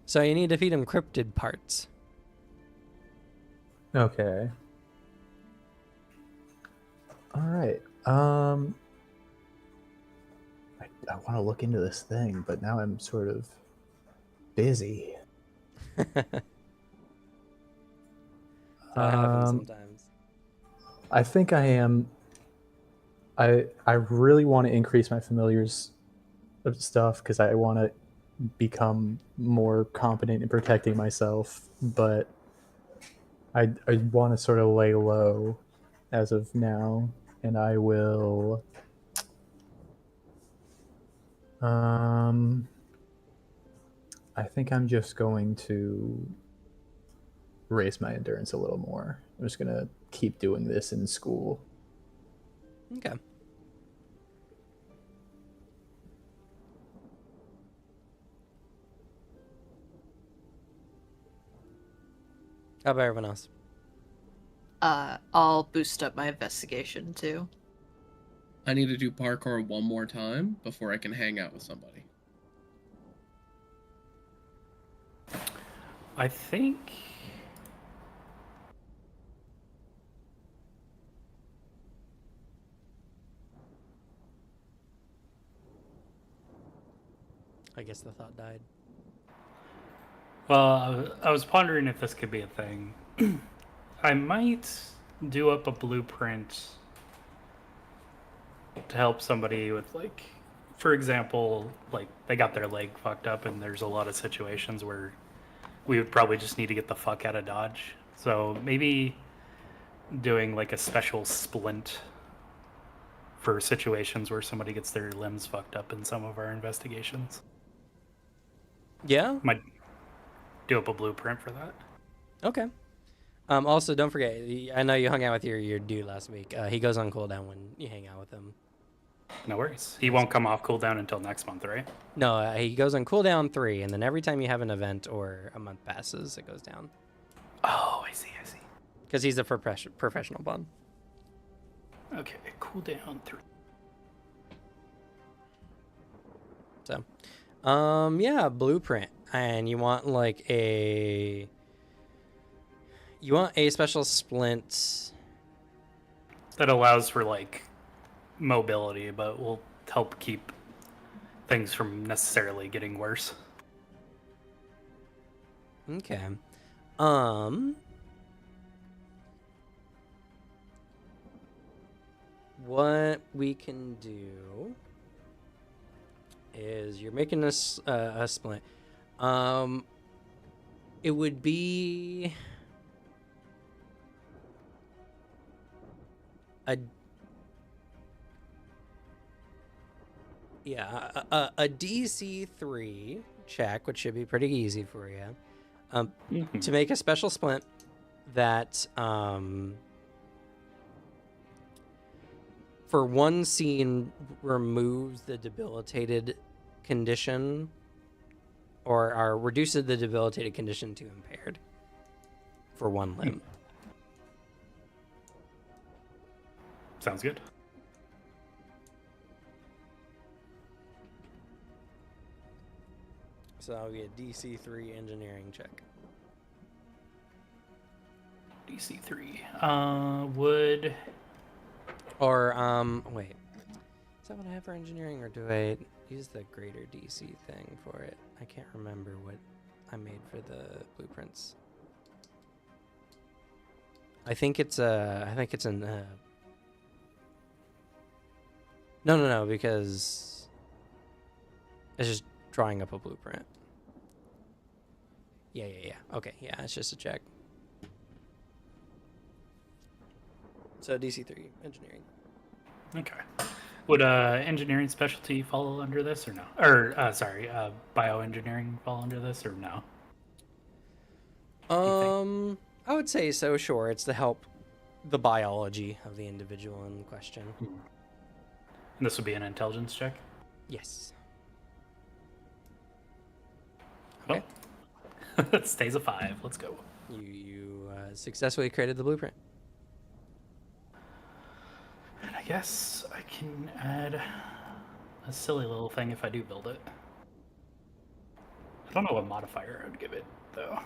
So you need to feed him cryptid parts.
Okay. All right. I want to look into this thing, but now I'm sort of busy.
That happens sometimes.
I think I am. I really want to increase my familiars of stuff because I want to become more competent in protecting myself, but I want to sort of lay low as of now, and I will. I think I'm just going to raise my endurance a little more. I'm just gonna keep doing this in school.
Okay. How about everyone else?
I'll boost up my investigation too.
I need to do parkour one more time before I can hang out with somebody.
I think.
I guess the thought died.
Well, I was pondering if this could be a thing. I might do up a blueprint to help somebody with, like, for example, like they got their leg fucked up, and there's a lot of situations where we would probably just need to get the fuck out of Dodge. So maybe doing like a special splint for situations where somebody gets their limbs fucked up in some of our investigations.
Yeah?
Might do up a blueprint for that.
Okay. Also, don't forget, I know you hung out with your dude last week. He goes on cooldown when you hang out with him.
No worries. He won't come off cooldown until next month, right?
No, he goes on cooldown 3, and then every time you have an event or a month passes, it goes down.
Oh, I see.
Because he's a professional bond.
Okay, cooldown 3.
So, yeah, blueprint. And you want like a special splint
That allows for like mobility, but will help keep things from necessarily getting worse.
Okay. What we can do is you're making a splint. It would be a DC 3 check, which should be pretty easy for you. To make a special splint that for one scene removes the debilitated condition or reduces the debilitated condition to impaired for one limb.
Sounds good.
So that'll be a DC 3 engineering check.
DC 3. Would
Or, wait. Is that what I have for engineering, or do I use the greater DC thing for it? I can't remember what I made for the blueprints. I think it's an, no, because it's just drawing up a blueprint. Yeah. Okay, yeah, it's just a check. So DC 3, engineering.
okay. Would engineering specialty fall under this or no? Or bioengineering fall under this or no?
I would say so, sure. It's to help the biology of the individual in question.
And this would be an intelligence check.
Yes.
Well, it stays a 5. Let's go.
You successfully created the blueprint.
And I guess I can add a silly little thing if I do build it. I don't know what modifier I would give it, though.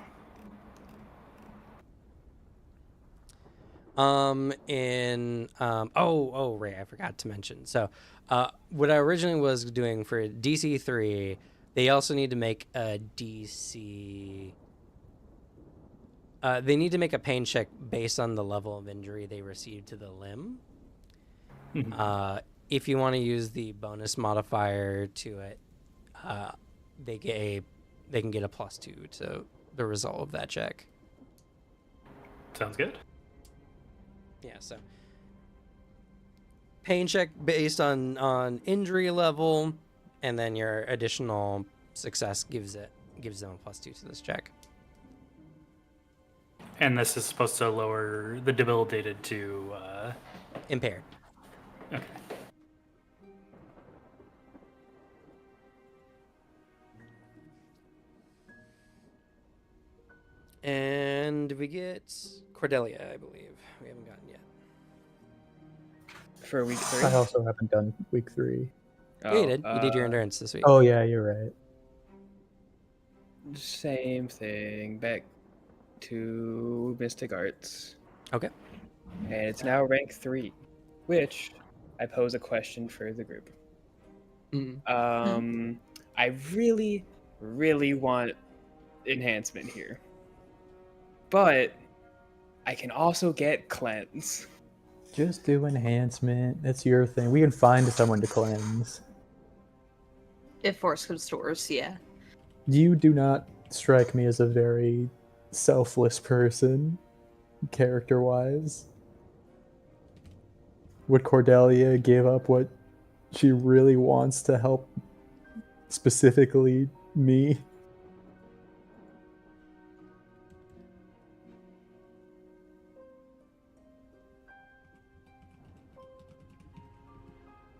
Right, I forgot to mention. So, what I originally was doing for DC 3, they also need to make a DC. They need to make a pain check based on the level of injury they received to the limb. If you want to use the bonus modifier to it, they can get a +2 to the result of that check.
Sounds good.
Yeah, so pain check based on injury level, and then your additional success gives them a +2 to this check.
And this is supposed to lower the debilitated to
Impaired.
okay.
And we get Cordelia, I believe. We haven't gotten yet.
For week 3.
I also haven't done week 3.
Yeah, you did. You did your endurance this week.
Oh yeah, you're right.
Same thing. Back to Mystic Arts.
Okay.
And it's now rank 3, which I pose a question for the group. I really, really want enhancement here. But I can also get cleanse.
Just do enhancement. That's your thing. We can find someone to cleanse.
If force comes to worse, yeah.
You do not strike me as a very selfless person, character-wise. Would Cordelia give up what she really wants to help specifically me?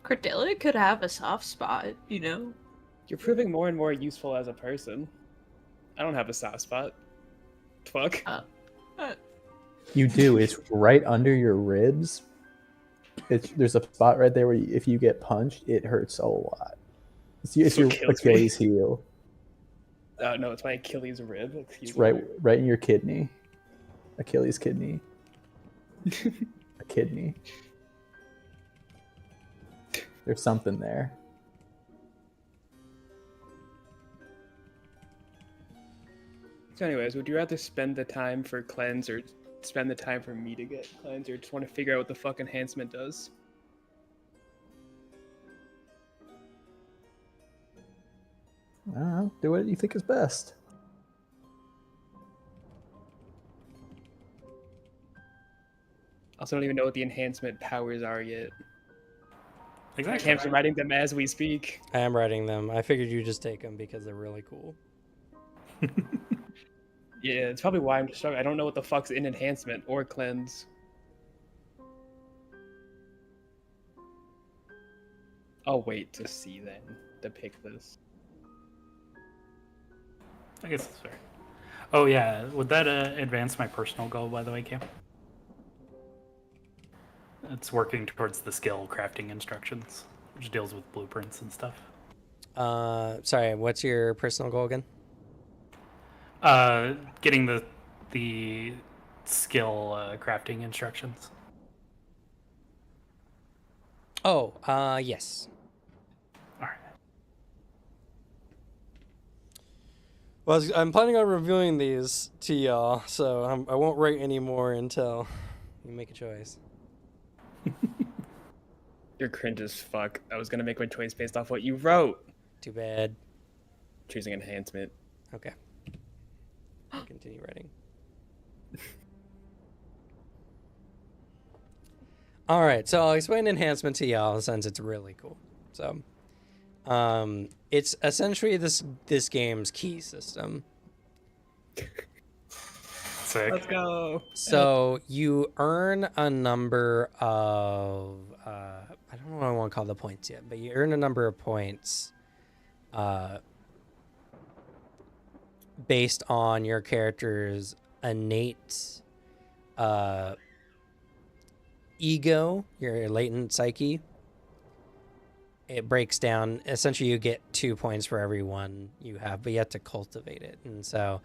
Cordelia could have a soft spot, you know?
You're proving more and more useful as a person. I don't have a soft spot. Fuck.
You do. It's right under your ribs. There's a spot right there where if you get punched, it hurts a lot. It's your Achilles heel.
No, it's my Achilles rib.
It's right in your kidney. Achilles kidney. A kidney. There's something there.
So anyways, would you rather spend the time for cleanse or spend the time for me to get cleanse, or just want to figure out what the fuck enhancement does?
I don't know. Do what you think is best.
Also, don't even know what the enhancement powers are yet.
Exactly.
Cam's writing them as we speak.
I am writing them. I figured you just take them because they're really cool.
Yeah, it's probably why I'm just struggling. I don't know what the fuck's in enhancement or cleanse. I'll wait to see then, to pick this.
I guess that's fair. Oh yeah, would that advance my personal goal, by the way, Cam? It's working towards the skill crafting instructions, which deals with blueprints and stuff.
Sorry, what's your personal goal again?
Getting the skill crafting instructions.
Oh, yes.
All right.
Well, I'm planning on reviewing these to y'all, so I won't rate any more until you make a choice.
You're cringe as fuck. I was gonna make my choice based off what you wrote.
Too bad.
Choosing enhancement.
Okay. I'll continue writing. All right, so I'll explain enhancement to y'all since it's really cool. So, it's essentially this game's key system.
Sick.
Let's go.
So you earn a number of I don't know what I want to call the points yet, but you earn a number of points based on your character's innate ego, your latent psyche. It breaks down. Essentially, you get 2 points for every one you have, but you have to cultivate it. And so,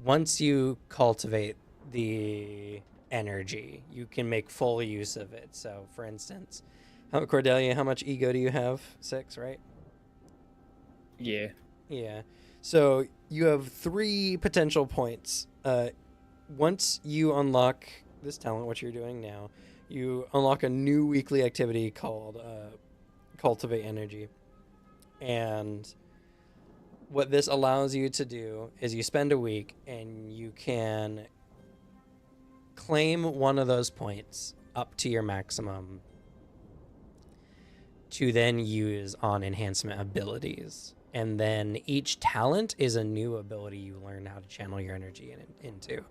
once you cultivate the energy, you can make full use of it. So, for instance, Cordelia, how much ego do you have? 6, right?
Yeah.
Yeah. So you have 3 potential points. Once you unlock this talent, what you're doing now, you unlock a new weekly activity called Cultivate Energy. And what this allows you to do is you spend a week and you can claim one of those points up to your maximum to then use on enhancement abilities. And then each talent is a new ability you learn how to channel your energy into.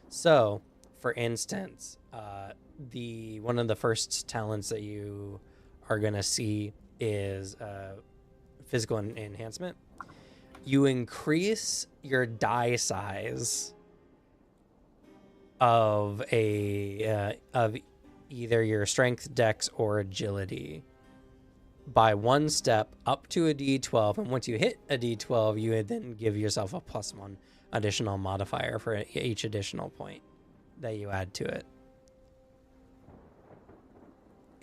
So, for instance, one of the first talents that you are going to see is physical enhancement. You increase your die size of of either your strength, dex, or agility by 1 step up to a D12, and once you hit a D12, you would then give yourself a +1 additional modifier for each additional point that you add to it.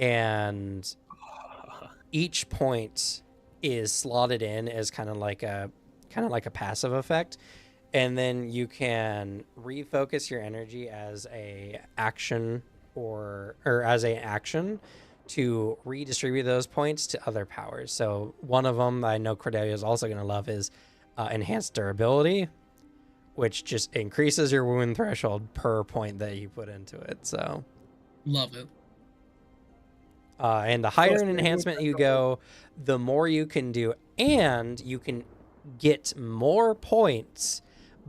And each point is slotted in as kind of like a passive effect, and then you can refocus your energy as a action or as an action to redistribute those points to other powers. So one of them I know Cordelia is also going to love is enhanced durability, which just increases your wound threshold per point that you put into it. So
Love it.
and the higher an enhancement you go, the more you can do, and you can get more points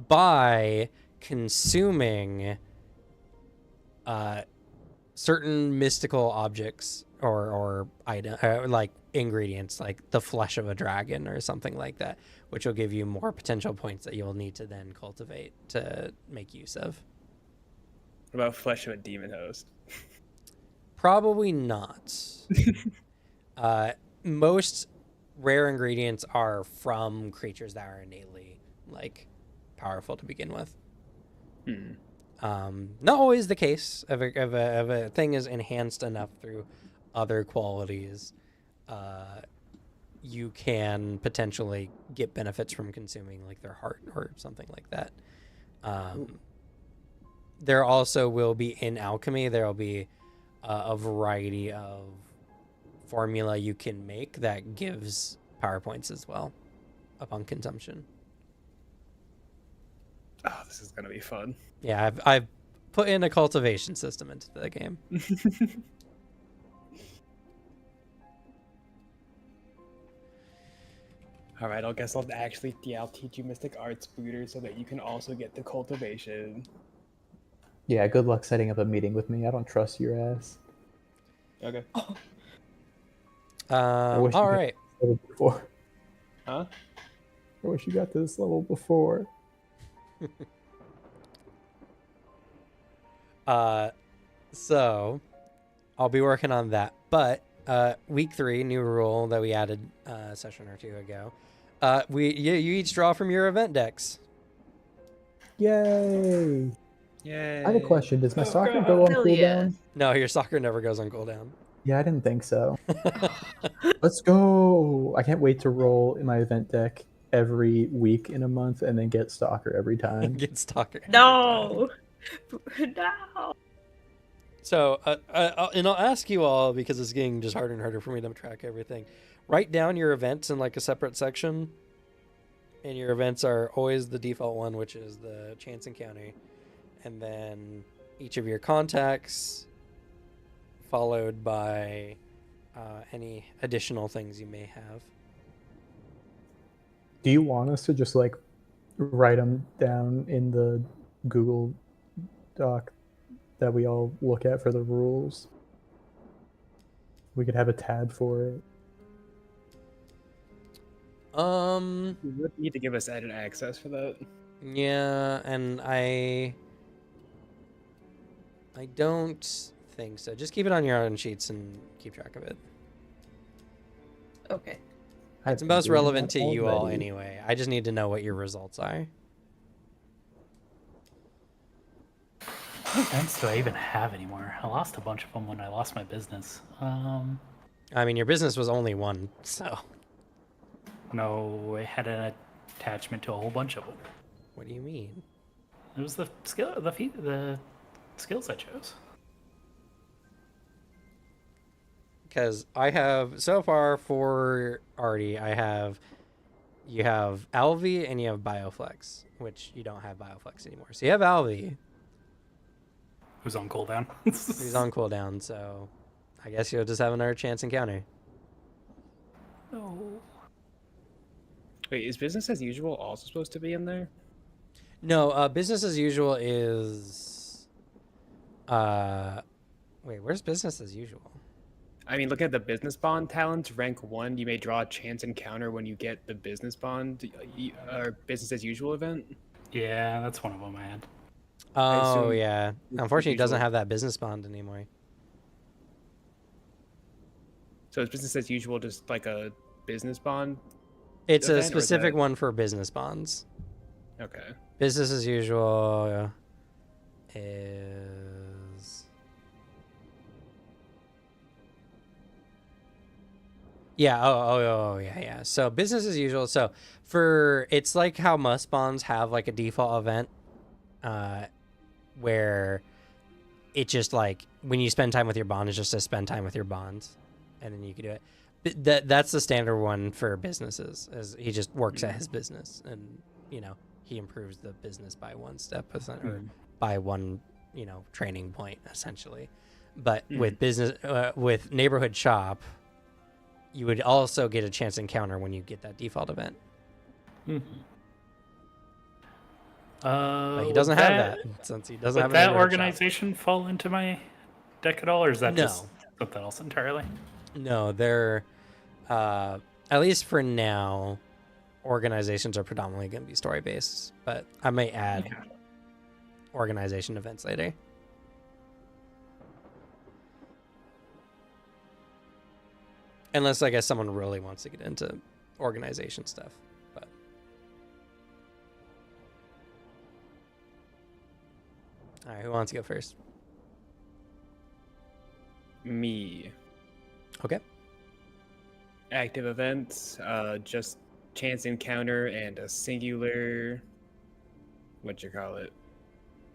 by consuming certain mystical objects or item like ingredients, like the flesh of a dragon or something like that, which will give you more potential points that you'll need to then cultivate to make use of.
What about flesh of a demon host?
Probably not. Most rare ingredients are from creatures that are innately like powerful to begin with. Not always the case. If a thing is enhanced enough through other qualities, you can potentially get benefits from consuming like their heart or something like that. There also will be in alchemy, there will be a variety of formula you can make that gives power points as well upon consumption.
Oh, this is gonna be fun.
Yeah, I've put in a cultivation system into the game.
All right, I guess I'll teach you Mystic Arts, Booter, so that you can also get the cultivation.
Yeah, good luck setting up a meeting with me. I don't trust your ass.
Okay.
wish you
All
could-
right.
Before.
Huh?
I wish you got to this level before.
So I'll be working on that. But week 3, new rule that we added a session or two ago. You each draw from your event decks.
Yay!
Yay.
I have a question. Does my
Oh,
soccer
God.
go on
Hell yeah.
cooldown?
No, your soccer never goes on cooldown.
Yeah, I didn't think so. Let's go! I can't wait to roll in my event deck every week in a month and then get stalker every time.
Get stalker.
No. No.
So, and I'll ask you all, because it's getting just harder and harder for me to track everything. Write down your events in like a separate section. And your events are always the default one, which is the chance encounter. And then each of your contacts, followed by any additional things you may have.
Do you want us to just like write them down in the Google Doc that we all look at for the rules? We could have a tab for it.
You would need to give us added access for that.
Yeah, and I don't think so. Just keep it on your own sheets and keep track of it.
Okay.
I've
It's
been
most
doing
relevant
that
to you all
already.
anyway. I just need to know what your results are.
What events do I even have anymore? I lost a bunch of them when I lost my business.
I mean, your business was only one, so
No, I had an attachment to a whole bunch of them.
what do you mean?
It was the skills I chose.
Because I have, so far for Artie, you have Alvi and you have Bioflex, which you don't have Bioflex anymore. So you have Alvi,
Who's on cooldown?
who's on cooldown, so I guess you'll just have another chance encounter.
No.
Wait, is business as usual also supposed to be in there?
No, business as usual is, wait, where's business as usual?
I mean, looking at the business bond talents, rank 1, you may draw a chance encounter when you get the business bond or business as usual event.
Yeah, that's one of them I had.
Oh,
assume
yeah.
it's
Unfortunately, it doesn't
usual.
have that business bond anymore.
So is business as usual just like a business bond?
It's a
event, or is
specific
that-
one for business bonds.
Okay.
Business as usual is... Yeah, yeah. So business as usual. So it's like how must bonds have like a default event where it just like when you spend time with your bond, it's just to spend time with your bonds, and then you can do it. That's the standard one for businesses, as he just works at his business, and he improves the business by one step or by one training point essentially. But with business with neighborhood shop, you would also get a chance encounter when you get that default event. But he doesn't have that since he doesn't have
Would
a
that
neighborhood shop.
organization fall into my deck at all, or is that
No.
just something else entirely?
No, they're at least for now, organizations are predominantly going to be story based, but I may add
Okay.
organization events later. Unless I guess someone really wants to get into organization stuff, but all right, who wants to go first?
Me.
Okay.
Active events, just chance encounter and a singular,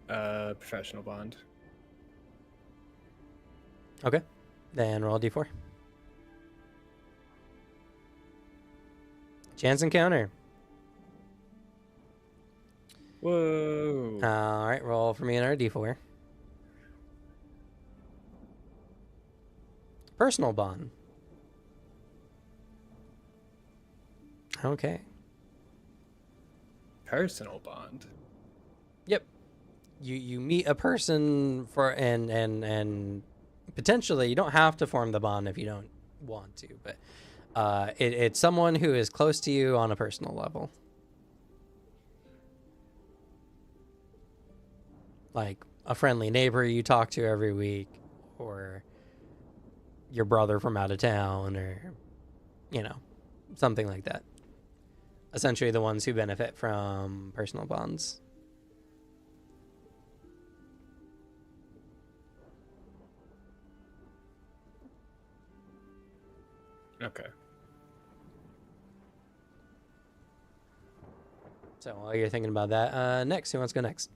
professional bond.
Okay. Then roll a d4. Chance encounter.
Whoa.
All right, roll for me another d4. Personal bond. Okay.
Personal bond.
Yep. You meet a person for and potentially you don't have to form the bond if you don't want to, but it's someone who is close to you on a personal level. Like a friendly neighbor you talk to every week, or your brother from out of town, or something like that. Essentially, the ones who benefit from personal bonds.
Okay.
So while you're thinking about that, next, who wants to go next?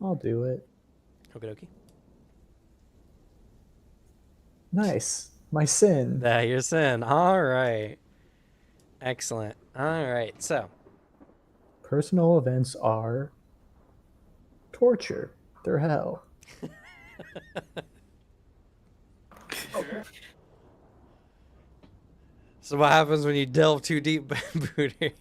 I'll do it.
Okie dokie.
Nice. My sin.
That your sin. All right. Excellent. All right. So,
Personal events are torture. They're hell.
so what happens when you delve too deep, Booter?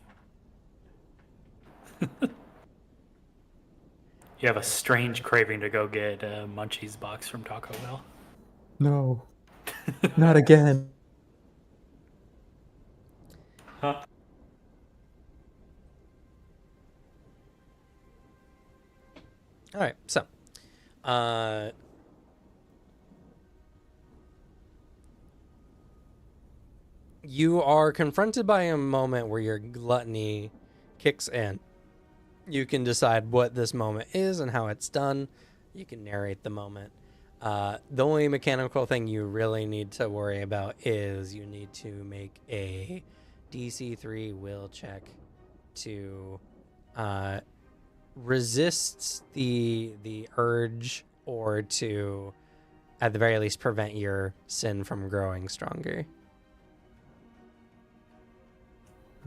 You have a strange craving to go get a Munchies box from Taco Bell.
No. Not again.
Huh?
All right. So, you are confronted by a moment where your gluttony kicks in. You can decide what this moment is and how it's done. You can narrate the moment. The only mechanical thing you really need to worry about is you need to make a DC 3 will check to resist the urge, or to, at the very least, prevent your sin from growing stronger.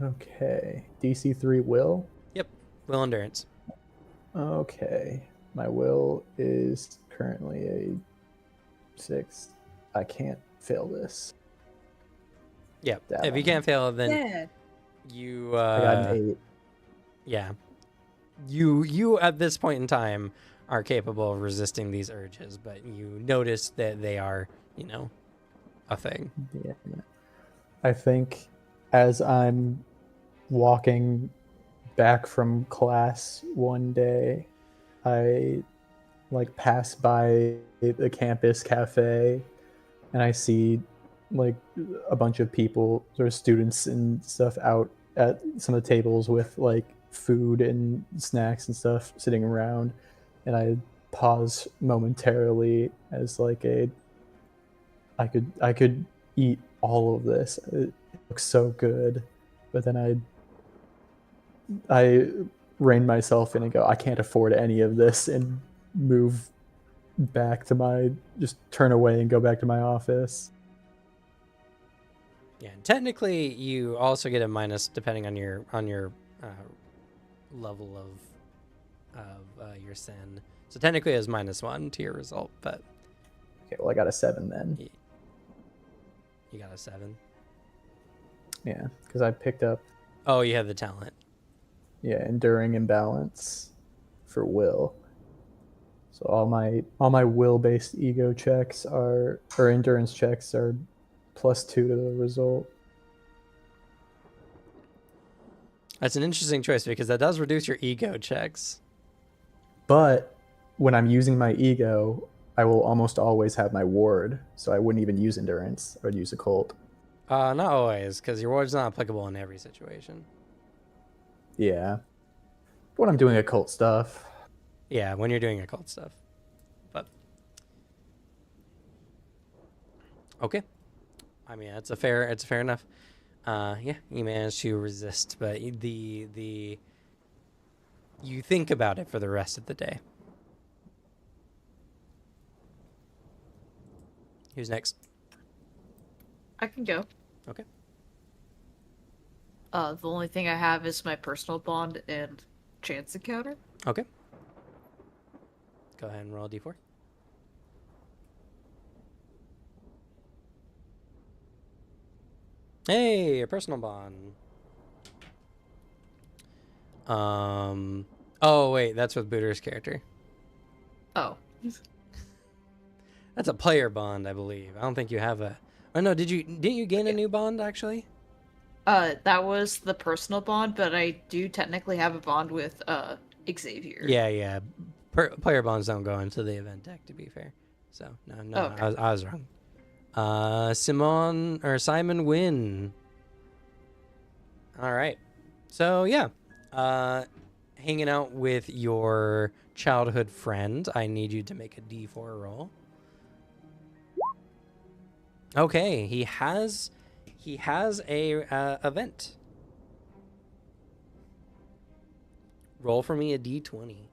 Okay. DC 3 will?
Yep, will endurance.
Okay. My will is currently a 6. I can't fail this.
Yep.
That
If you
one.
can't fail, then
Yeah.
you
I got an 8.
yeah. You at this point in time are capable of resisting these urges, but you notice that they are, a thing.
Yeah. I think as I'm walking back from class one day, I pass by the campus cafe, and I see a bunch of people, sort of students and stuff, out at some of the tables with food and snacks and stuff sitting around, and I pause momentarily as I could eat all of this. It looks so good, but then I rein myself in and go, I can't afford any of this, and move back to just turn away and go back to my office.
Yeah, and technically you also get a minus depending on your level of your sin. So technically it's -1 to your result, but
Okay, well I got a 7 then.
you got a 7.
Yeah, because I picked up
Oh, you have the talent.
enduring imbalance for will. So all my will based ego checks or endurance checks are +2 to the result.
That's an interesting choice because that does reduce your ego checks.
But when I'm using my ego, I will almost always have my ward, so I wouldn't even use endurance. I would use occult.
Not always, because your ward's not applicable in every situation.
Yeah. But when I'm doing occult stuff,
Yeah, when you're doing occult stuff. But okay. I mean, it's fair enough. Yeah, you managed to resist, but you think about it for the rest of the day. Who's next?
I can go.
Okay.
The only thing I have is my personal bond and chance encounter.
Okay. Go ahead and roll a d4. Hey, a personal bond. Oh wait, that's with Booter's character.
Oh.
That's a player bond, I believe. I don't think you have a. Oh no, didn't you gain a new bond actually?
That was the personal bond, but I do technically have a bond with Xavier.
Yeah. Player bonds don't go into the event deck, to be fair. So no,
Oh, okay.
I was wrong. Simon Wynn. All right. So yeah, hanging out with your childhood friend. I need you to make a D4 roll. Okay, he has a event. Roll for me a D20.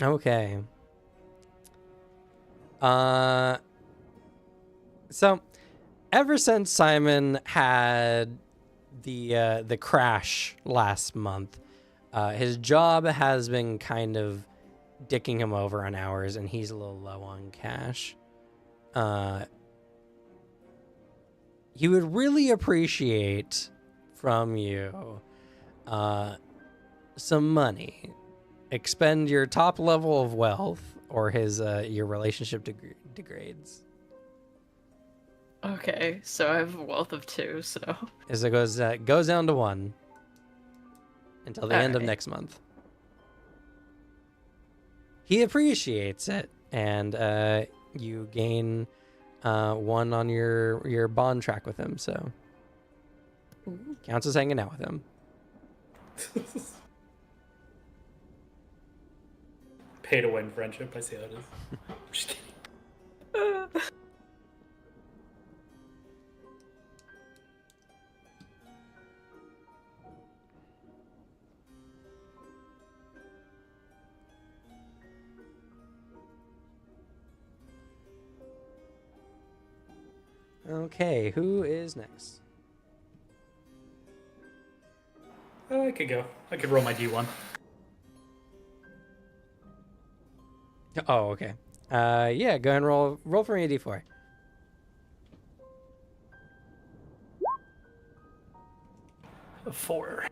Okay. So ever since Simon had the crash last month, his job has been kind of dicking him over on hours, and he's a little low on cash. He would really appreciate from you some money. Expend your top level of wealth, or his your relationship degrades.
Okay, so I have a wealth of 2, so
As it goes down to 1 until the end of
Alright.
next month. He appreciates it, and you gain 1 on your bond track with him, so counts as hanging out with him.
Pay to win friendship. I see how it is. Just kidding.
Okay, who is next?
I could go. I could roll my D1.
Oh, okay. Yeah, go ahead and roll for me a D4.
A 4.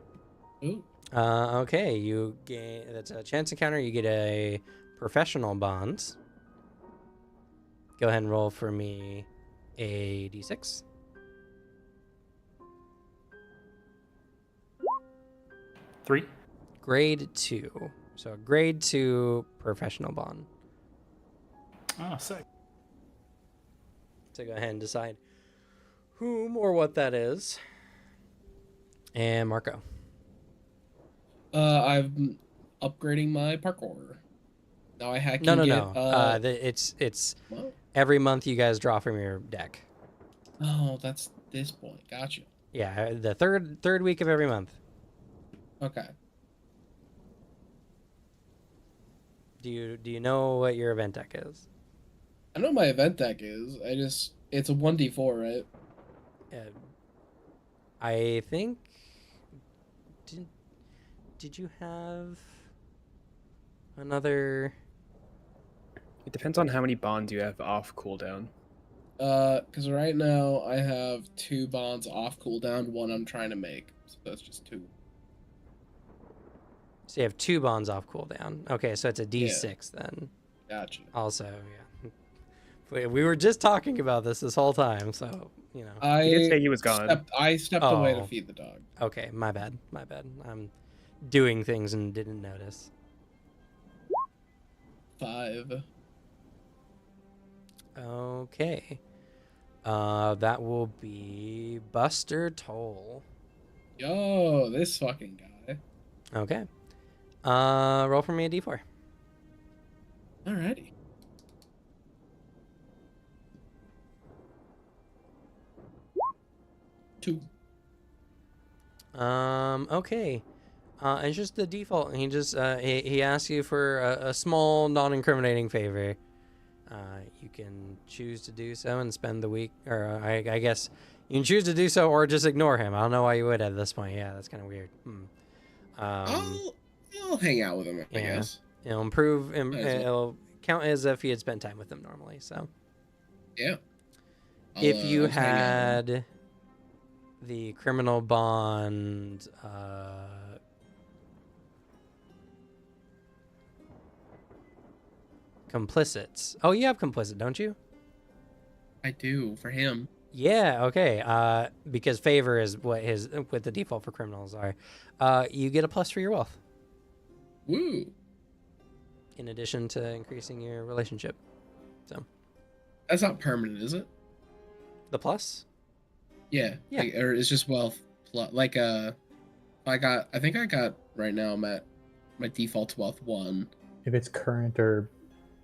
Ooh.
Okay, you gain, that's a chance encounter. You get a professional bonds. Go ahead and roll for me a D6.
3.
Grade 2. So a grade 2 professional bond.
Oh, sick.
So go ahead and decide whom or what that is. And Marco.
I'm upgrading my parkour. Now I can
No.
get,
It's
what?
every month you guys draw from your deck.
Oh, that's this point. Gotcha.
Yeah, the third week of every month.
Okay.
Do you know what your event deck is?
I know what my event deck is. It's a 1d4, right?
I think. Did you have another?
It depends on how many bonds you have off cooldown.
Because right now I have 2 bonds off cooldown, 1 I'm trying to make. So that's just 2.
So you have 2 bonds off cooldown. Okay, so it's a D6 then.
Gotcha.
Also, yeah. We were just talking about this whole time, so you know.
He did say he was gone.
I stepped away to
Oh.
feed the dog.
Okay, my bad. I'm doing things and didn't notice.
5.
Okay. That will be Buster Toll.
Yo, this fucking guy.
Okay. Roll for me a D4.
Alrighty. 2.
Okay. It's just the default. He just he asks you for a small non-incriminating favor. You can choose to do so and spend the week, or I guess you can choose to do so or just ignore him. I don't know why you would at this point. Yeah, that's kind of weird.
I'll hang out with him, I
yeah.
guess.
It'll
Might as well.
it'll count as if he had spent time with him normally. So
Yeah.
if you
I'll hang out.
had the criminal bond, complicits. Oh, you have complicit, don't you?
I do, for him.
Yeah, okay. Because favor is what the default for criminals are. You get a plus for your wealth,
Woo.
in addition to increasing your relationship. So
That's not permanent, is it?
the plus?
Yeah.
Yeah.
Like, or it's just wealth plus, like I think I got right now I'm at my default wealth 1.
If it's current or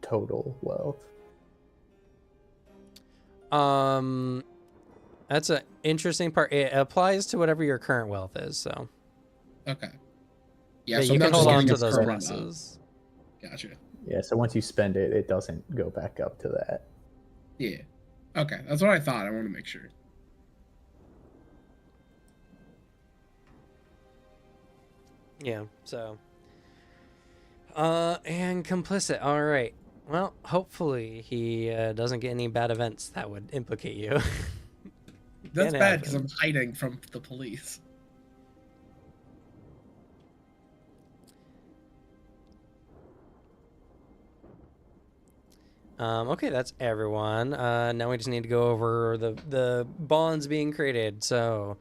total wealth.
That's an interesting part. It applies to whatever your current wealth is, so
Okay. Yeah,
yeah,
so
you
I'm
can
not just
hold on
getting
to
a
those
current up.
pluses.
Gotcha.
Yeah, so once you spend it, it doesn't go back up to that.
Yeah. Okay, that's what I thought. I want to make sure.
Yeah, so and complicit. All right. Well, hopefully he doesn't get any bad events that would implicate you.
That's
Can
bad because
happen.
I'm hiding from the police.
Okay, that's everyone. Now we just need to go over the bonds being created. So,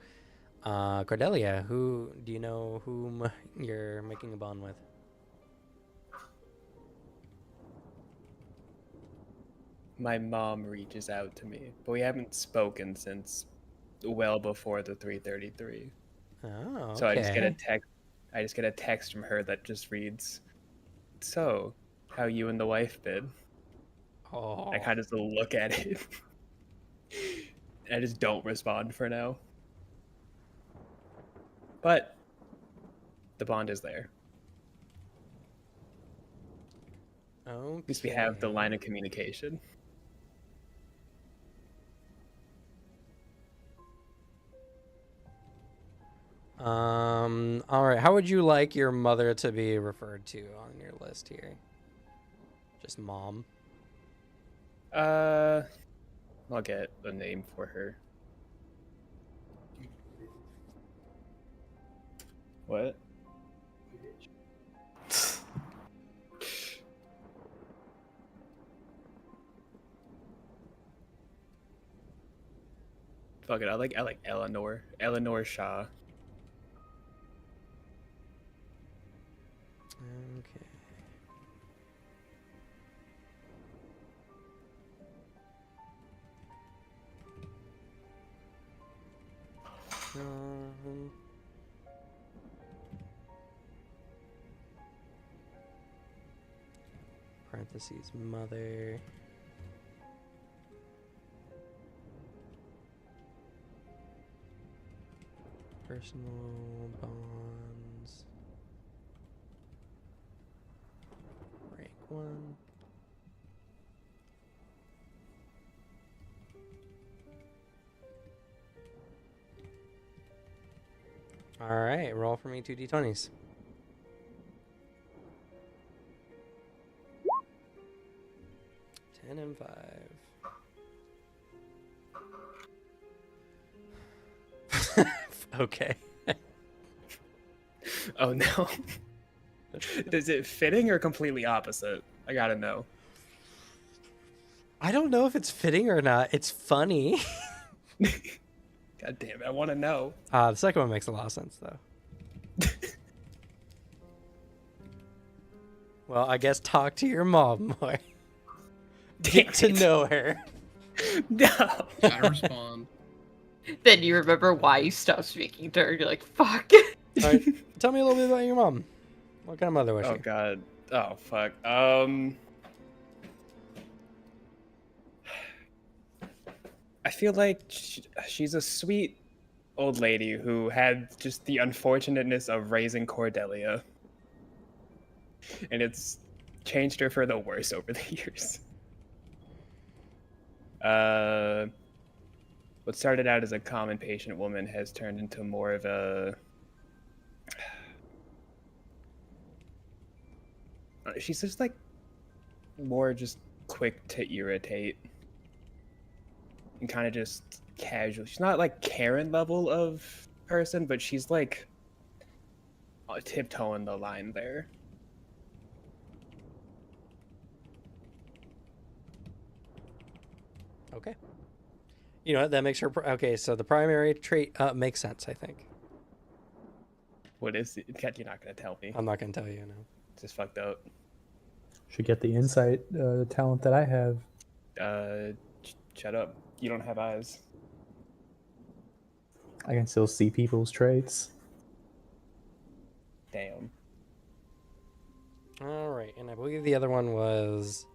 Cordelia, who do you know whom you're making a bond with?
My mom reaches out to me, but we haven't spoken since well before the 333.
Oh,
So I just get a
okay.
text. I just get a text from her that just reads, "So, how you and the wife been?"
Oh,
I kind of just look at it. I just don't respond for now. But the bond is there.
okay.
At least we have the line of communication.
All right. How would you like your mother to be referred to on your list here? Just mom.
I'll get a name for her. What? Fuck it, I like Eleanor. Eleanor Shaw.
Okay. Parentheses mother. Personal bonds. Rank 1. All right, roll for me 2d20s. Ten and 5. Okay.
Oh no. Is it fitting or completely opposite? I gotta know.
I don't know if it's fitting or not. It's funny.
God damn it, I wanna know.
The second one makes a lot of sense, though. Well, I guess talk to your mom more. Get to
Damn it.
know her.
No.
Gotta respond.
Then you remember why you stopped speaking to her. You're like, fuck.
All right, tell me a little bit about your mom. What kind of mother was
Oh
she?
god. Oh fuck. I feel like she's a sweet old lady who had just the unfortunateness of raising Cordelia. And it's changed her for the worse over the years. What started out as a common patient woman has turned into more of a... She's just like more just quick to irritate. And kind of just casual. She's not like Karen level of person, but she's like tiptoeing the line there.
Okay. You know what? That makes her okay. So the primary trait makes sense. I think.
What is it? You're not gonna tell me.
I'm not gonna tell you now.
It's just fucked up.
Should get the insight talent that I have.
Shut up. You don't have eyes.
I can still see people's traits.
Damn.
All right, and I believe the other one was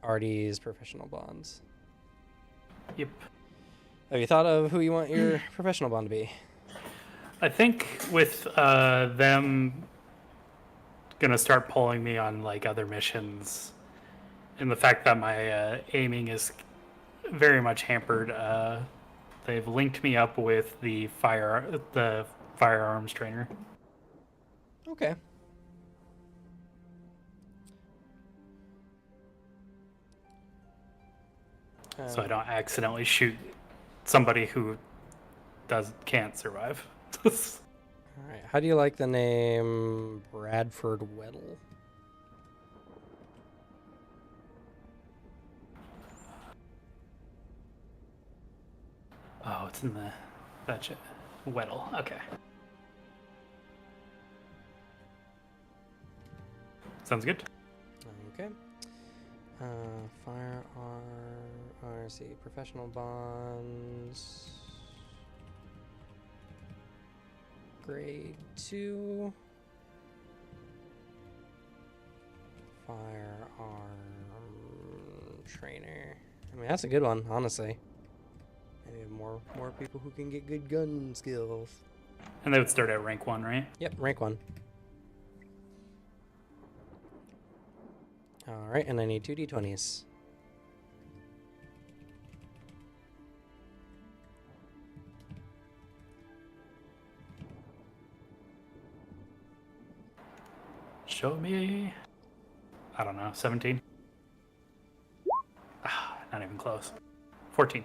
Artie's professional bonds.
Yep.
Have you thought of who you want your professional bond to be?
I think with them gonna start pulling me on like other missions, and the fact that my aiming is very much hampered, they've linked me up with the firearms trainer.
Okay.
So I don't accidentally shoot somebody who can't survive.
All right. How do you like the name Bradford Weddle?
Oh, it's in the Weddle. Okay. Sounds good.
Okay. Firearm. RC. Professional bonds. Grade 2. Firearm trainer. I mean, that's a good one, honestly. Maybe more people who can get good gun skills.
And they would start at rank 1, right?
Yep, rank 1. Alright, and I need 2 d20s.
Show me. I don't know, 17? Not even close. 14.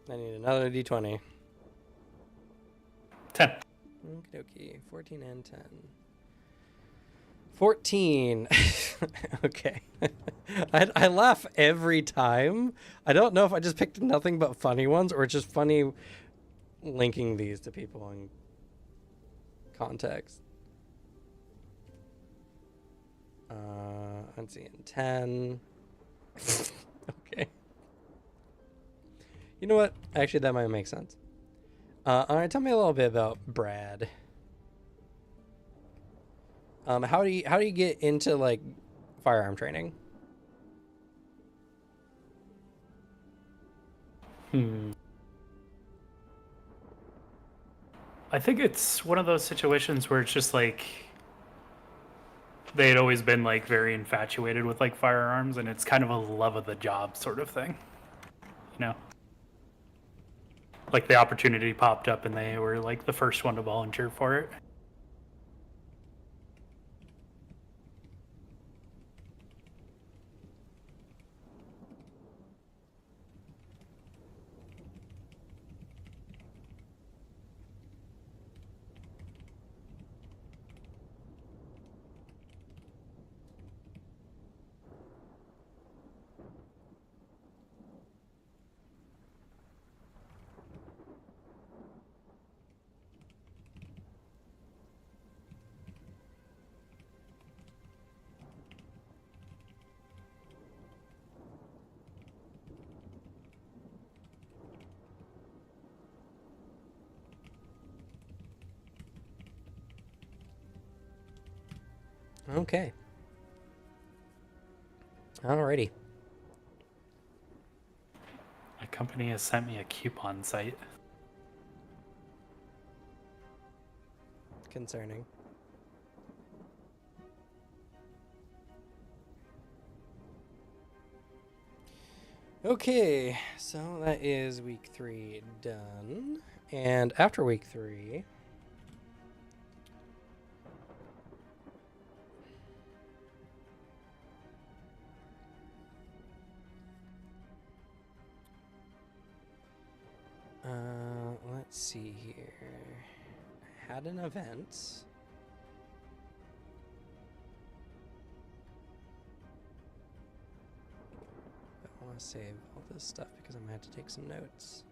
I need another d20.
10.
Okie dokie. 14 and 10. 14. Okay. I laugh every time. I don't know if I just picked nothing but funny ones or it's just funny linking these to people in context. Let's see. 10. Okay. You know what? Actually, that might make sense. All right, tell me a little bit about Brad. How do you get into like firearm training?
I think it's one of those situations where it's just like they had always been like very infatuated with like firearms, and it's kind of a love of the job sort of thing, you know. Like the opportunity popped up, and they were like the first one to volunteer for it.
Okay. Alrighty.
My company has sent me a coupon site.
Concerning. Okay, so that is week 3 done. And after week 3, let's see here. I had an event. want to save all this stuff because I'm going to have to take some notes.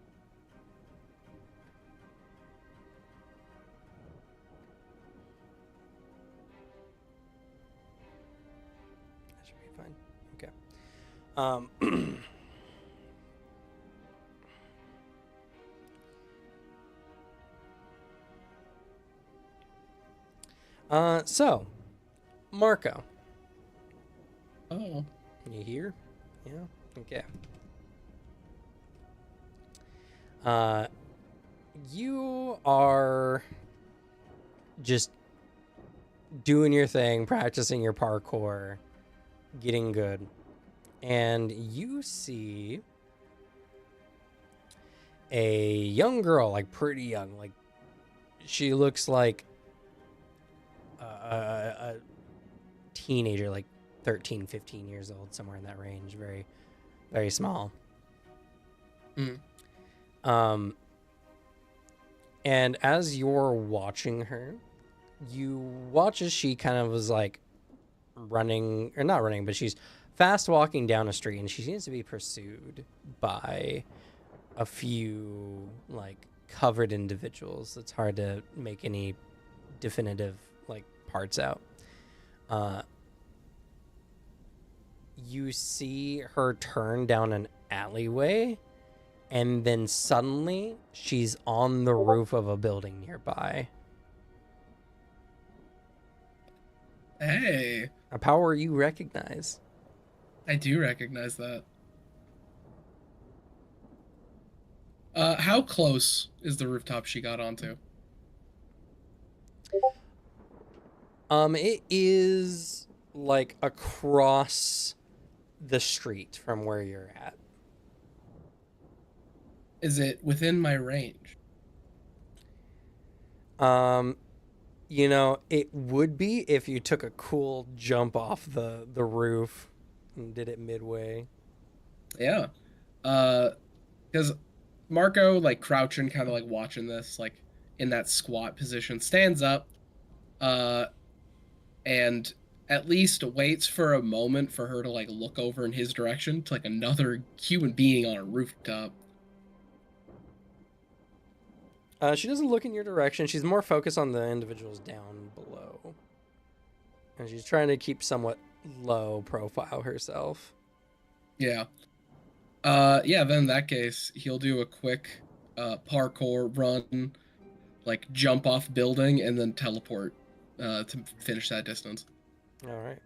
That should be fine. Okay. So, Marco,
Oh.
you here? Yeah. Okay. You are just doing your thing, practicing your parkour, getting good, and you see a young girl, like pretty young, like she looks like a teenager, like 13, 15 years old, somewhere in that range. Very, very small. And as you're watching her, you watch as she kind of was like running, or not running, but she's fast walking down a street, and she seems to be pursued by a few like covered individuals. It's hard to make any definitive like parts out. You see her turn down an alleyway, and then suddenly she's on the roof of a building nearby.
Hey,
A power you recognize.
I do recognize that. How close is the rooftop she got onto?
It is like across the street from where you're at.
Is it within my range?
You know, it would be if you took a cool jump off the roof and did it midway.
Yeah. Because Marco, like crouching, kind of like watching this, like in that squat position, stands up, and at least waits for a moment for her to like look over in his direction to like another human being on a rooftop.
She doesn't look in your direction. She's more focused on the individuals down below. And she's trying to keep somewhat low profile herself.
Yeah. Yeah, then in that case, he'll do a quick parkour run, like jump off building and then teleport to finish that distance.
All right.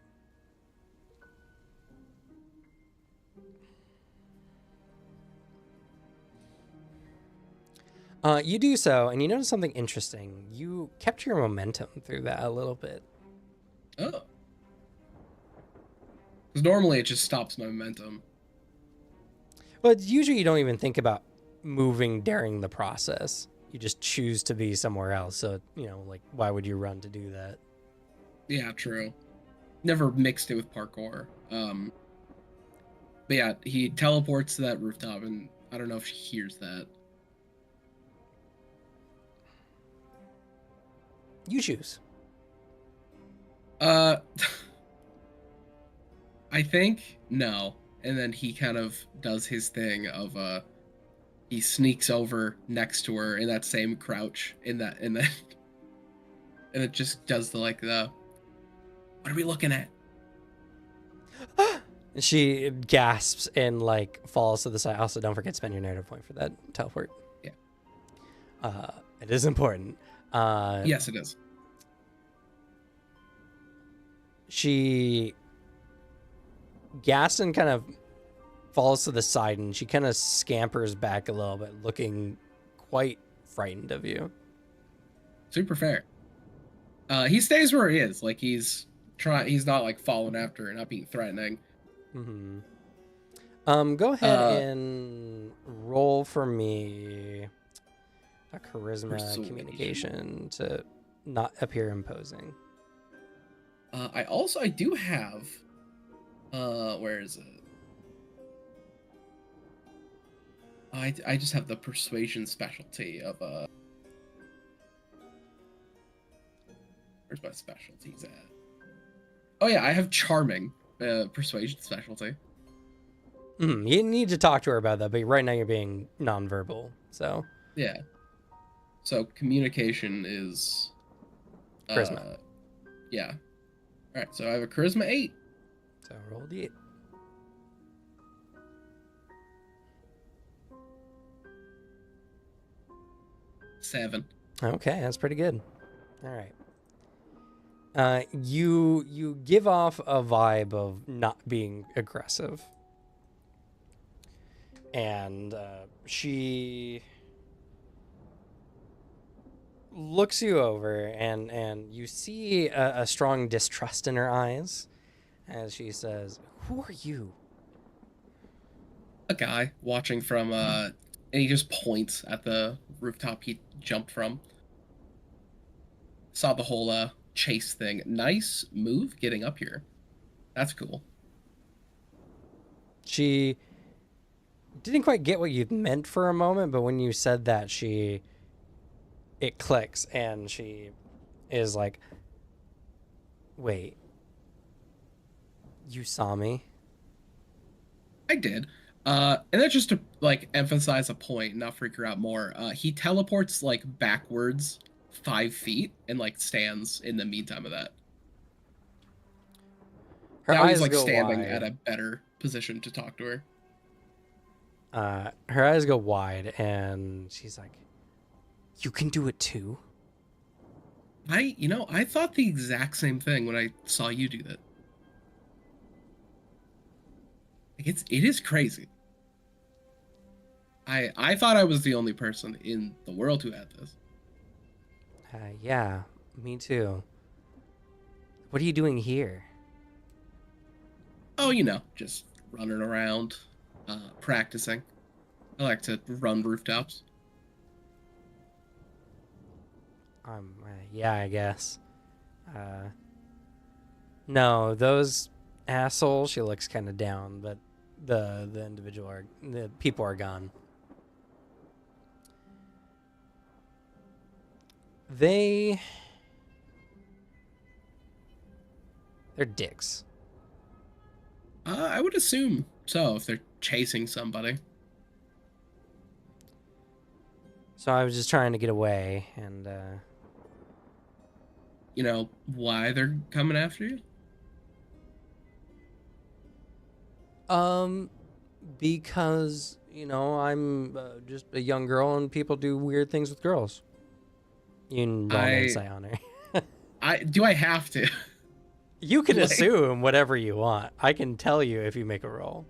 You do so, and you notice something interesting. You kept your momentum through that a little bit.
Oh. Because normally it just stops my momentum.
But usually you don't even think about moving during the process. You just choose to be somewhere else. So, you know, like, why would you run to do that?
Yeah, true. Never mixed it with parkour. But yeah, he teleports to that rooftop, and I don't know if she hears that.
You choose.
I think no. And then he kind of does his thing of he sneaks over next to her in that same crouch and it just does the like the what are we looking at?
She gasps and like falls to the side. Also, don't forget to spend your narrative point for that teleport.
Yeah.
It is important.
Yes, it is.
She gasps and kind of falls to the side, and she kind of scampers back a little bit, looking quite frightened of you.
Super fair. He stays where he is. Like he's not like following after her, not being threatening.
Mm-hmm. Go ahead and roll for me a charisma
Persuasion.
communication to not appear imposing.
I do have where is it? I just have the persuasion specialty of where's my specialties at? Oh yeah, I have charming persuasion specialty.
You need to talk to her about that, but right now you're being nonverbal. So
Yeah. So communication is
charisma.
Yeah. All right. So I have a charisma 8.
So roll d8.
Seven.
Okay, that's pretty good. All right. You give off a vibe of not being aggressive, and she looks you over, and you see a strong distrust in her eyes, as she says, "Who are you?"
A guy watching from and he just points at the rooftop he jumped from. Saw the whole chase thing. Nice move getting up here. That's cool.
She didn't quite get what you meant for a moment, but when you said that, it clicks, and she is like, "Wait, you saw me?"
I did. And that's just to like emphasize a point, not freak her out more. He teleports like backwards 5 feet and like stands in the meantime of that.
Her
Now
eyes
he's like
go
standing
wide.
at a better position to talk to her.
Her eyes go wide, and she's like, "You can do it too?"
I thought the exact same thing when I saw you do that. Like it is crazy. I thought I was the only person in the world who had this.
Yeah, me too. What are you doing here?
Oh, just running around, practicing. I like to run rooftops.
Yeah, I guess. No, those assholes. She looks kind of down, but the people are gone. They're dicks.
I would assume so if they're chasing somebody.
So I was just trying to get away, and
You know why they're coming after you?
because I'm just a young girl, and people do weird things with girls. You can roll an insight on her.
I have to?
You can
Like-
assume whatever you want. I can tell you if you make a roll.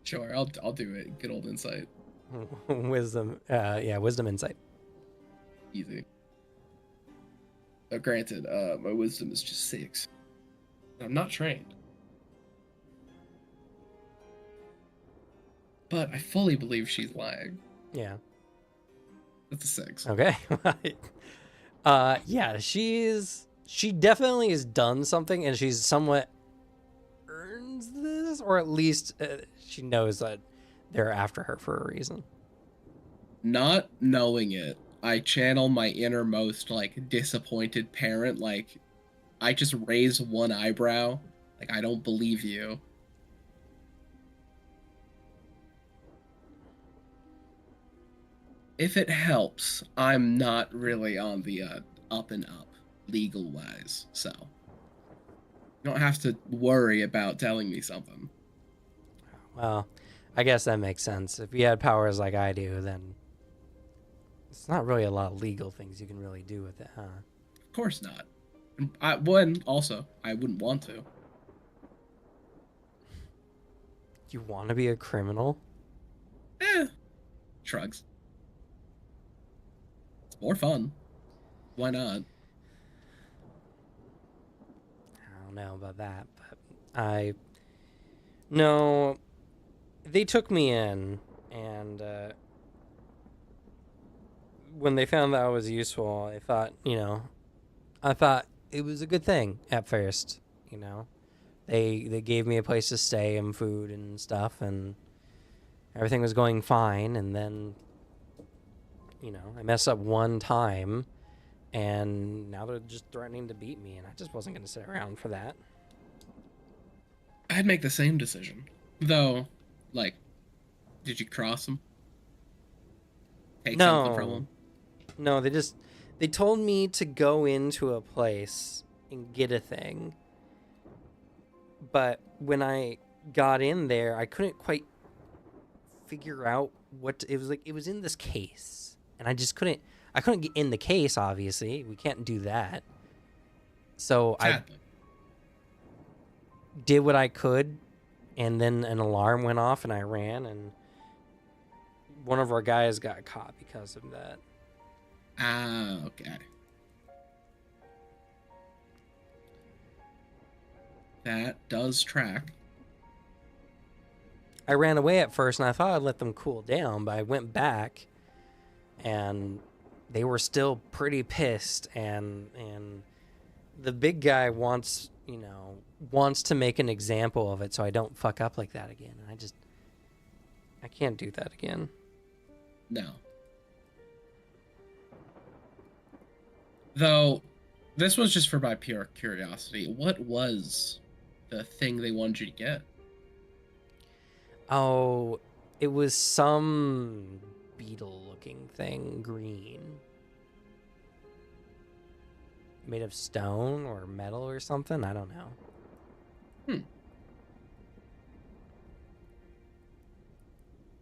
Sure, I'll do it. Good old insight.
Wisdom, wisdom insight.
Easy. Granted, my wisdom is just 6. I'm not trained. But I fully believe she's lying.
Yeah.
That's a 6.
Okay. Yeah, she definitely has done something, and she's somewhat earns this, or at least she knows that they're after her for a reason.
Not knowing it, I channel my innermost, like, disappointed parent. Like, I just raise one eyebrow. Like, I don't believe you. If it helps, I'm not really on the up and up, legal wise, so you don't have to worry about telling me something.
Well, I guess that makes sense. If you had powers like I do, then it's not really a lot of legal things you can really do with it, huh?
Of course not. And I wouldn't want to.
You want to be a criminal?
Shrugs. It's more fun. Why not?
I don't know about that, but no, they took me in, and when they found that I was useful, I thought it was a good thing at first. They gave me a place to stay and food and stuff, and everything was going fine. And then, I messed up one time, and now they're just threatening to beat me, and I just wasn't going to sit around for that.
I'd make the same decision. Though, Like, did you cross them? Take something from
No.
them?
No, they told me to go into a place and get a thing. But when I got in there, I couldn't quite figure out it was like. It was in this case, and I couldn't get in the case, obviously. We can't do that. So
Sadly.
I did what I could, and then an alarm went off, and I ran, and one of our guys got caught because of that.
Ah, okay. That does track.
I ran away at first, and I thought I'd let them cool down, but I went back, and they were still pretty pissed, and the big guy wants to make an example of it so I don't fuck up like that again. And I can't do that again.
No. Though, this was just for my pure curiosity. What was the thing they wanted you to get?
Oh, it was some beetle-looking thing, green. Made of stone or metal or something? I don't know.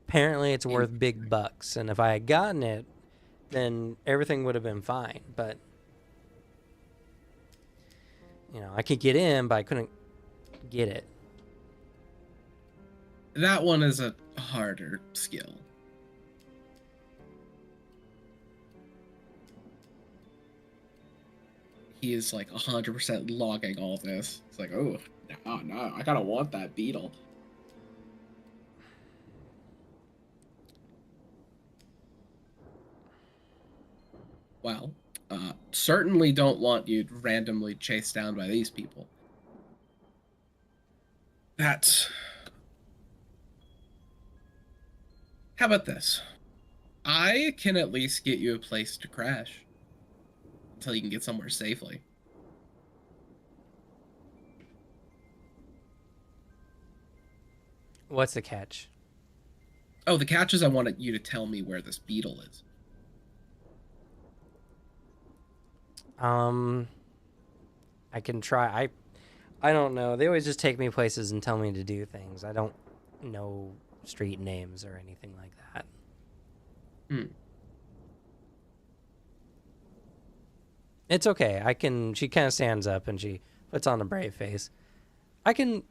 Apparently it's worth big bucks, and if I had gotten it, then everything would have been fine. But, I could get in, but I couldn't get it.
That one is a harder skill. He is like 100% logging all this. It's like, oh, no, I gotta want that beetle. Well, certainly don't want you randomly chased down by these people. How about this? I can at least get you a place to crash until you can get somewhere safely.
What's the catch?
Oh, the catch is I wanted you to tell me where this beetle is.
I can try. I don't know. They always just take me places and tell me to do things. I don't know street names or anything like that. It's okay. She kind of stands up and she puts on a brave face. I can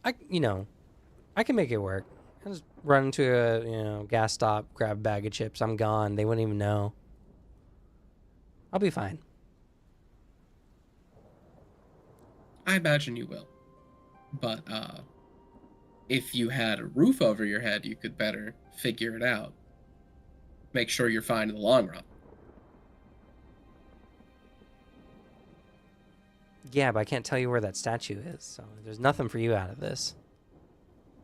make it work. I just run into a, gas stop, grab a bag of chips. I'm gone. They wouldn't even know. I'll be fine.
I imagine you will. But if you had a roof over your head, you could better figure it out. Make sure you're fine in the long run.
Yeah, but I can't tell you where that statue is, so there's nothing for you out of this.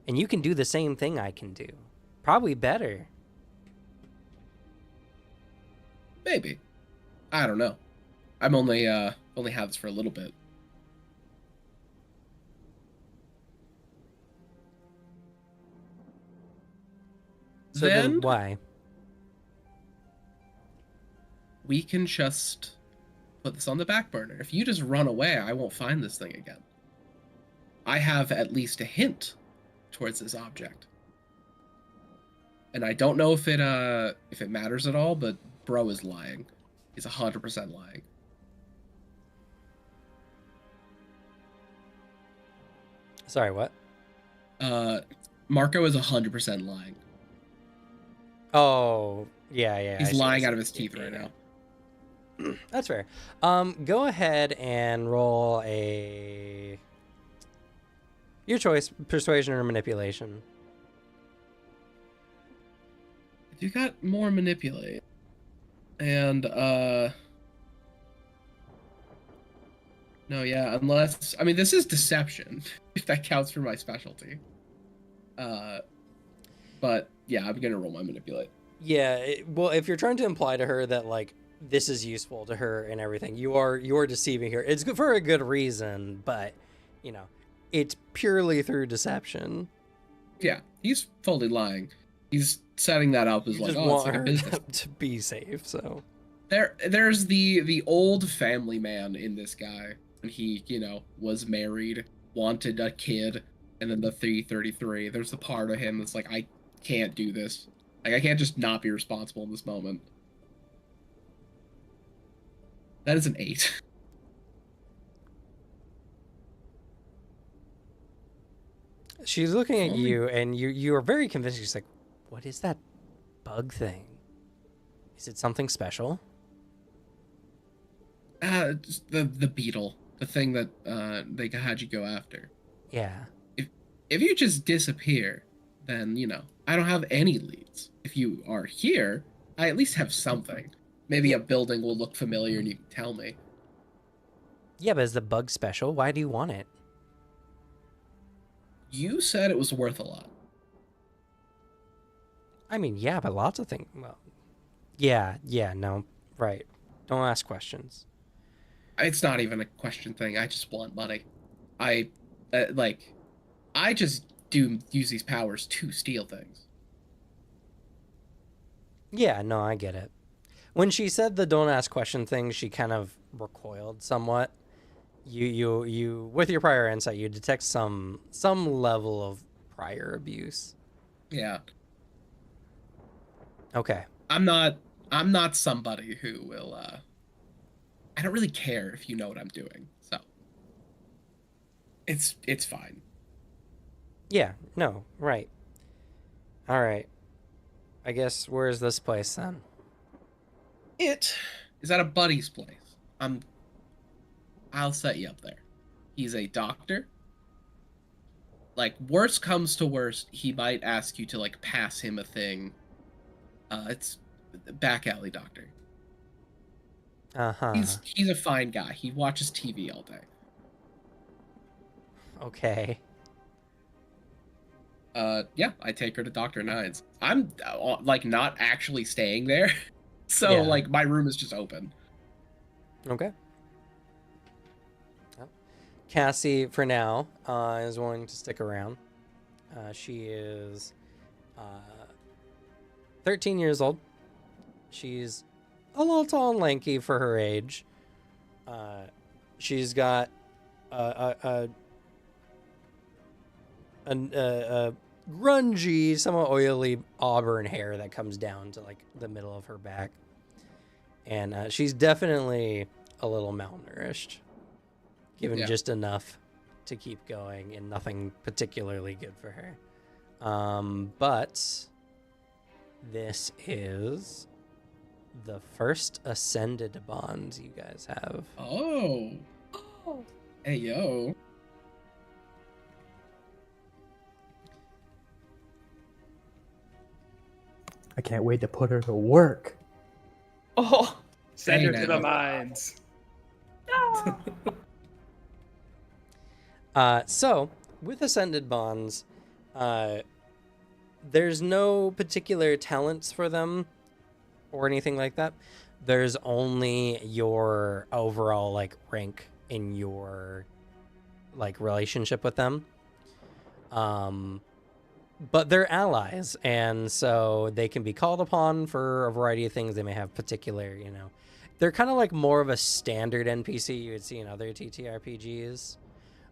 And you can do the same thing I can do. Probably better.
Maybe. I don't know. I'm only have this for a little bit.
So then why?
We can just put this on the back burner. If you just run away, I won't find this thing again. I have at least a hint towards this object. And I don't know if it matters at all, but bro is lying. He's 100% lying.
Sorry, what?
Marco is 100% lying.
Oh, yeah.
He's lying out of his teeth right now.
That's fair. Go ahead and roll your choice, persuasion or manipulation.
You got more manipulate. And no, yeah, unless this is deception, if that counts for my specialty. But yeah, I'm gonna roll my manipulate.
Yeah, well, if you're trying to imply to her that like this is useful to her and everything, you are deceiving her. It's good for a good reason, but it's purely through deception.
Yeah, he's fully lying. He's setting that up as
You
like,
just
oh, it's
want
like a
her
business.
to be safe, so.
There's the old family man in this guy, and he, was married, wanted a kid, and then the 333. There's the part of him that's like, I can't do this. Like, I can't just not be responsible in this moment. That is an 8.
She's looking at
Only-
you, and you are very convinced. She's like, "What is that bug thing? Is it something special?"
Just the beetle, the thing that they had you go after.
Yeah.
If you just disappear, then I don't have any leads. If you are here, I at least have something. Maybe a building will look familiar, and you can tell me.
Yeah, but is the bug special? Why do you want it?
You said it was worth a lot.
I mean, yeah, but lots of things. Well, yeah, no, right. Don't ask questions.
It's not even a question thing. I just want money. I just use these powers to steal things.
Yeah, no, I get it. When she said the "don't ask question" thing, she kind of recoiled somewhat. You with your prior insight, you detect some level of prior abuse.
Yeah.
Okay.
I'm not somebody who will I don't really care if you know what I'm doing. So it's fine.
Yeah, no, right. All right. I guess where's this place then?
It is at a buddy's place. I'll set you up there. He's a doctor. Like, worst comes to worst, he might ask you to like pass him a thing. It's back alley doctor.
Uh-huh.
He's a fine guy. He watches TV all day.
Okay.
Yeah, I take her to Dr. Nine's. I'm like not actually staying there. So
Yeah.
like my room is just open.
Okay. Well, Cassie, for now, is willing to stick around. She is 13 years old. She's a little tall and lanky for her age. She's got a grungy, somewhat oily auburn hair that comes down to like the middle of her back. And she's definitely a little malnourished, given
Yeah.
just enough to keep going and nothing particularly good for her. But this is the first ascended bond you guys have.
Oh. Hey yo.
I can't wait to put her to work.
Oh, send
Hey,
her to
now.
the mines.
So, with Ascended Bonds, there's no particular talents for them or anything like that. There's only your overall like rank in your like relationship with them. But they're allies, and so they can be called upon for a variety of things. They may have particular, they're kind of like more of a standard NPC you would see in other TTRPGs.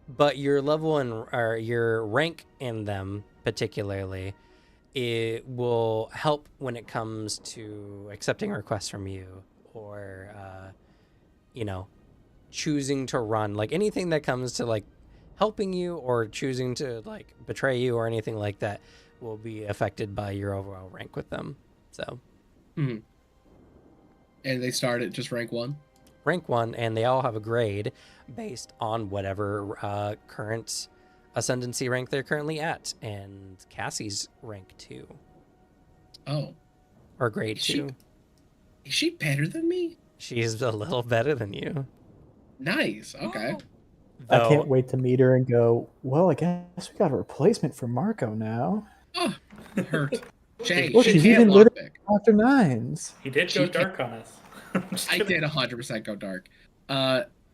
But your level or your rank in them particularly, it will help when it comes to accepting requests from you or, choosing to run, like anything that comes to like helping you or choosing to like betray you or anything like that will be affected by your overall rank with them. So
And they start at just rank 1.
rank 1, and they all have a grade based on whatever current ascendancy rank they're currently at. And Cassie's rank 2
Oh.
or grade
Is she-
2.
Is she better than me?
She's a little better than you.
Nice. Okay.
I
Though-
can't wait to meet her and go, well, I guess we got a replacement for Marco now.
Oh, hurt. Jay,
Well,
she
she's
can't
even
lock
lit-
pick.
Dr. Nines.
He did
She
go
can-
dark on us. Just
I
kidding.
did 100% go dark.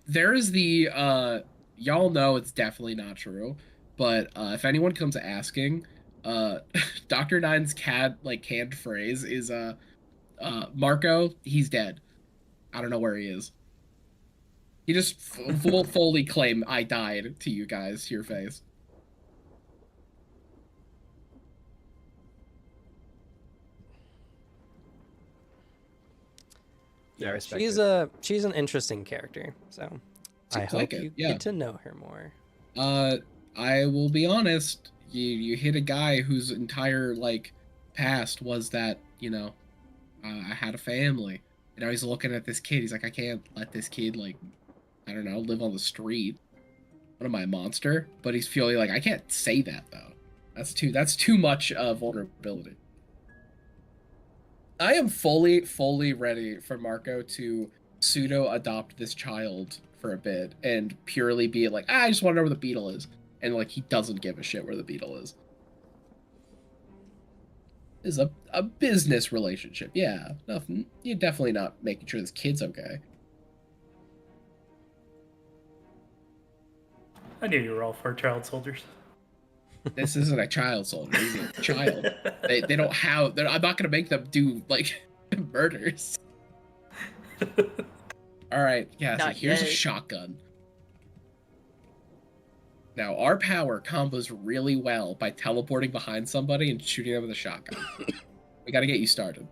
There is the y'all know it's definitely not true, but if anyone comes asking, Uh, Dr. Nine's canned phrase is Marco, he's dead. I don't know where he is. He just fully claim I died to you guys, to your face.
Yeah, I respect
she's
it.
she's an interesting character, so I
Seems
hope
like it,
you
yeah.
get to know her more.
I will be honest. You hit a guy whose entire like past was that I had a family, and now he's looking at this kid. He's like, I can't let this kid like I don't know live on the street. What am I, a monster? But he's feeling like I can't say that though. That's too much vulnerability. I am fully ready for Marco to pseudo adopt this child for a bit and purely be like, I just want to know where the beetle is, and like he doesn't give a shit where the beetle is. Is a business relationship, yeah. Nothing. You're definitely not making sure this kid's okay.
I knew you were all for child soldiers.
This isn't a child soldier. This is a child. They don't have. I'm not gonna make them do like murders. All right, yeah. So
Not
here's a
yet.
shotgun. Now our power combos really well by teleporting behind somebody and shooting them with a shotgun. We got to get you started.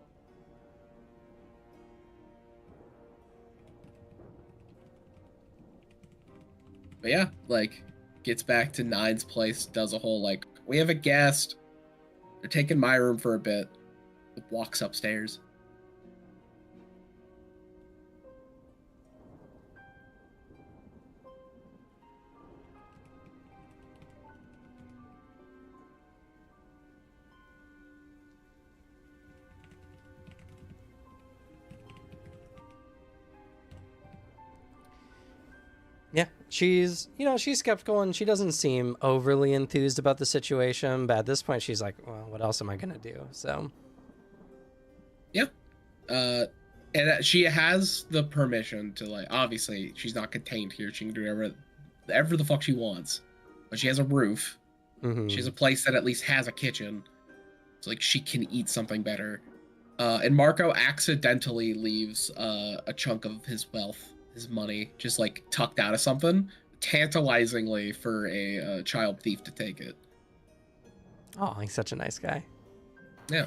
But yeah, like gets back to Nine's place, does a whole like, we have a guest. They're taking my room for a bit. Walks upstairs.
Yeah, she's she's skeptical and she doesn't seem overly enthused about the situation. But at this point, she's like, well, what else am I gonna do? So
Yeah. And she has the permission to like. Obviously, she's not contained here. She can do whatever the fuck she wants. But she has a roof. She has a place that at least has a kitchen. So like she can eat something better. And Marco accidentally leaves a chunk of his wealth, his money, just like tucked out of something, tantalizingly for a child thief to take it.
oh, he's such a nice guy.
Yeah.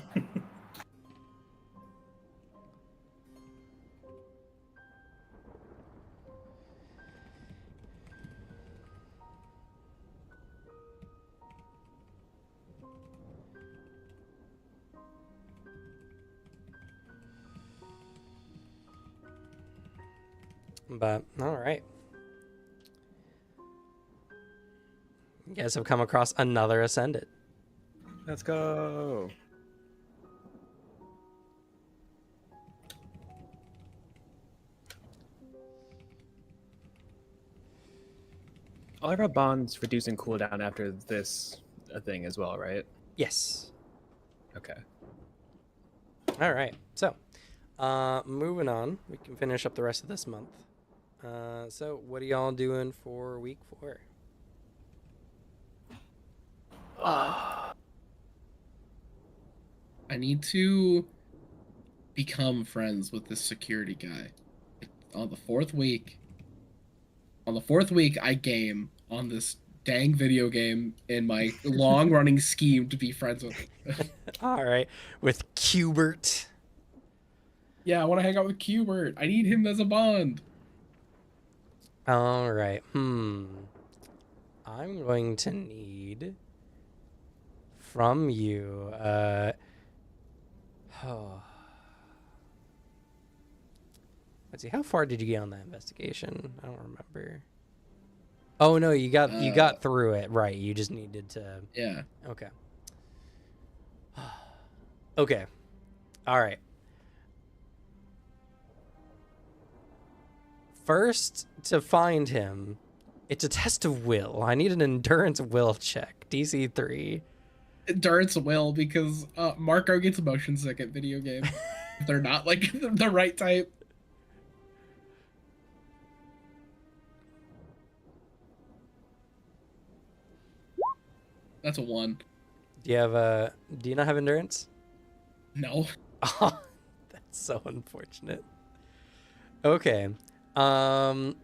But all right, you guys have come across another ascendant.
Let's go. All of our bonds reducing cooldown after this thing as well, right?
Yes.
Okay.
All right. So, moving on, we can finish up the rest of this month. So, what are y'all doing for week 4?
I need to become friends with this security guy. On the fourth week, I game on this dang video game in my long-running scheme to be friends with him.
All right, with Qbert.
Yeah, I want to hang out with Qbert. I need him as a bond.
All right. I'm going to need from you. Let's see. How far did you get on that investigation? I don't remember. Oh no, you got through it. Right. You just needed to.
Yeah.
Okay. Okay. All right. First, to find him, it's a test of will. I need an endurance will check. DC 3.
Endurance will, because Marco gets motion sick at video games. If they're not like the right type. That's a 1.
Do you not have endurance?
No.
Oh, that's so unfortunate. Okay. Go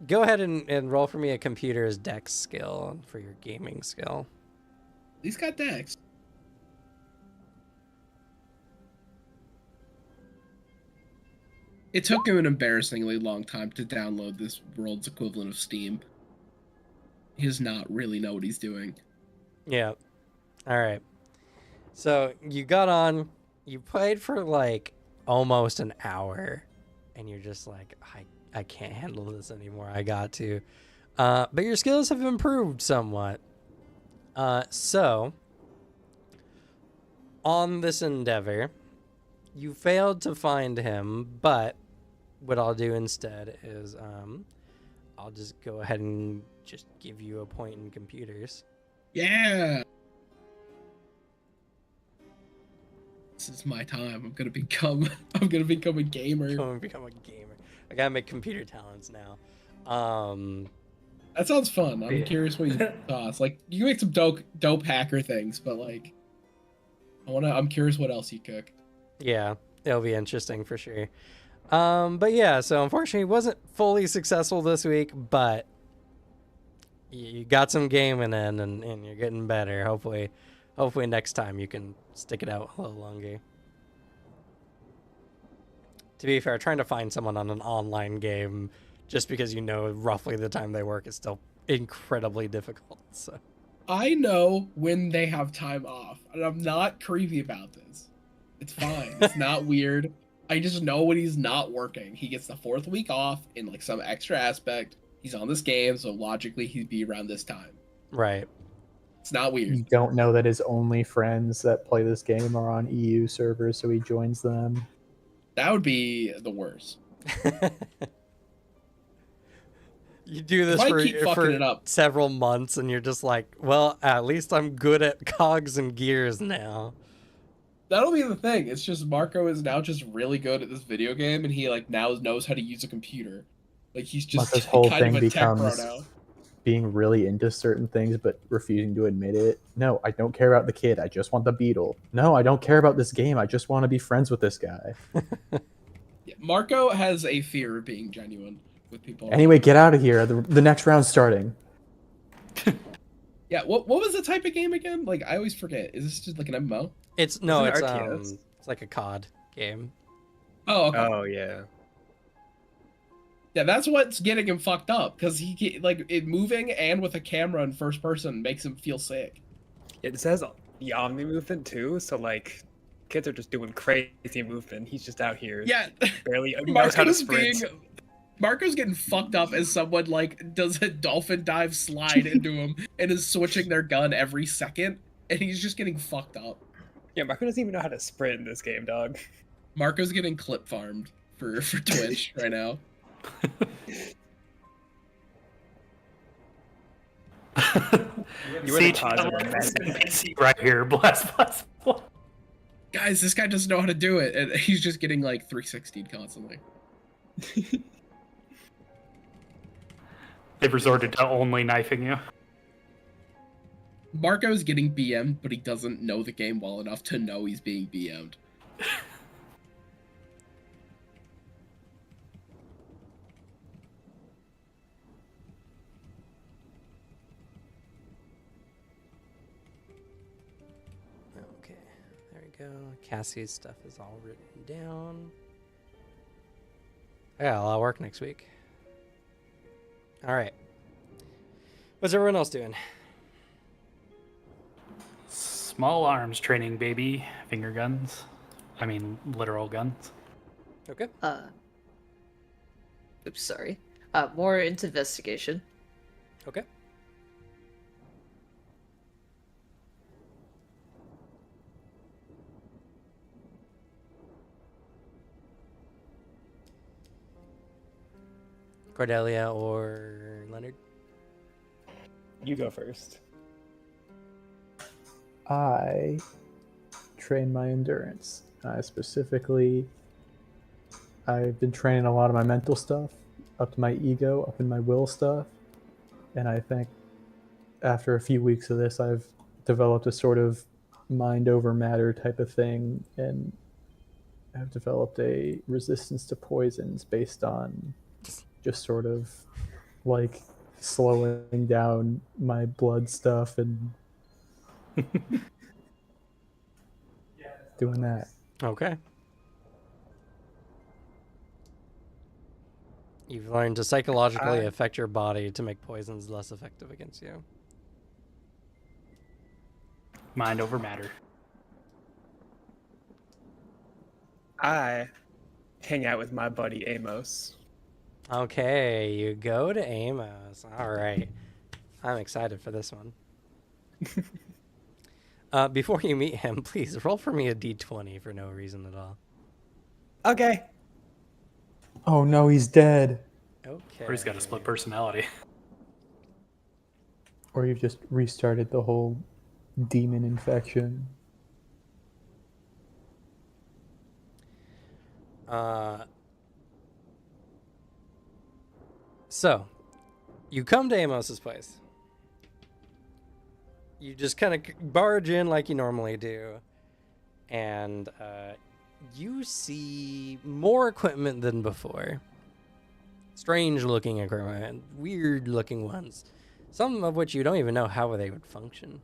ahead and roll for me a computer's dex skill for your gaming skill.
He's got Dex. It took him an embarrassingly long time to download this world's equivalent of Steam. He does not really know what he's doing.
Yeah. All right. So you got on, you played for like almost an hour, and you're just like, I can't handle this anymore. I got to. But your skills have improved somewhat. So on this endeavor, you failed to find him, but what I'll do instead is I'll just go ahead and just give you a point in computers.
Yeah. This is my time. I'm gonna become a gamer.
Go and become a gamer. I gotta make computer talents now.
That sounds fun. I'm
Yeah.
curious what you thought. Like you can make some dope hacker things, but like I'm curious what else you cook.
Yeah, it'll be interesting for sure. But yeah, so unfortunately, it wasn't fully successful this week, but you got some gaming in, and you're getting better. Hopefully next time you can stick it out a little longer. To be fair, trying to find someone on an online game just because you know roughly the time they work is still incredibly difficult. So
I know when they have time off, and I'm not creepy about this. It's fine. It's not weird. I just know when he's not working. He gets the 4th week off in like some extra aspect. He's on this game, so logically he'd be around this time.
right.
It's not
You
weird.
don't know that his only friends that play this game are on EU servers, so he joins them.
That would be the worst.
You do this
If I
for,
keep fucking
for
it up.
several months, and you're just like, well, at least I'm good at cogs and gears now.
That'll be the thing. It's just Marco is now just really good at this video game, and he like now knows how to use a computer. Like he's just
Marco's whole
kind
thing
of a tech pro
becomes
now.
being really into certain things but refusing to admit it. No, I don't care about the kid. I just want the beetle. No, I don't care about this game. I just want to be friends with this guy.
Yeah, Marco has a fear of being genuine with people.
Anyway, get out of here. The next round's starting.
Yeah, what was the type of game again? Like I always forget. Is this just like an MMO?
It's
Isn't it
it's
RTS?
it's like a COD game.
Oh, okay.
Oh yeah.
Yeah, that's what's getting him fucked up because like it moving and with a camera in first person makes him feel sick.
Yeah, this has the Omni movement too, so like kids are just doing crazy movement. He's just out here
Yeah,
barely knows how to sprint.
Marco's getting fucked up as someone like does a dolphin dive slide into him and is switching their gun every second, and he's just getting fucked up.
Yeah, Marco doesn't even know how to sprint in this game, dog.
Marco's getting clip farmed for Twitch right now.
You were the
Siege
cause of our
Alliance
madness.
NPC right here. Blast.
Guys, this guy doesn't know how to do it, and he's just getting like 360'd constantly.
They've resorted to only knifing you.
Marco's getting BM'd, but he doesn't know the game well enough to know he's being BM'd.
Okay, there we go. Cassie's stuff is all written down. I got a lot of work next week. All right. What's everyone else doing?
Small arms training, baby. Finger guns. I mean, literal guns.
Okay.
Oops, sorry. More into investigation.
Okay. Cordelia or Leonard?
You go first.
I train my endurance. Specifically, I've been training a lot of my mental stuff, up to my ego, up in my will stuff. And I think after a few weeks of this, I've developed a sort of mind over matter type of thing, and I've developed a resistance to poisons based on just sort of like slowing down my blood stuff and doing that.
Okay. You've learned to psychologically affect your body to make poisons less effective against you.
Mind over matter.
I hang out with my buddy Amos.
Okay, you go to Amos. All right. I'm excited for this one. Before you meet him, please roll for me a d20 for no reason at all.
Okay.
Oh no, he's dead.
Okay.
Or he's got a split personality.
Or you've just restarted the whole demon infection.
So, you come to Amos's place. You just kind of barge in like you normally do, and you see more equipment than before. Strange looking equipment, weird looking ones, some of which you don't even know how they would function.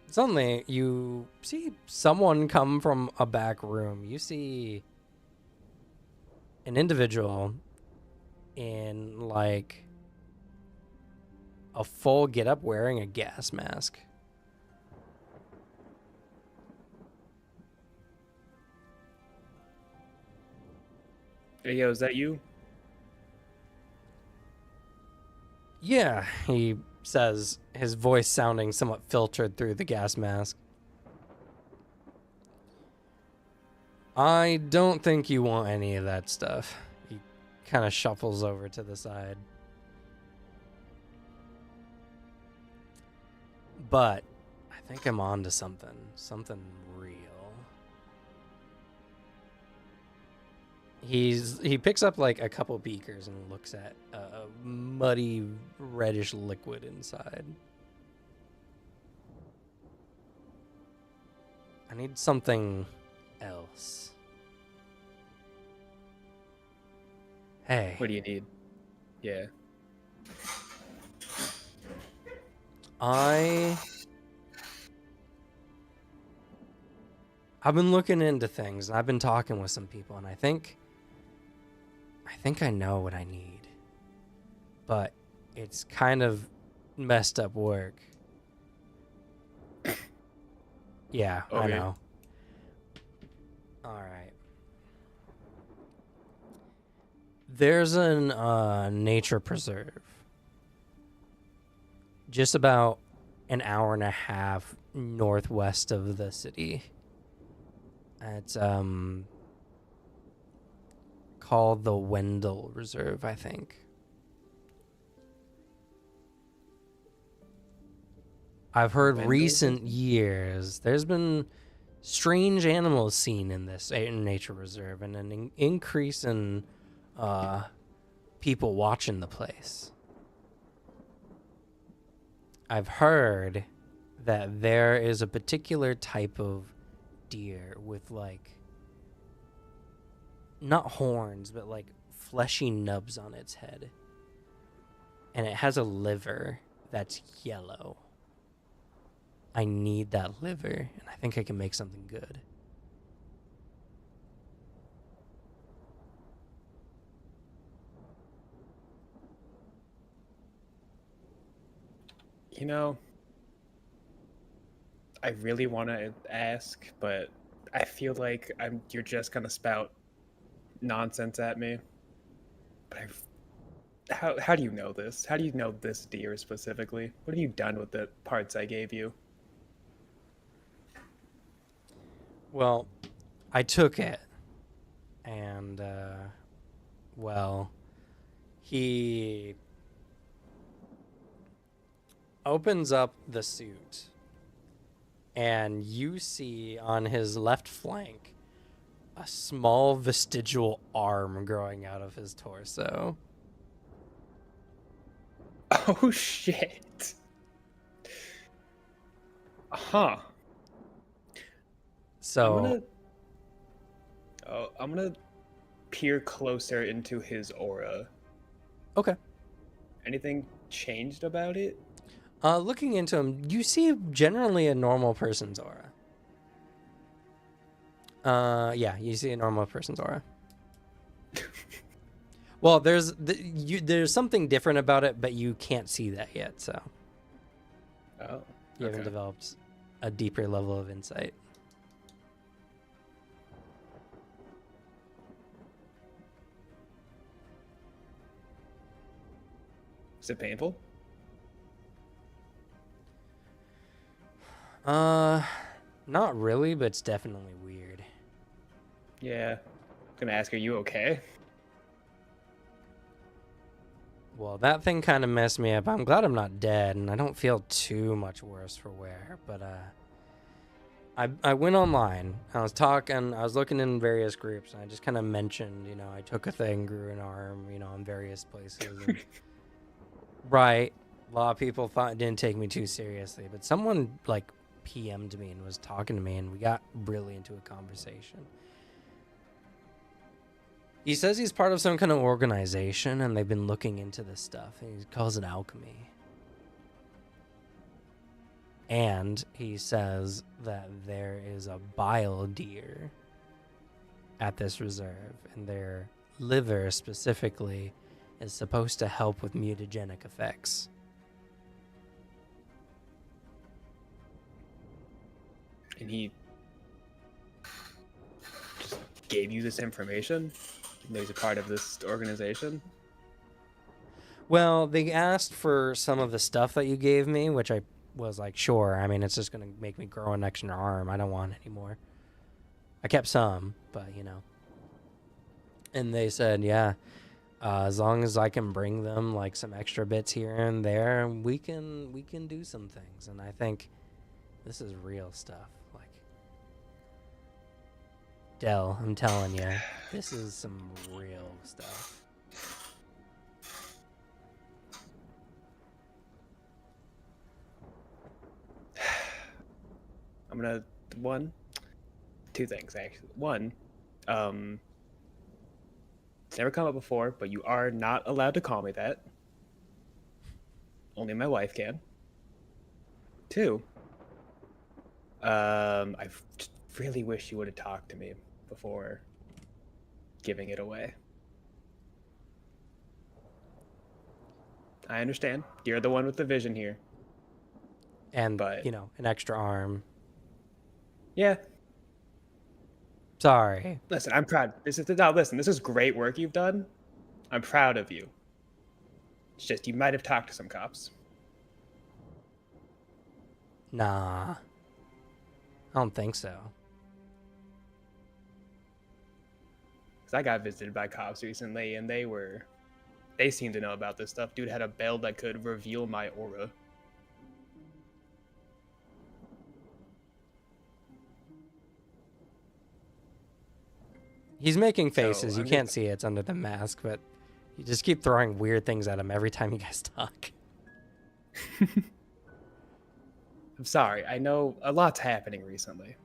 Suddenly, you see someone come from a back room. You see an individual in like a full getup wearing a gas mask.
Hey, yo, is that you?
Yeah, he says, his voice sounding somewhat filtered through the gas mask. I don't think you want any of that stuff. He kind of shuffles over to the side. But I think I'm on to something. Something real. He picks up like a couple beakers and looks at a muddy reddish liquid inside. I need something else. Hey.
What do you need? Yeah.
I've been looking into things and I've been talking with some people, and I think I know what I need. But it's kind of messed up work. Yeah, I
Okay.
know. All right. There's an nature preserve just about an hour and a half northwest of the city. It's called the Wendell Reserve, I think. I've heard
Wendell?
recent years there's been strange animals seen in this nature reserve, and an increase in people watching the place. I've heard that there is a particular type of deer with like not horns but like fleshy nubs on its head, and it has a liver that's yellow. I need that liver, and I think I can make something good.
You know, I really want to ask, but I feel like you're just gonna spout nonsense at me. But how do you know this? How do you know this deer specifically? What have you done with the parts I gave you?
Well, I took it, and well, he opens up the suit, and you see on his left flank a small vestigial arm growing out of his torso.
Oh shit! Huh.
So
I'm gonna peer closer into his aura.
okay.
Anything changed about it?
Looking into him, you see generally a normal person's aura. Yeah, you see a normal person's aura. Well, there's something different about it, but you can't see that yet, so
Oh.
you haven't
Okay.
developed a deeper level of insight.
Is it painful?
Not really, but it's definitely weird.
Yeah. Gonna ask, are you okay?
Well, that thing kind of messed me up. I'm glad I'm not dead, and I don't feel too much worse for wear. But I went online. I was looking in various groups, and I just kind of mentioned, I took a thing, grew an arm, in various places. And, right, a lot of people didn't take me too seriously, but someone like PM'd me and was talking to me, and we got really into a conversation. He says he's part of some kind of organization, and they've been looking into this stuff. He calls it alchemy. And he says that there is a bile deer at this reserve, and their liver specifically is supposed to help with mutagenic effects.
And he just gave you this information? And he's a part of this organization?
Well, they asked for some of the stuff that you gave me, which I was like, sure. I mean, it's just going to make me grow an extra arm. I don't want any more. I kept some, but And they said, yeah, as long as I can bring them like some extra bits here and there, we can do some things. And I think this is real stuff. Like, Del, I'm telling you, this is some real stuff.
I'm gonna two things actually. One, it's never come up before, but you are not allowed to call me that. Only my wife can. Two, I really wish you would have talked to me before giving it away. I understand. You're the one with the vision here.
And,
But-
an extra arm.
Yeah.
Sorry.
Listen, I'm proud. This is great work you've done. I'm proud of you. It's just you might have talked to some cops.
Nah. I don't think so.
Because I got visited by cops recently, and they seemed to know about this stuff. Dude had a bell that could reveal my aura.
He's making faces.
So,
You
I'm
can't
just-
see it. It's under the mask, but you just keep throwing weird things at him every time you guys talk.
I'm sorry. I know a lot's happening recently.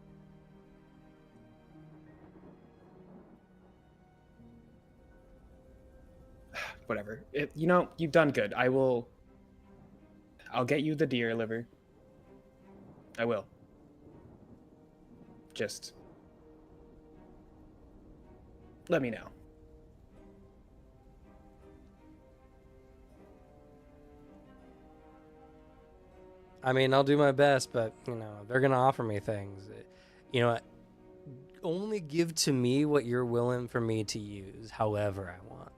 Whatever. You've done good. I'll get you the deer liver. I will. Just let me know.
I mean, I'll do my best, but, they're going to offer me things. Only give to me what you're willing for me to use, however I want.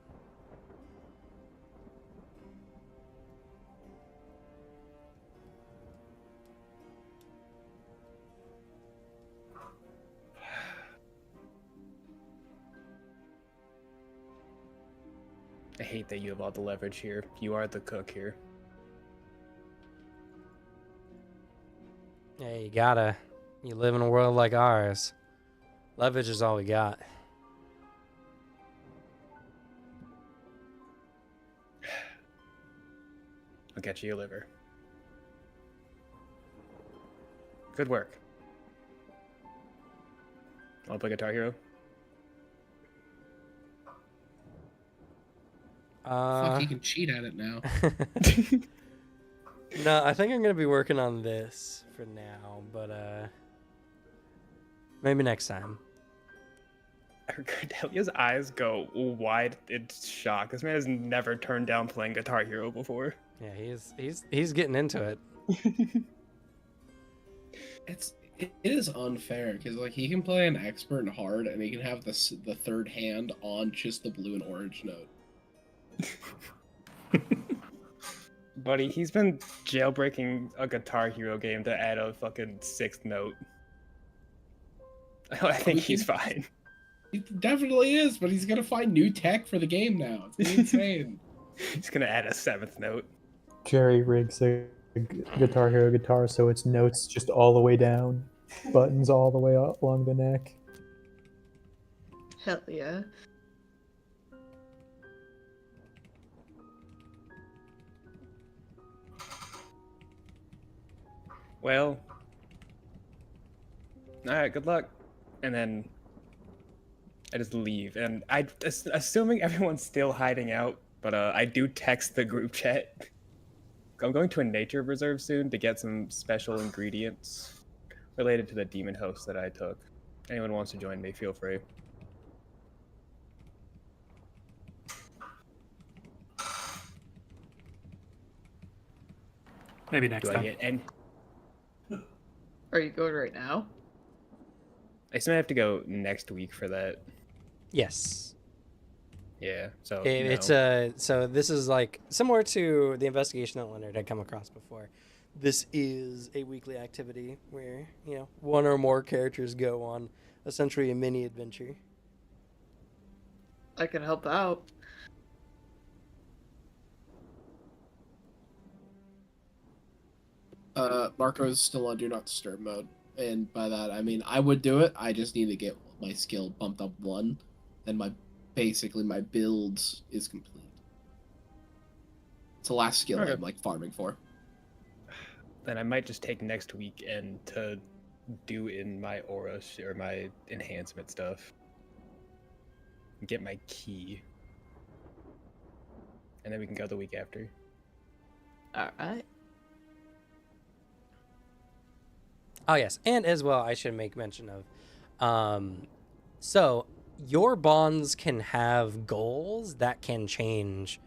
I hate that you have all the leverage here. You are the cook here.
Hey, you live in a world like ours. Leverage is all we got.
I'll get you your liver. Good work. Want to play Guitar Hero?
Fuck, he can cheat at it now.
No, I think I'm gonna be working on this for now, but maybe next time.
Cordelia's eyes go wide in shock. This man has never turned down playing Guitar Hero before.
Yeah, he's getting into it.
It is unfair because like he can play an expert and hard, and he can have the third hand on just the blue and orange note.
Buddy, he's been jailbreaking a Guitar Hero game to add a fucking sixth note. I think he's fine.
He definitely is, but he's gonna find new tech for the game now. It's insane.
He's gonna add a seventh note.
Jerry rigs a Guitar Hero guitar so its notes just all the way down, buttons all the way up along the neck.
Hell yeah.
Well, all right, good luck. And then I just leave, and assuming everyone's still hiding out, but I do text the group chat. I'm going to a nature reserve soon to get some special ingredients related to the demon host that I took. Anyone wants to join me, feel free.
Maybe next
Do I
time.
get any?
Are you going right now?
I still have to go next week for that.
Yes.
Yeah, so
It's so this is like similar to the investigation that Leonard had come across before. This is a weekly activity where, you know, one or more characters go on essentially a mini adventure.
I can help out.
Marco's still on Do Not Disturb mode, and by that I mean I would do it. I just need to get my skill bumped up one, and basically my build is complete. It's the last skill
Okay.
I'm like farming for.
Then I might just take next weekend to do in my aura or my enhancement stuff. Get my key. And then we can go the week after.
Alright.
Oh yes, and as well, I should make mention of, so your bonds can have goals that can change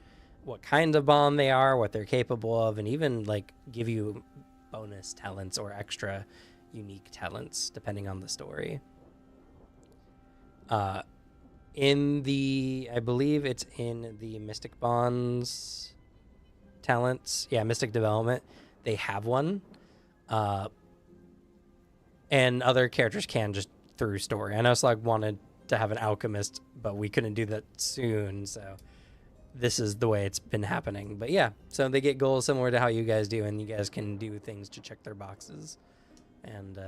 what kind of bond they are, what they're capable of, and even like give you bonus talents or extra unique talents depending on the story. I believe it's in the Mystic Bonds talents. Yeah, Mystic Development. They have one. And other characters can just through story. I know Slug wanted to have an alchemist, but we couldn't do that soon, so this is the way it's been happening. But yeah, so they get goals similar to how you guys do, and you guys can do things to check their boxes. And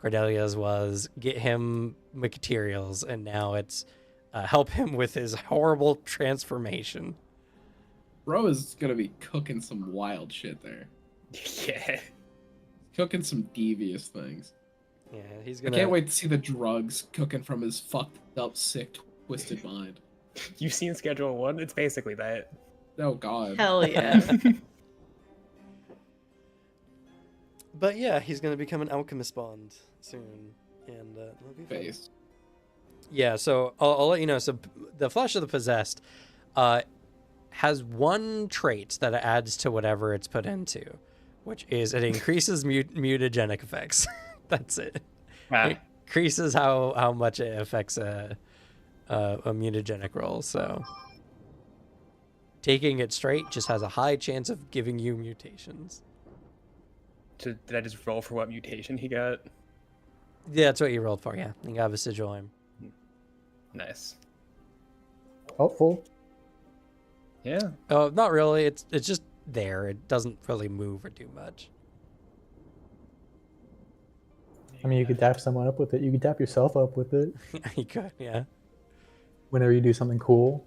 Cordelia's was get him materials, and now it's help him with his horrible transformation.
Bro is gonna be cooking some wild shit there.
Yeah.
Cooking some devious things.
Yeah, he's
I
gonna.
can't wait to see the drugs cooking from his fucked up, sick, twisted mind.
You've seen Schedule 1? It's basically that.
Oh god.
Hell yeah.
But yeah, he's gonna become an alchemist bond soon, and it'll be fun.
Face.
Yeah, so I'll let you know. So the Flesh of the Possessed has one trait that it adds to whatever it's put into, which is it increases mutagenic effects. That's it. It increases how much it affects a mutagenic roll. So taking it straight just has a high chance of giving you mutations.
Did I just roll for what mutation he got?
Yeah, that's what you rolled for. Yeah, you got Vestigial Aim.
Nice.
Helpful.
Yeah.
Oh, not really. It's just there. It doesn't really move or do much.
I mean, you could dap someone up with it. You could dap yourself up with it
You could, yeah.
whenever you do something cool.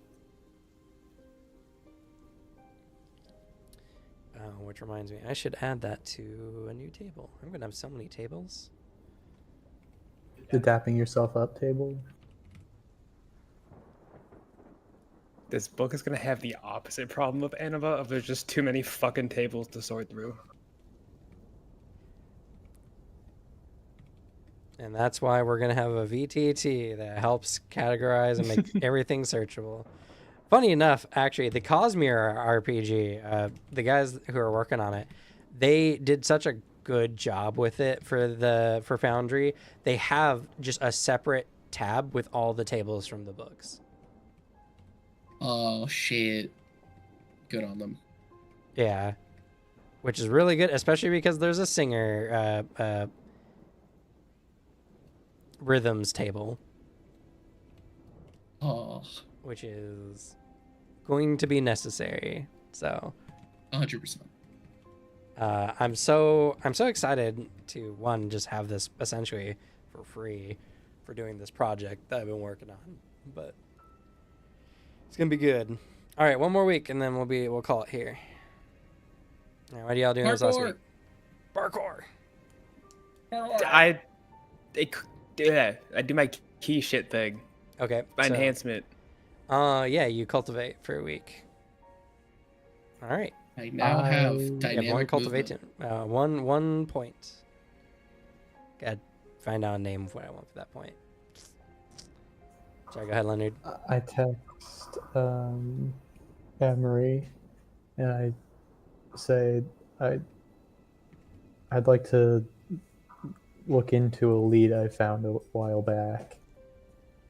We're which reminds me, I should add that to a new table. I'm gonna have so many tables.
The dapping yourself up table.
This book is gonna have the opposite problem of Anova, of there's just too many fucking tables to sort through.
And that's why we're going to have a VTT that helps categorize and make everything searchable. Funny enough, actually, the Cosmere RPG, the guys who are working on it, they did such a good job with it for Foundry. They have just a separate tab with all the tables from the books.
Oh shit. Good on them.
Yeah. Which is really good, especially because there's a singer rhythms table,
Oh,
which is going to be necessary. So
100%.
I'm so excited to just have this essentially for free for doing this project that I've been working on. But it's gonna be good. All right, one more week and then we'll call it here. All right, what are y'all doing this last week? Parkour.
I do my key shit thing.
Okay.
My
so,
enhancement.
yeah, you cultivate for a week. All right.
I now have
Yeah,
dynamic
You have one cultivate,
movement.
one point. Gotta find out a name of what I want for that point. Sorry, go ahead, Leonard.
I text Emery, and I say I'd like to look into a lead I found a while back.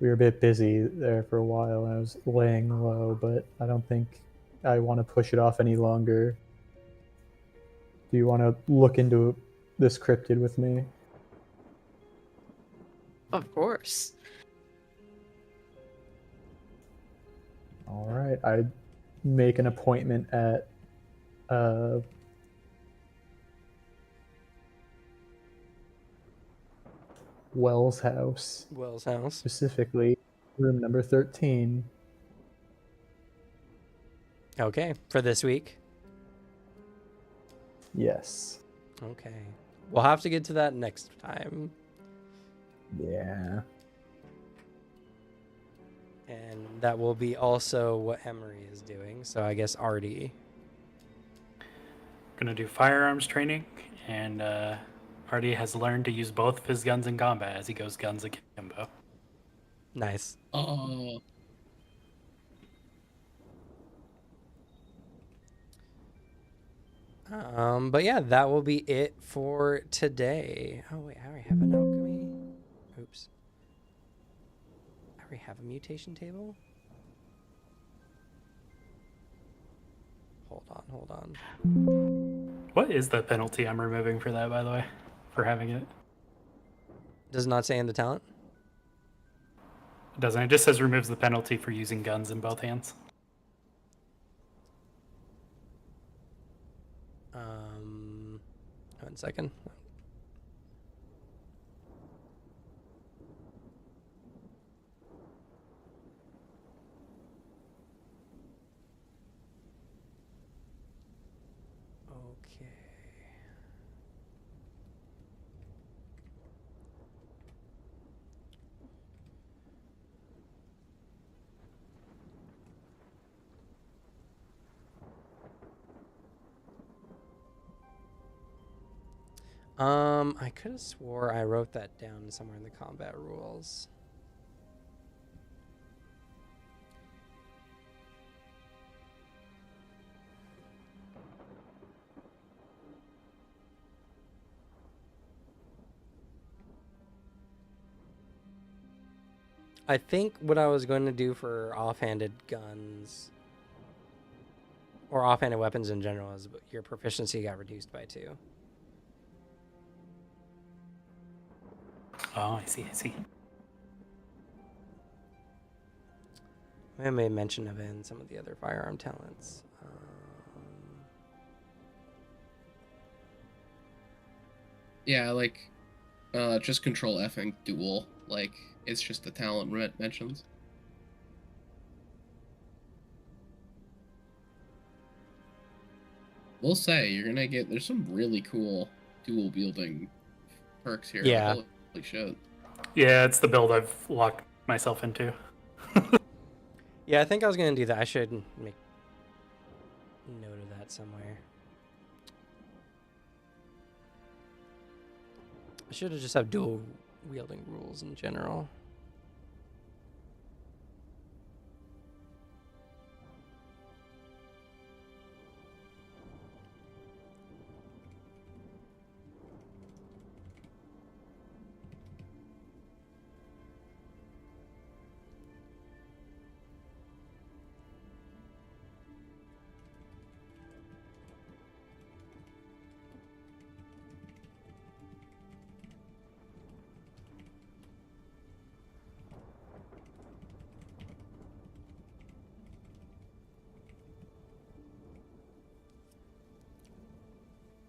We were a bit busy there for a while, and I was laying low, but I don't think I want to push it off any longer. Do you want to look into this cryptid with me?
Of course.
All right, I'd make an appointment at Wells' house,
Will's house.
specifically room number 13.
Okay, for this week.
Yes.
Okay. We'll have to get to that next time.
Yeah.
And that will be also what Emery is doing. So I guess Artie.
Gonna do firearms training, and Artie has learned to use both of his guns in combat as he goes guns akimbo.
Nice.
Oh,
But yeah, that will be it for today. Oh wait, I already have an alchemy. Oops. I already have a mutation table. Hold on.
What is the penalty I'm removing for that, by the way, for having it?
Does it not say in the talent?
It doesn't. It just says removes the penalty for using guns in both hands.
1 second. Okay. I could have swore I wrote that down somewhere in the combat rules. I think what I was going to do for offhanded guns or offhanded weapons in general is your proficiency got reduced by 2.
Oh, I see.
I made mention of it in some of the other firearm talents.
yeah, like, just control F and dual. Like, it's just the talent mentions. will say you're gonna get. There's some really cool dual wielding perks here.
Yeah.
Like, holy shit.
Yeah, it's the build I've locked myself into.
Yeah, I think I was gonna do that. I should make note of that somewhere. I should have just have dual wielding rules in general.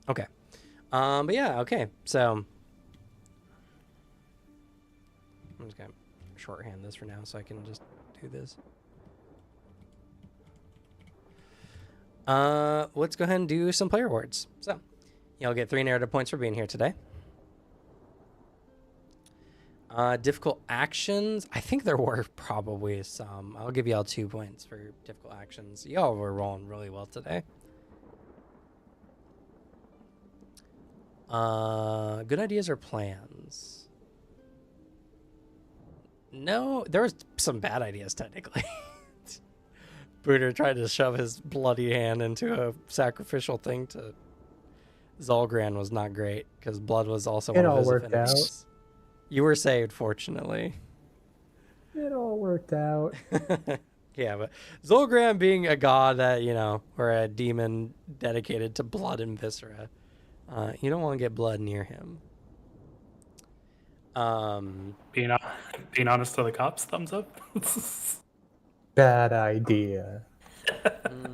Okay. But yeah, okay. So I'm just gonna shorthand this for now so I can just do this. Let's go ahead and do some player awards. So you'll get 3 narrative points for being here today. Difficult actions. I think there were probably some. I'll give y'all 2 points for difficult actions. Y'all were rolling really well today. Good ideas or plans? No, there was some bad ideas technically. Bruder tried to shove his bloody hand into a sacrificial thing to Zolgran was not great because blood was also
It
one of
all
his
worked out.
affinities. You were saved, fortunately.
It all worked out.
Yeah, but Zolgran being a god that, you know, or a demon dedicated to blood and viscera, you don't want to get blood near him.
Being honest to the cops, thumbs up.
Bad idea.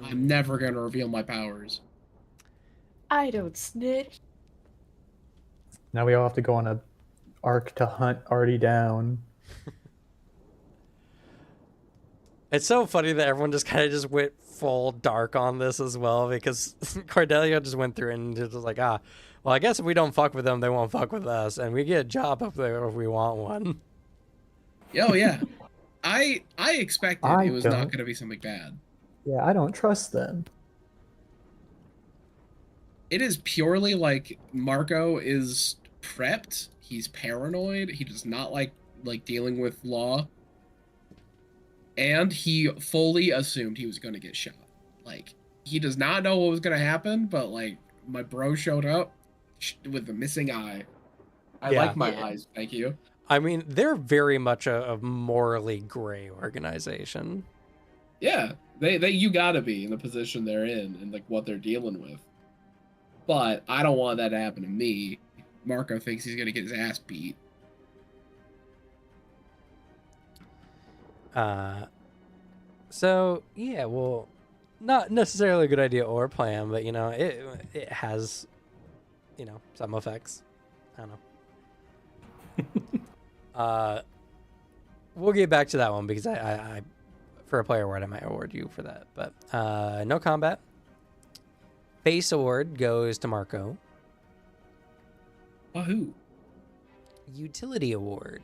I'm never gonna reveal my powers.
I don't snitch.
Now we all have to go on a arc to hunt Artie down.
It's so funny that everyone just kind of just went full dark on this as well because Cordelia just went through and just was like, well, I guess if we don't fuck with them, they won't fuck with us, and we get a job up there if we want one.
Oh yeah, I expected
I
it was
don't.
not gonna be something bad.
Yeah, I don't trust them.
It is purely like Marco is prepped. He's paranoid. He does not like dealing with law. And he fully assumed he was going to get shot. Like, he does not know what was going to happen, but like my bro showed up with a missing eye. I
Yeah.
like my
Yeah.
eyes, thank you.
I mean, they're very much a morally gray organization.
Yeah, they you gotta be in the position they're in and like what they're dealing with. But I don't want that to happen to me. Marco thinks he's gonna get his ass beat.
So yeah, well, not necessarily a good idea or plan, but you know, it has, you know, some effects. I don't know. We'll get back to that one because I for a player award I might award you for that, but no combat. Face award goes to Marco.
Wahoo!
Utility award,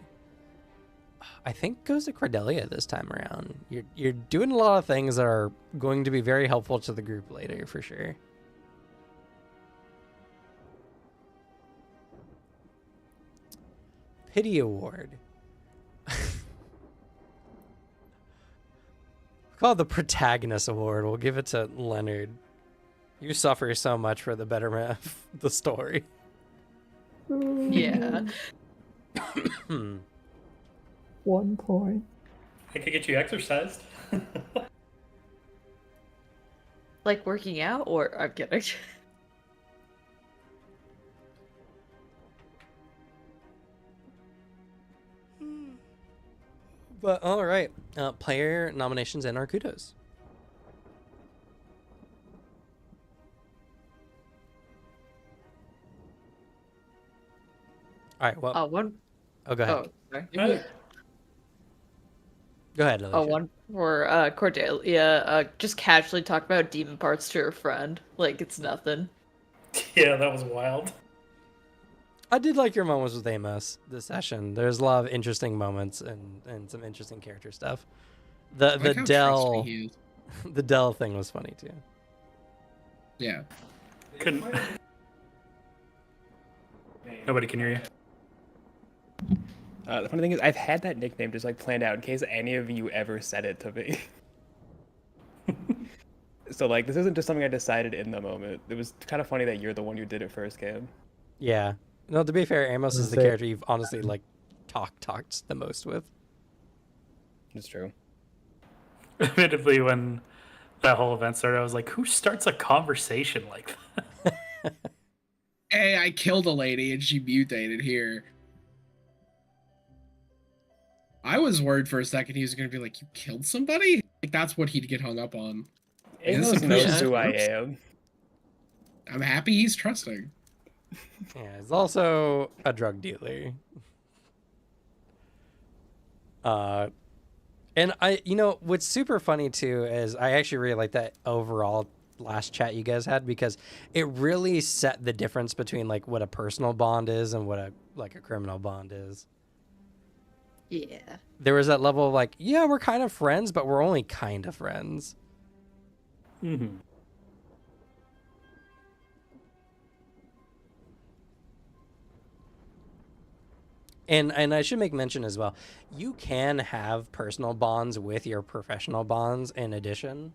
I think, goes to Cordelia this time around. You're doing a lot of things that are going to be very helpful to the group later, for sure. Pity award. Call it the protagonist award. We'll give it to Leonard. You suffer so much for the betterment of the story.
Yeah.
1 point.
I could get you exercised.
Like working out, or I'm kidding.
But all right, player nominations and our kudos. All right, well,
One.
oh, go ahead.
Oh, sorry.
Give me-
Go ahead, Alicia.
One for Cordelia. Just casually talk about demon parts to her friend, like it's nothing.
Yeah, that was wild.
I did like your moments with Amos this session. There's a lot of interesting moments and some interesting character stuff.
I
The
like how
Dell
trusty he is.
the Dell thing was funny too.
Yeah.
Couldn't. Nobody can hear you.
The funny thing is, I've had that nickname just like planned out in case any of you ever said it to me. So like, this isn't just something I decided in the moment. It was kind of funny that you're the one who did it first, Cam.
Yeah. No, to be fair, Amos is the
Say-
character you've honestly like talked the most with.
It's true.
Admittedly, when that whole event started, I was like, who starts a conversation like that?
Hey, I killed a lady and she mutated here. I was worried for a second he was gonna be like, you killed somebody? Like that's what he'd get hung up on.
Amos
Innocent
knows
person.
who I am.
I'm happy he's trusting.
Yeah, he's also a drug dealer. And what's super funny too is I actually really like that overall last chat you guys had because it really set the difference between like what a personal bond is and what a criminal bond is.
Yeah.
There was that level of like, yeah, we're kind of friends, but we're only kind of friends.
Mm-hmm.
And I should make mention as well, you can have personal bonds with your professional bonds in addition.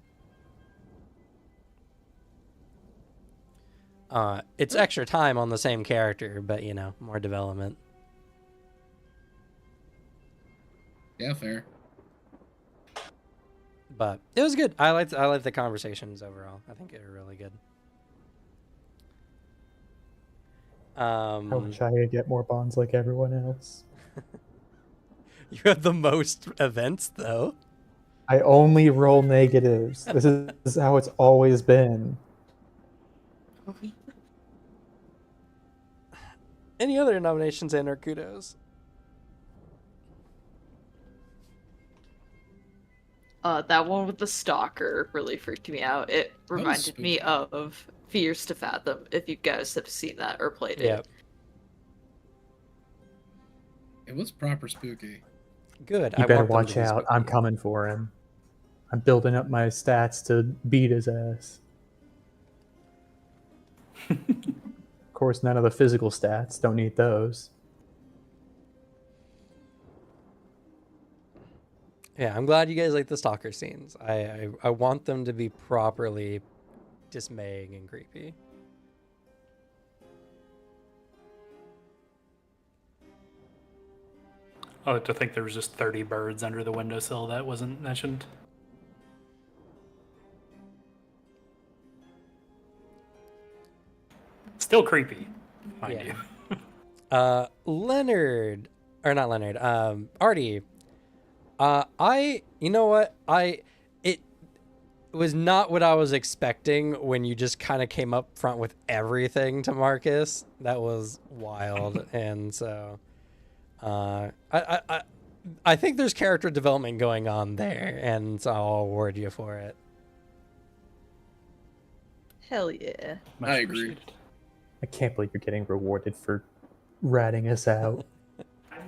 It's extra time on the same character, but more development.
Yeah, fair.
But it was good. I liked the conversations overall. I think they were really good.
I wish I could get more bonds like everyone else.
You have the most events though.
I only roll negatives. This is how it's always been.
Any other nominations and or kudos?
That one with the stalker really freaked me out. It
was
reminded me
spooky.
of Fears to Fathom, if you guys have seen that or played it.
Yeah.
It was proper spooky.
Good.
You
I
better
want them to
watch
be
out. I'm
spooky.
coming for him. I'm building up my stats to beat his ass. Of course, none of the physical stats. Don't need those.
Yeah, I'm glad you guys like the stalker scenes. I want them to be properly dismaying and creepy.
I like to think there was just 30 birds under the windowsill that wasn't mentioned. Still creepy, mind
Yeah.
you.
Leonard, or not Leonard, Artie. You know what? It was not what I was expecting when you just kind of came up front with everything to Marcus. That was wild. And so, I think there's character development going on there, and so I'll award you for it.
Hell yeah.
Much
I agree.
appreciated.
I can't believe you're getting rewarded for ratting us out.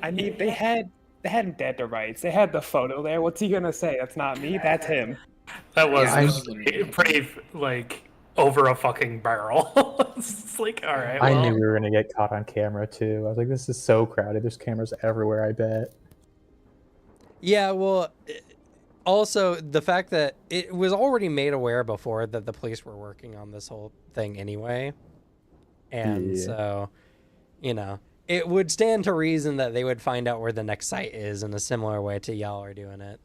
I mean, they hadn't dead to rights. They had the photo there. What's he gonna say? That's not me. That's him.
That was
Yeah, I
pretty, like, over a fucking barrel. It's like, all right,
I
well,
knew we were gonna get caught on camera too. I was like, this is so crowded. There's cameras everywhere, I bet.
Yeah, well, also the fact that it was already made aware before that the police were working on this whole thing anyway. And
Yeah.
so, it would stand to reason that they would find out where the next site is in a similar way to y'all are doing it.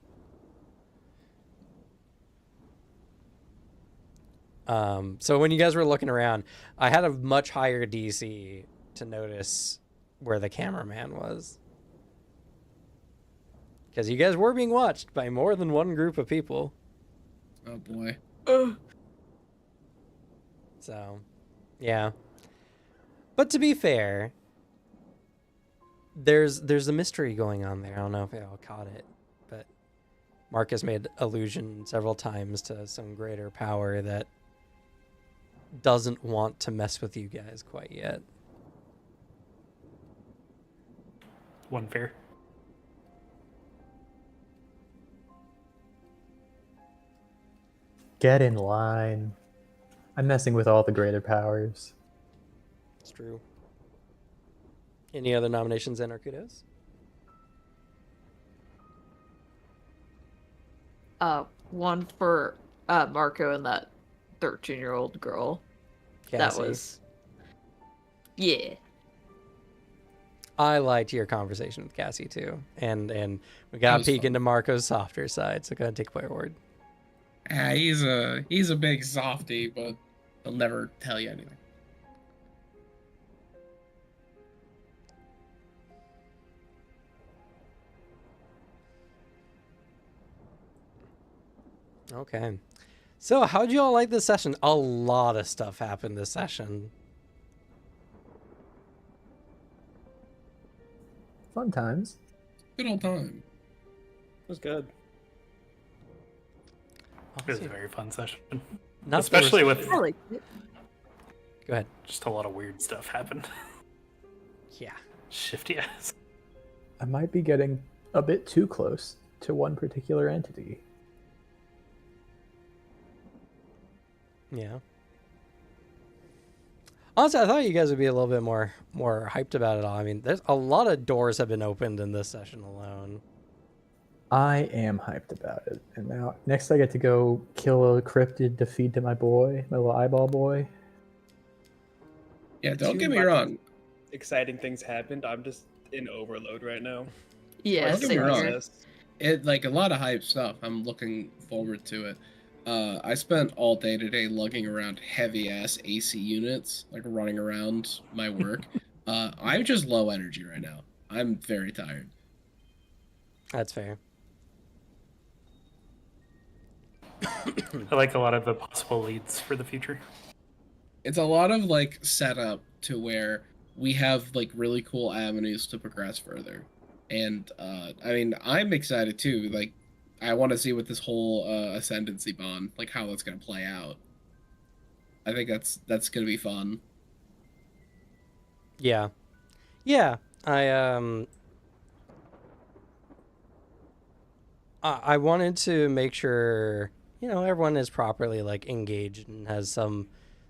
So when you guys were looking around, I had a much higher DC to notice where the cameraman was. Because you guys were being watched by more than one group of people.
Oh boy.
So, yeah. But to be fair, there's a mystery going on there. I don't know if y'all caught it, but Marcus made allusion several times to some greater power that doesn't want to mess with you guys quite yet.
One fair.
Get in line. I'm messing with all the greater powers.
It's true. Any other nominations, Anarchidos?
One for Marco and that 13-year-old girl. That
Cassie?
was, yeah.
I liked your conversation with Cassie too, and we got to
was
peek
fun.
into Marco's softer side. So go ahead and take forward.
He's a big softy, but he'll never tell you anything.
Okay. So how'd you all like this session? A lot of stuff happened this session.
Fun times.
Good old time.
It was good.
It was a very fun session.
Not
Especially with
I like it.
Go ahead.
just a lot of weird stuff happened.
Yeah.
Shifty ass.
I might be getting a bit too close to one particular entity.
Yeah. Honestly, I thought you guys would be a little bit more hyped about it all. I mean, there's a lot of doors have been opened in this session alone.
I am hyped about it. And now, next I get to go kill a cryptid to feed to my boy, my little eyeball boy.
Yeah, don't
Too
get me
much
wrong.
Exciting things happened. I'm just in overload right now.
Yeah,
Don't get me
same
wrong.
here.
It like a lot of hype stuff. I'm looking forward to it. I spent all day today lugging around heavy ass AC units, like running around my work. I'm just low energy right now. I'm very tired.
That's fair.
I like a lot of the possible leads for the future.
It's a lot of like setup to where we have like really cool avenues to progress further. And I mean, I'm excited too. Like, I want to see what this whole ascendancy bond, like how that's gonna play out. I think that's gonna be fun.
Yeah. Yeah. I wanted to make sure, you know, everyone is properly like engaged and has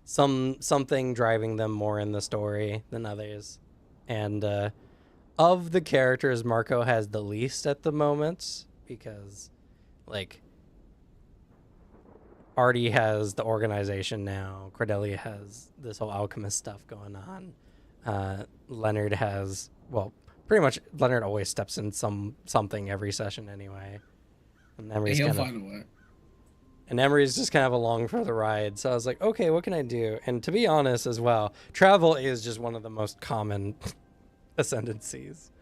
something driving them more in the story than others. And of the characters, Marco has the least at the moment because like Artie has the organization now, Cordelia has this whole alchemist stuff going on. Leonard has, well, pretty much Leonard always steps in something every session anyway. And Emery's
He'll
kind of,
find a way.
and Emery's just kind of along for the ride. So I was like, okay, what can I do? And to be honest as well, travel is just one of the most common ascendancies.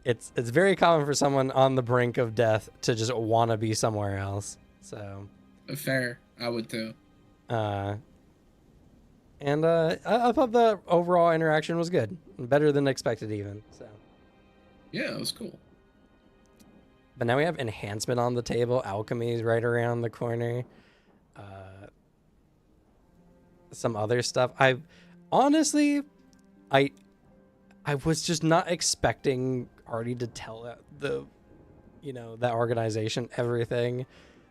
It's very common for someone on the brink of death to just want to be somewhere else. So
Fair, I would too.
I thought the overall interaction was good, better than expected even. So,
Yeah, it was cool.
but now we have enhancement on the table. Alchemy is right around the corner. Some other stuff. I was just not expecting Artie to tell that organization everything.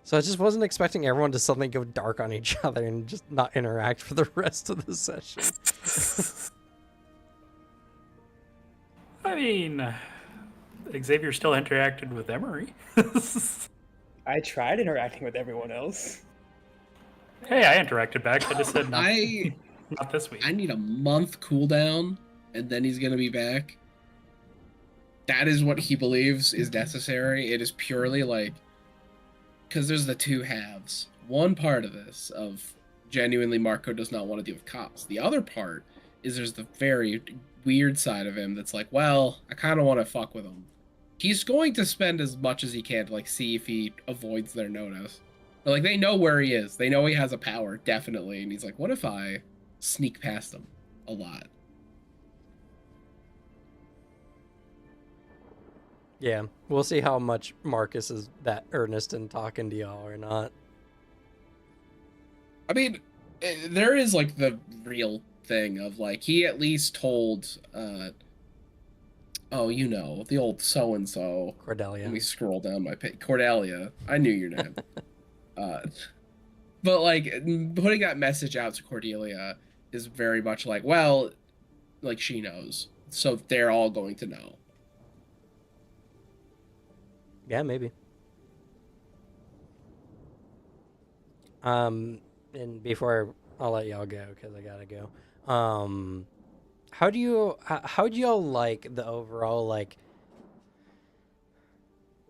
So I just wasn't expecting everyone to suddenly go dark on each other and just not interact for the rest of the session.
I mean, Xavier still interacted with Emery.
I tried interacting with everyone else.
Hey, I interacted back. I just said not,
I
not this week.
I need a month cooldown, and then he's gonna be back. That is what he believes is necessary. It is purely like, because there's the two halves. One part of this of genuinely Marco does not want to deal with cops. The other part is there's the very weird side of him that's like, well, I kind of want to fuck with him. He's going to spend as much as he can to like see if he avoids their notice. But like they know where he is. They know he has a power, definitely. And he's like, what if I sneak past him a lot?
Yeah, we'll see how much Marcus is that earnest in talking to y'all or not.
I mean, there is like the real thing of like he at least told oh, you know, the old so and so.
Cordelia.
Let me scroll down my page. Cordelia. I knew your name. But like putting that message out to Cordelia is very much like, well, like she knows. So they're all going to know.
Yeah, maybe. And before I'll let y'all go because I gotta go. How do y'all like the overall like?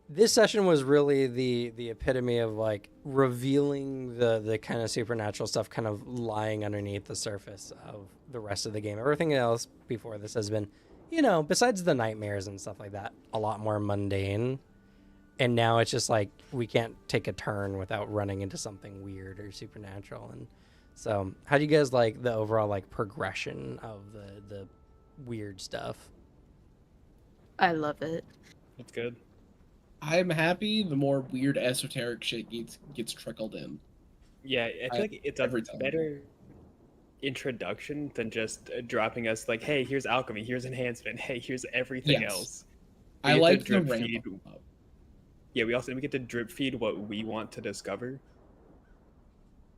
This session was really the epitome of like revealing the kind of supernatural stuff kind of lying underneath the surface of the rest of the game. Everything else before this has been, you know, besides the nightmares and stuff like that, a lot more mundane. And now it's just like we can't take a turn without running into something weird or supernatural. And so, how do you guys like the overall like progression of the weird stuff?
I love it.
It's good.
I'm happy the more weird esoteric shit gets trickled in.
Yeah, I feel like it's a
every time.
better introduction than just dropping us like, hey, here's alchemy, here's enhancement, hey, here's everything
Yes.
else.
I
get to
like the
drip
ramp
feed.
up.
Yeah, we get to drip feed what we want to discover.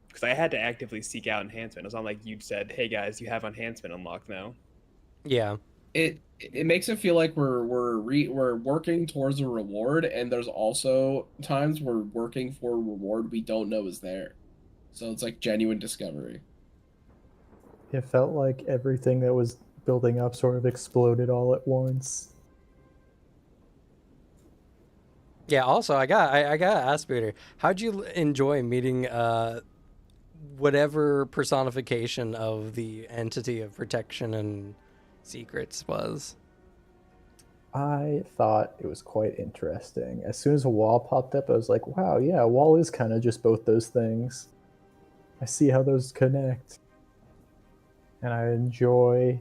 Because I had to actively seek out enhancement. It's not like you said, hey guys, you have enhancement unlocked now.
Yeah.
It makes it feel like we're working towards a reward, and there's also times we're working for a reward we don't know is there. So it's like genuine discovery.
It felt like everything that was building up sort of exploded all at once.
Yeah. Also, I got to ask Peter, how'd you enjoy meeting whatever personification of the entity of protection and secrets was?
I thought it was quite interesting. As soon as a wall popped up, I was like, wow, yeah, a wall is kind of just both those things. I see how those connect. And I enjoy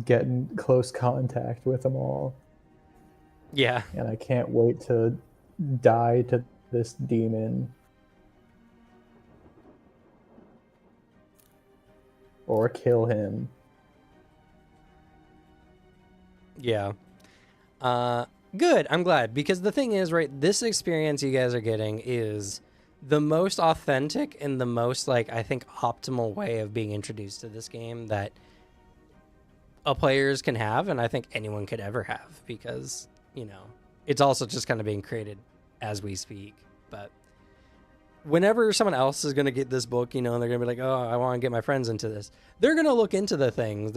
getting close contact with them all.
Yeah.
And I can't wait to die to this demon. Or kill him.
Yeah. Good. I'm glad because the thing is, right, this experience you guys are getting is the most authentic and the most like I think optimal way of being introduced to this game that players can have, and I think anyone could ever have because, you know, it's also just kind of being created as we speak. But whenever someone else is going to get this book, you know, and they're going to be like, "Oh, I want to get my friends into this." They're going to look into the things.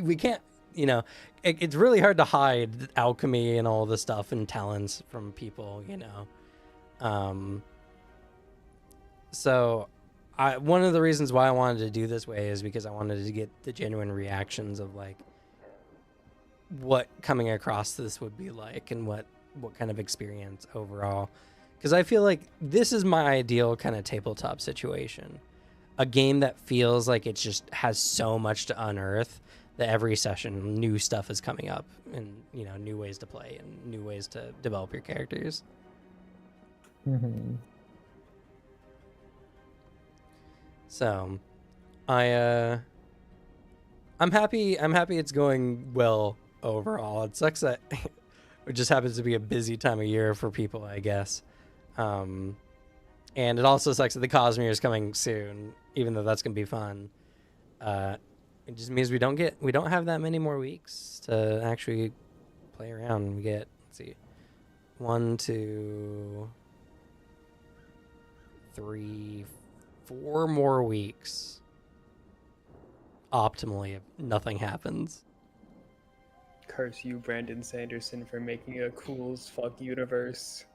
We can't, you know, it's really hard to hide alchemy and all the stuff and talents from people, you know. So one of the reasons why I wanted to do this way is because I wanted to get the genuine reactions of like what coming across this would be like and what kind of experience overall. Because I feel like this is my ideal kind of tabletop situation. A game that feels like it just has so much to unearth that every session new stuff is coming up and, you know, new ways to play and new ways to develop your characters.
Mm-hmm.
So I'm happy it's going well overall. It sucks that it just happens to be a busy time of year for people, I guess. And it also sucks that the Cosmere is coming soon, even though that's gonna be fun. It just means we don't have that many more weeks to actually play around. We get, let's see, 1, 2, 3, 4 more weeks optimally if nothing happens.
Curse you, Brandon Sanderson, for making a cool as fuck universe.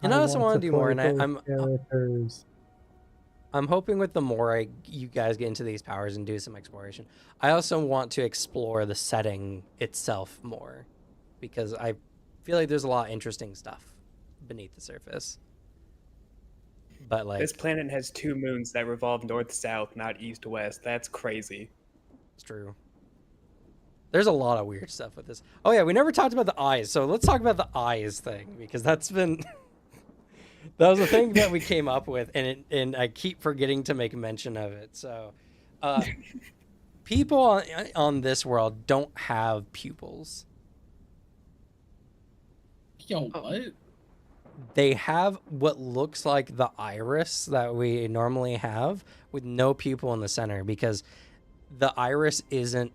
And I also want to do more, and
I'm characters.
I'm hoping with the more you guys get into these powers and do some exploration, I also want to explore the setting itself more, because I feel like there's a lot of interesting stuff beneath the surface. But like
This planet has 2 moons that revolve north-south, not east-west. That's crazy.
It's true. There's a lot of weird stuff with this. Oh yeah, we never talked about the eyes. So let's talk about the eyes thing because that's been that was a thing that we came up with, and I keep forgetting to make mention of it. So, people on this world don't have pupils.
Yo, what?
They have what looks like the iris that we normally have with no pupil in the center because the iris isn't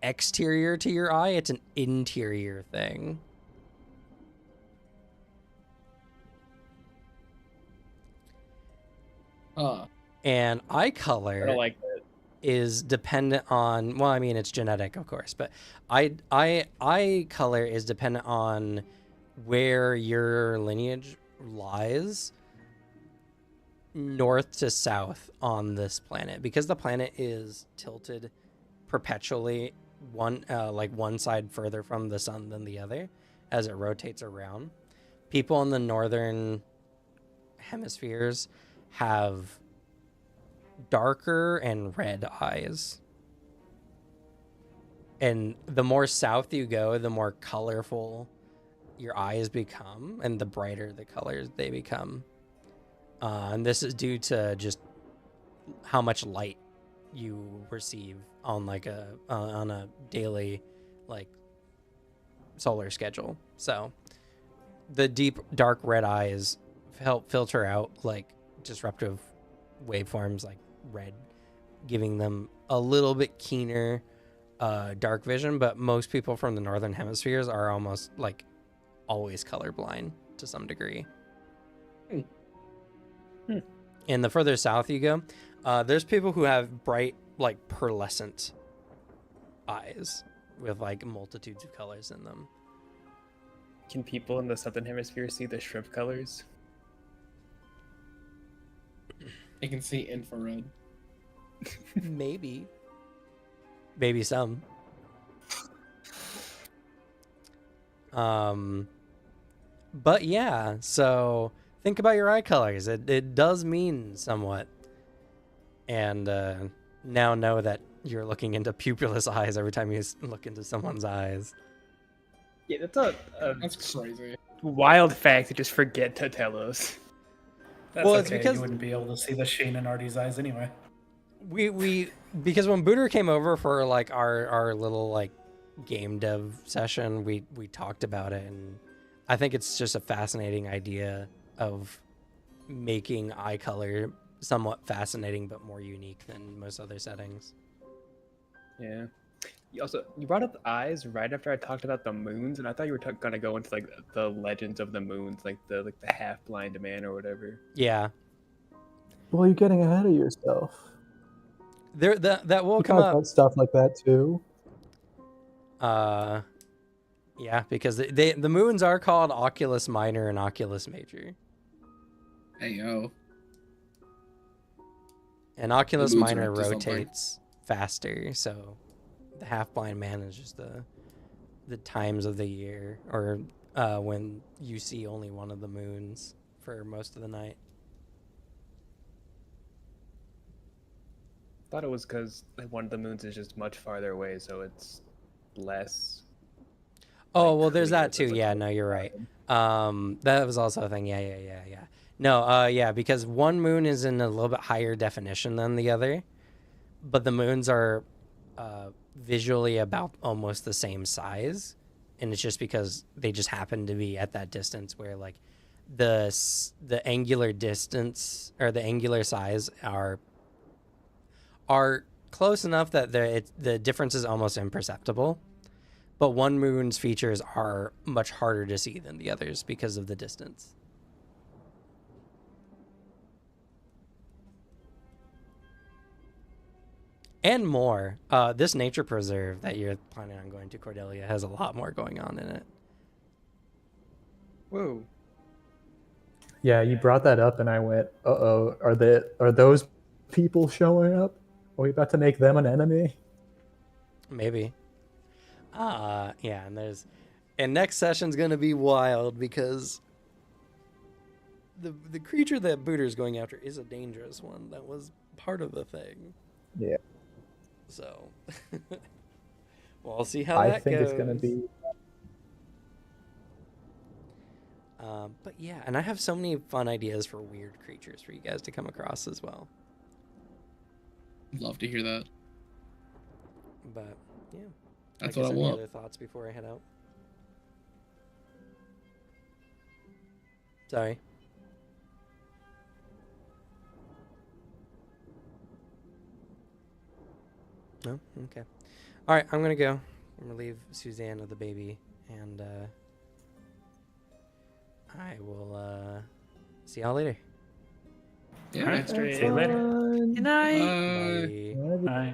exterior to your eye, it's an interior thing. And eye
I
color
don't like that.
is dependent on, well, I mean, it's genetic, of course, but eye color is dependent on where your lineage lies north to south on this planet, because the planet is tilted perpetually one side further from the sun than the other as it rotates around. People in the northern hemispheres have darker and red eyes. And the more south you go, the more colorful your eyes become and the brighter the colors they become. And this is due to just how much light you receive on on a daily solar schedule. So the deep dark red eyes help filter out disruptive waveforms like red, giving them a little bit keener dark vision. But most people from the northern hemispheres are almost always colorblind to some degree. And the further south you go, there's people who have bright pearlescent eyes with multitudes of colors in them.
Can people in the southern hemisphere see the shrimp colors?
I can see infrared.
Maybe some. But yeah, so think about your eye colors. It does mean somewhat. And now know that you're looking into pupilless eyes every time you look into someone's eyes.
Yeah, that's a
That's crazy.
wild fact to just forget to tell us.
That's
Well,
okay.
it's because-
you wouldn't be able to see the sheen in Artie's eyes anyway.
We because when Booter came over for our little game dev session, we talked about it, and I think it's just a fascinating idea of making eye color somewhat fascinating but more unique than most other settings.
Yeah. You brought up the eyes right after I talked about the moons, and I thought you were gonna go into the legends of the moons, the half blind man or whatever.
Yeah.
Well, you're getting ahead of yourself.
That will
You
come
talk
up.
about stuff like that too.
Yeah, because the moons are called Oculus Minor and Oculus Major.
Hey yo.
And Oculus
moons are
Minor
up to something.
rotates faster, so the half-blind man is just the times of the year, or when you see only one of the moons for most of the night.
Thought it was because one of the moons is just much farther away, so it's less.
Oh, well, there's
clear,
that
so
too.
it's,
Yeah, no, you're right. That was also a thing. Yeah. No, yeah, because one moon is in a little bit higher definition than the other, but the moons are visually about almost the same size, and it's just because they just happen to be at that distance where the angular distance or the angular size are close enough that the difference is almost imperceptible. But one moon's features are much harder to see than the others because of the distance. And more. This nature preserve that you're planning on going to, Cordelia, has a lot more going on in it.
Whoa.
Yeah, you brought that up, and I went, "Uh-oh, are those people showing up? Are we about to make them an enemy?"
Maybe. Yeah, and next session's gonna be wild because the creature that Booter's going after is a dangerous one. That was part of the thing.
Yeah.
So, we'll see how
I
that
think
goes.
it's gonna be.
But yeah, and I have so many fun ideas for weird creatures for you guys to come across as well.
Love to hear that.
But yeah,
That's
guess
what I
any
want.
other thoughts before I head out? Sorry. No? Okay. All right, I'm gonna go. I'm gonna leave Suzanne with the baby, and I will see y'all later.
Yeah.
Alright,
Straight.
see you later.
Good night.
Bye.
Bye.
Bye.